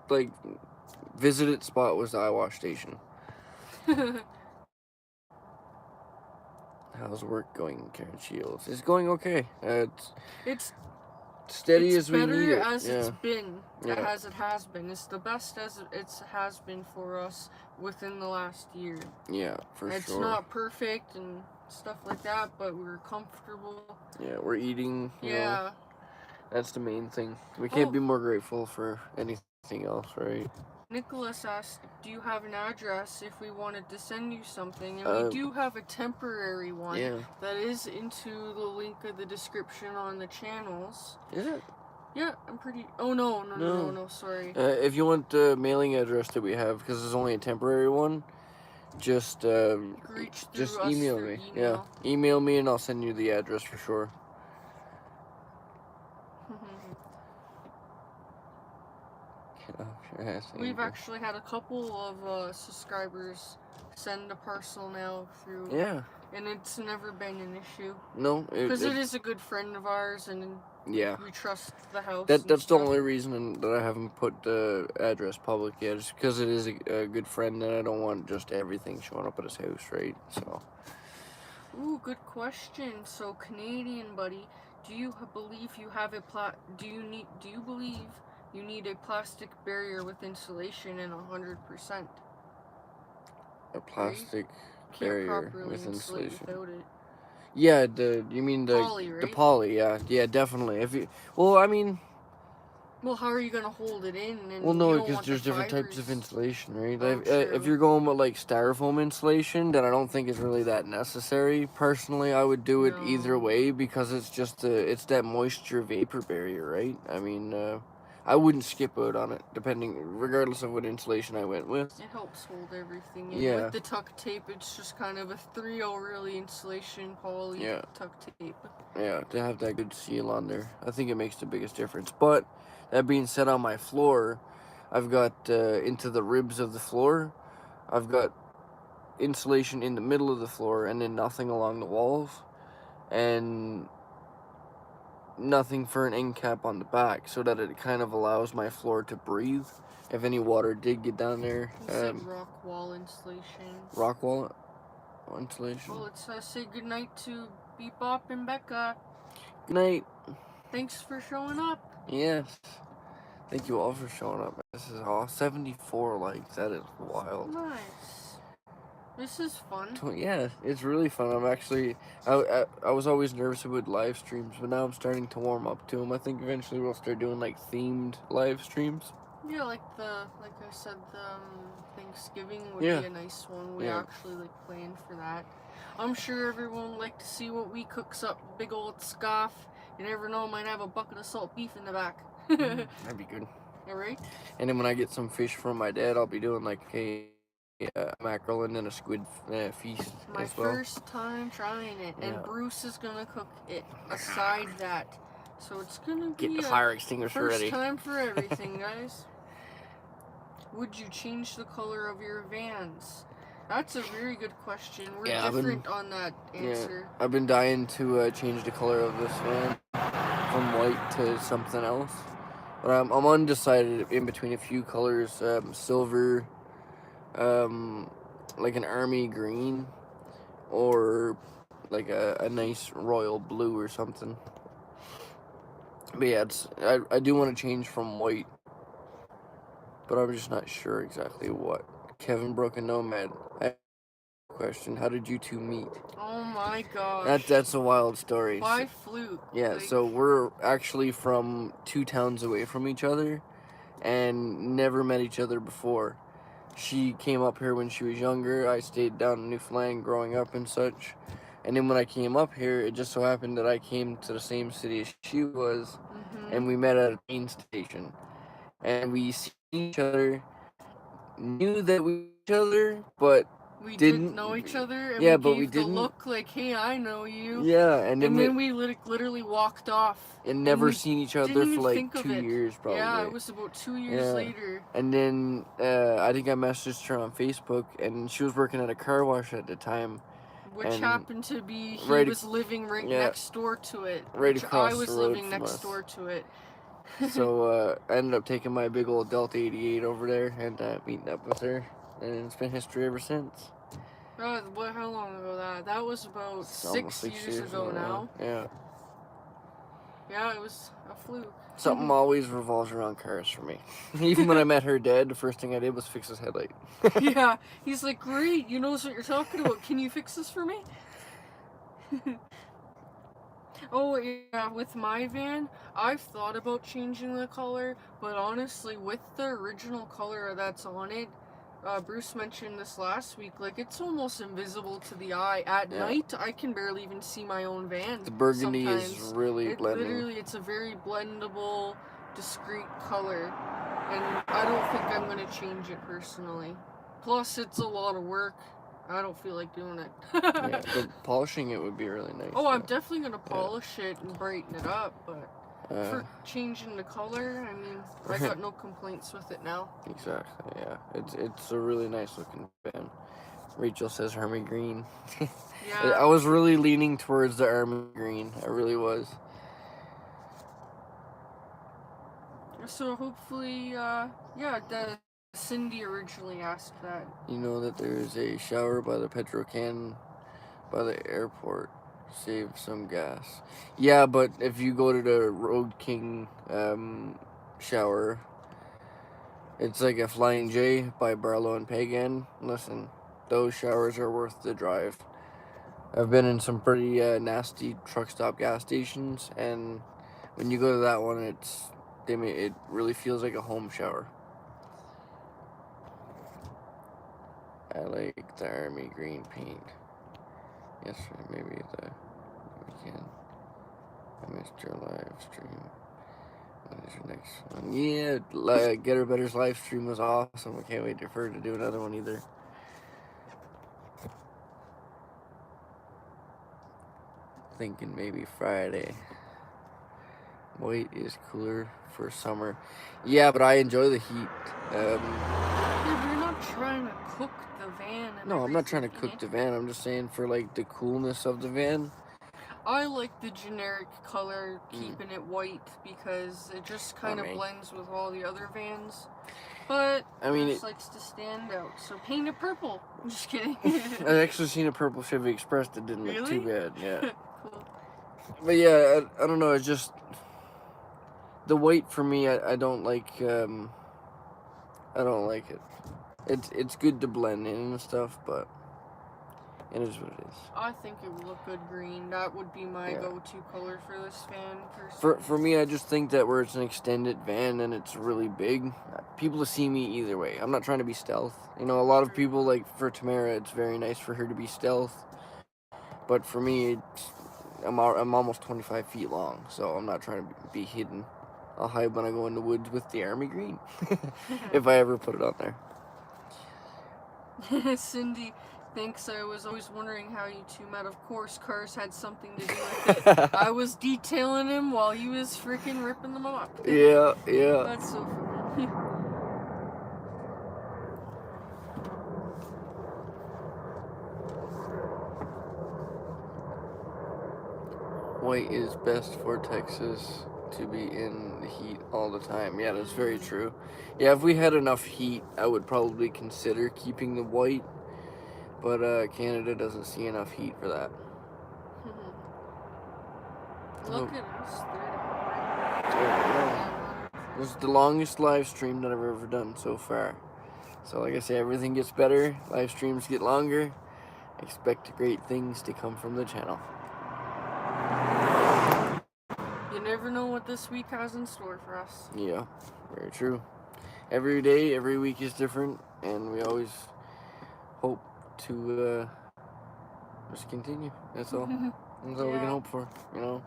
visited spot was the eye wash station. How's work going, Karen Shields? It's going okay. It's steady as we need it.
As it's been, as it has been. It's the best as it has been for us within the last year.
Yeah, for sure.
It's not perfect and stuff like that, but we're comfortable.
Yeah, we're eating. You know, that's the main thing. We can't be more grateful for anything else, right?
Nicholas asked, do you have an address if we wanted to send you something? And we do have a temporary one that is into the link of the description on the channels.
Is it?
Yeah, I'm pretty... Oh, no, sorry.
If you want the mailing address that we have, because it's only a temporary one, just email me. Yeah, email me and I'll send you the address for sure.
We've actually had a couple of subscribers send a parcel now through.
Yeah.
And it's never been an issue.
No.
Because it is a good friend of ours and we trust the house.
That's the only reason that I haven't put the address public yet, just because it is a good friend and I don't want just everything showing up at his house, right? So.
Ooh, good question. So, Canadian buddy, do you believe you have do you believe you need a plastic barrier with insulation in 100%?
A plastic barrier with insulation.
Without it.
Yeah, you mean the
poly, right?
The poly, yeah, definitely.
Well, how are you gonna hold it in?
Well, no, because there's different types of insulation, right? If you're going with like styrofoam insulation, then I don't think it's really that necessary. Personally, I would do it either way because it's just it's that moisture vapor barrier, right? I mean, I wouldn't skip out on it, regardless of what insulation I went with.
It helps hold everything in. With the tuck tape, it's just kind of a 3-0 really insulation poly tuck tape.
Yeah, to have that good seal on there. I think it makes the biggest difference. But that being said, on my floor, I've got into the ribs of the floor, I've got insulation in the middle of the floor and then nothing along the walls. And nothing for an end cap on the back, so that it kind of allows my floor to breathe if any water did get down there.
You said rock wall insulation.
Rock wall insulation.
Well, let's say goodnight to Bebop and Becca.
Good night.
Thanks for showing up.
Yes. Thank you all for showing up. This is all 74 likes. That is wild.
Nice. This is fun.
Yeah, it's really fun. I'm actually, I was always nervous about live streams, but now I'm starting to warm up to them. I think eventually we'll start doing like themed live streams.
Yeah, like I said, the Thanksgiving would be a nice one. We actually plan for that. I'm sure everyone would like to see what we cooks up. Big old scoff. You never know, might have a bucket of salt beef in the back.
That'd be good.
Alright?
And then when I get some fish from my dad, I'll be doing like a mackerel and then a squid feast.
My first time trying it, and Bruce is gonna cook it aside that. So it's gonna be
get the fire extinguisher ready.
First time for everything, guys. Would you change the color of your Vans? That's a very good question. We're different on that answer.
I've been dying to change the color of this van from white to something else, but I'm undecided in between a few colors. Silver, like an army green, or like a nice royal blue or something. But yeah, I do want to change from white, but I'm just not sure exactly what. Kevin Broken Nomad, I have a question. How did you two meet?
Oh my gosh.
That's a wild story.
By fluke.
Yeah, so we're actually from 2 towns away from each other and never met each other before. She came up here when she was younger. I stayed down in Newfoundland growing up and such. And then when I came up here, it just so happened that I came to the same city as she was, and we met at a train station. And we see each other knew that we knew each other, but
we
didn't
know each other, and
yeah,
we
but
gave
we
the
didn't.
look like, hey, I know you.
Yeah, and
then we literally walked off.
And never seen each other for like 2 years, probably.
Yeah, it was about 2 years later.
And then I think I messaged her on Facebook, and she was working at a car wash at the time.
Which happened to be, he
right
was living right next door to it.
Right
which
across
I was
the road
living
from
next
us.
door to it.
So I ended up taking my big old Delta 88 over there and meeting up with her. And it's been history ever since.
How long ago that? That was about 6 years ago now.
Yeah.
Yeah, it was a fluke.
Something always revolves around cars for me. Even when I met her dad, the first thing I did was fix his headlight.
Yeah, he's like, great, you know what you're talking about. Can you fix this for me? Oh, yeah, with my van, I've thought about changing the color, but honestly, with the original color that's on it, Bruce mentioned this last week, like, it's almost invisible to the eye. At night, I can barely even see my own van.
The burgundy
sometimes.
is really blending.
Literally, it's a very blendable, discreet color, and I don't think I'm going to change it personally. Plus, it's a lot of work. I don't feel like doing it.
Yeah, but polishing it would be really nice.
Oh, I'm definitely going to polish it and brighten it up, but for changing the color, I mean, I got no complaints with it now.
Exactly, yeah. It's a really nice looking van. Rachel says army green.
Yeah.
I was really leaning towards the army green. I really was.
So hopefully, Cindy originally asked that.
You know that there's a shower by the petrol can by the airport. Save some gas. Yeah, but if you go to the Road King shower, it's like a Flying J by Barlow and Pagan. Listen, those showers are worth the drive. I've been in some pretty nasty truck stop gas stations, and when you go to that one, it really feels like a home shower. I like the army green paint. Yes, maybe we can. I missed your live stream. When is your next one? Yeah, Get Her Better's live stream was awesome. I can't wait for her to do another one either. Thinking maybe Friday. White is cooler for summer. Yeah, but I enjoy the heat.
You're not trying to cook the van.
No, I'm not trying to cook the van. I'm just saying for like the coolness of the van.
I like the generic color, keeping it white, because it just kind of blends with all the other vans. But I mean, it likes to stand out, so paint it purple. I'm just kidding.
I've actually seen a purple Chevy Express that didn't look too bad. Yeah.
Cool.
But yeah, I don't know. It's just the white for me. I don't like. I don't like it. It's good to blend in and stuff, but it is what it is.
I think it would look good green. That would be my go-to color for this van. Personally.
For me, I just think that where it's an extended van and it's really big, people will see me either way. I'm not trying to be stealth. You know, a lot of people, like for Tamara, it's very nice for her to be stealth. But for me, I'm almost 25 feet long, so I'm not trying to be hidden. I'll hide when I go in the woods with the army green, if I ever put it on
there. Cindy thinks I was always wondering how you two met. Of course, cars had something to do with it. I was detailing him while he was freaking ripping them off.
Yeah.
That's so funny.
White is best for Texas to be in the heat all the time. Yeah, that's very true. Yeah, if we had enough heat, I would probably consider keeping the white. But Canada doesn't see enough heat for that.
Look at us.
This is the longest live stream that I've ever done so far. So like I say, everything gets better. Live streams get longer. Expect great things to come from the channel.
You never know what this week has in store for us.
Yeah, very true. Every day, every week is different, and we always hope to just continue. That's all. That's all we can hope for, you know.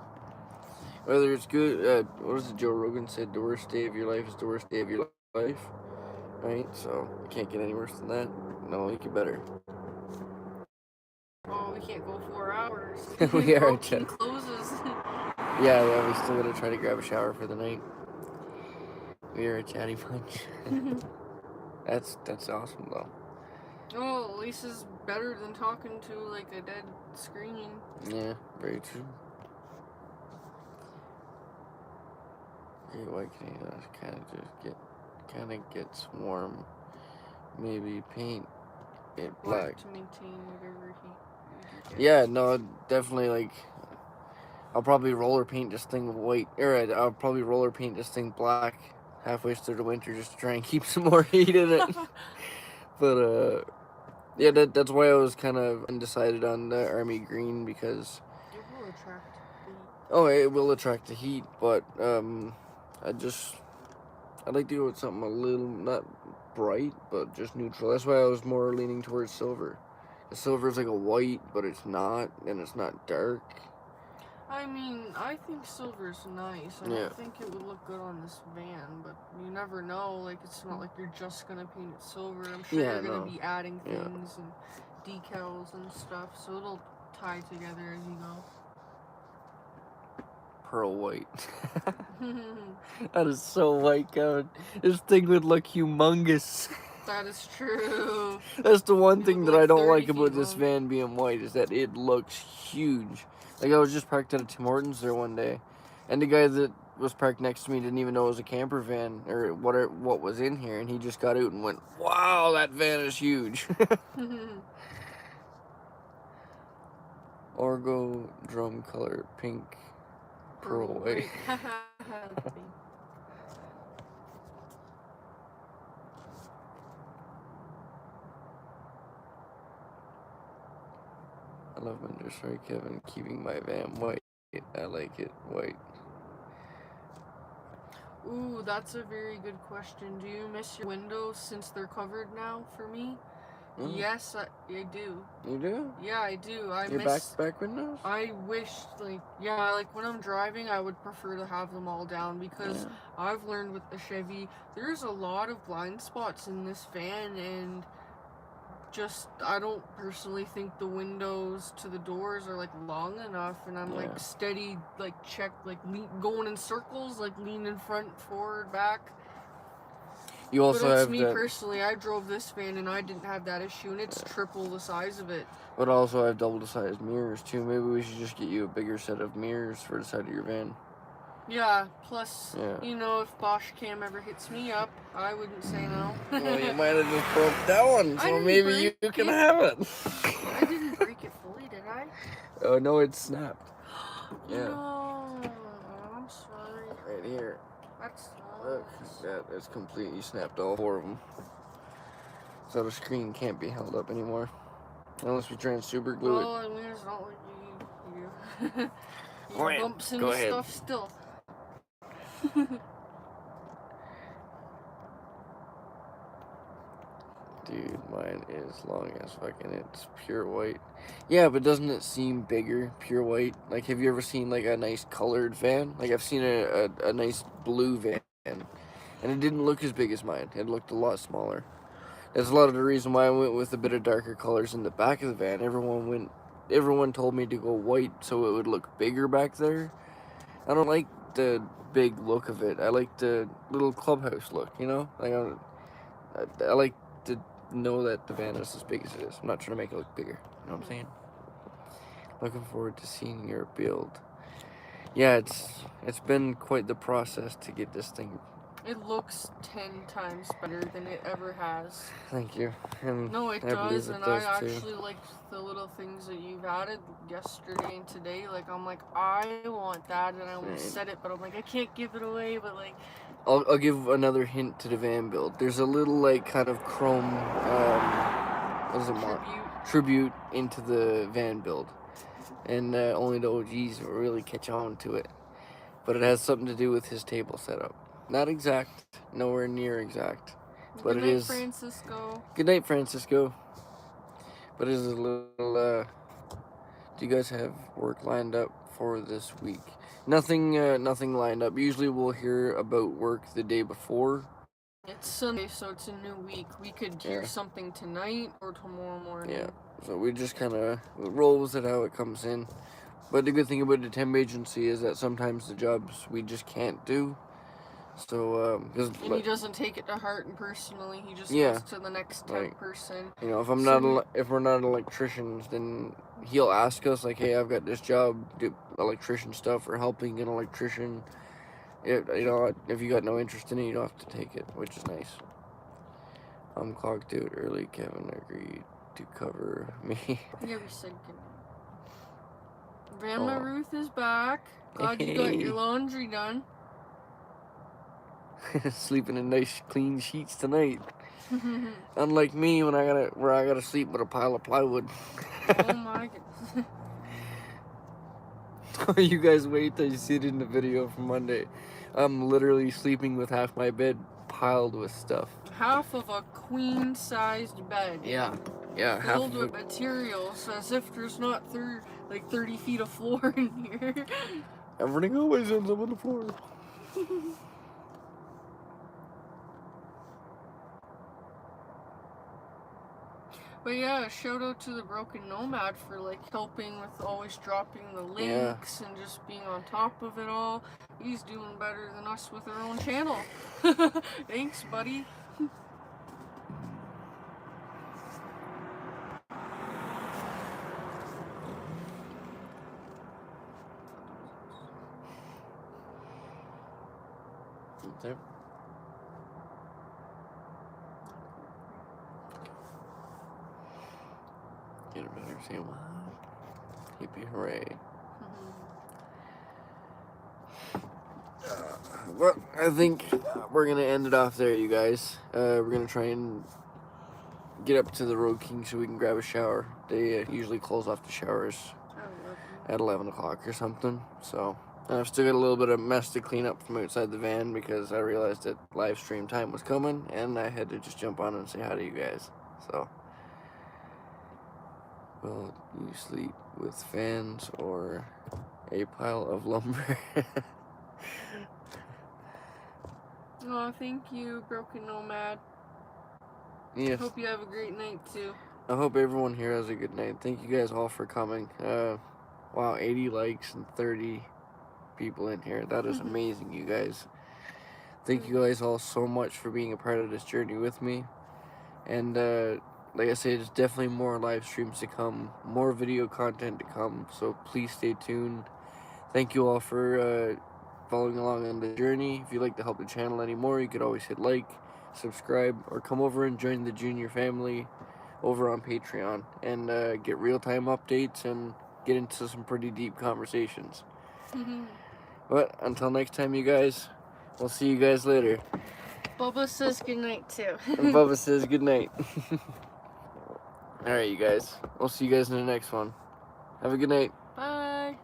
Whether it's good, what is it Joe Rogan said? The worst day of your life is the worst day of your life. right? So it can't get any worse than that. No, it get better.
Oh, we can't go 4 hours.
We are
Protein closes.
yeah, we still gotta try to grab a shower for the night. We are a chatty bunch. That's awesome though.
Oh, at least it's better than talking to like a dead screen.
Yeah, very true. Okay, why can't you kind of gets warm? Maybe paint it black.
To maintain whatever heat.
Yeah, no, definitely like. I'll probably roller paint this thing white. I'll probably roller paint this thing black halfway through the winter just to try and keep some more heat in it. But yeah, that's why I was kind of undecided on the army green because
it will attract the heat.
Oh, it will attract the heat, but I'd like to go with something a little not bright, but just neutral. That's why I was more leaning towards silver. The silver is like a white, but it's not, and it's not dark.
I mean, I think silver's nice. I don't think it would look good on this van, but you never know. Like, it's not like you're just gonna paint it silver. I'm sure you're gonna be adding things and decals and stuff, so it'll tie together as you go.
Pearl white. That is so white, Kevin. This thing would look humongous.
That is true.
That's the one thing that I don't like about this van being white, is that it looks huge. Like, I was just parked at a Tim Hortons there one day, and the guy that was parked next to me didn't even know it was a camper van or what was in here, and he just got out and went, "Wow, that van is huge." Orgo drum color pink, pearl white. I love winter. Sorry, Kevin. Keeping my van white. I like it white.
Ooh, that's a very good question. Do you miss your windows since they're covered now for me? Yes, I do.
You do?
Yeah, I do. I
Your
miss
back windows?
I wish, like when I'm driving, I would prefer to have them all down because I've learned with the Chevy, there's a lot of blind spots in this van, and just I don't personally think the windows to the doors are like long enough, and I'm like steady, like going in circles, like leaning front, forward, back.
You also have
me personally, I drove this van and I didn't have that issue, and it's triple the size of it.
But also have double the size mirrors too. Maybe we should just get you a bigger set of mirrors for the side of your van.
Yeah, plus, if Bosch Cam ever hits me up, I wouldn't say no.
Well, you might have just broke that one, so maybe you can have it.
I didn't break it fully, did I?
Oh, no, it snapped.
No, I'm sorry.
Right here.
That's
Look, that's completely snapped, all four of them. So the screen can't be held up anymore. Unless we try and super glue it.
Well, I mean, it's not like you bumps into stuff still.
Dude, mine is long as fucking. It's pure white. Yeah, but doesn't it seem bigger, pure white? Like, have you ever seen like a nice colored van? Like, I've seen a nice blue van, and it didn't look as big as mine. It looked a lot smaller. That's a lot of the reason why I went with a bit of darker colors in the back of the van. Everyone told me to go white so it would look bigger back there. I don't like the big look of it. I like the little clubhouse look, you know? Like, I like to know that the van is as big as it is. I'm not trying to make it look bigger. You know what I'm saying? Looking forward to seeing your build. Yeah, it's been quite the process to get this thing.
It looks 10 times better than it ever has.
Thank you. And
no, it does, and I actually liked the little things that you've added yesterday and today. Like, I'm like, I want that, and I almost said it, but I'm like, I can't give it away, but like...
I'll give another hint to the van build. There's a little, like, kind of chrome, what is it, tribute into the van build. And only the OGs will really catch on to it. But it has something to do with his table setup. Not exact, nowhere near exact. But
Good night, Francisco.
Good night, Francisco. But it is a little, do you guys have work lined up for this week? Nothing lined up. Usually we'll hear about work the day before.
It's Sunday, so it's a new week. We could hear something tonight or tomorrow morning.
Yeah, so we just kind of roll with it how it comes in. But the good thing about the temp agency is that sometimes the jobs we just can't do. So,
and he doesn't take it to heart and personally. He just goes to the next temp person.
You know, if we're not electricians, then he'll ask us like, "Hey, I've got this job, do electrician stuff or helping an electrician. You know, if you got no interest in it, you don't have to take it," which is nice. I'm clocked out early. Kevin agreed to cover me.
Yeah, we said good. Grandma Ruth is back. Glad you got your laundry done.
Sleeping in nice clean sheets tonight. Unlike me when I gotta sleep with a pile of plywood.
Oh my goodness.
You guys wait till you see it in the video from Monday. I'm literally sleeping with half my bed piled with stuff.
Half of a queen-sized bed.
Yeah.
Filled with materials, as if there's not 30 feet of floor in here.
Everything always ends up on the floor.
But yeah, shout out to the Broken Nomad for like helping with always dropping the links and just being on top of it all. He's doing better than us with our own channel. Thanks, buddy.
There. Get a better say what? Hippie hooray. Well, I think we're gonna end it off there, you guys. We're gonna try and get up to the Road King so we can grab a shower. They usually close off the showers at 11 o'clock or something. So I've still got a little bit of mess to clean up from outside the van because I realized that live stream time was coming and I had to just jump on and say hi to you guys. So, will you sleep with fans or a pile of lumber?
Oh, thank you, Broken Nomad.
Yes.
Hope you have a great night too.
I hope everyone here has a good night. Thank you guys all for coming. Wow, 80 likes and 30 people in here. That is amazing, you guys. Thank you guys all so much for being a part of this journey with me. And like I said, there's definitely more live streams to come, more video content to come. So please stay tuned. Thank you all for following along on the journey. If you'd like to help the channel anymore, you could always hit like, subscribe, or come over and join the junior family over on Patreon and get real-time updates and get into some pretty deep conversations. But until next time, you guys, we'll see you guys later.
Bubba says goodnight too.
And Bubba says goodnight. Alright, you guys, we'll see you guys in the next one. Have a good night.
Bye.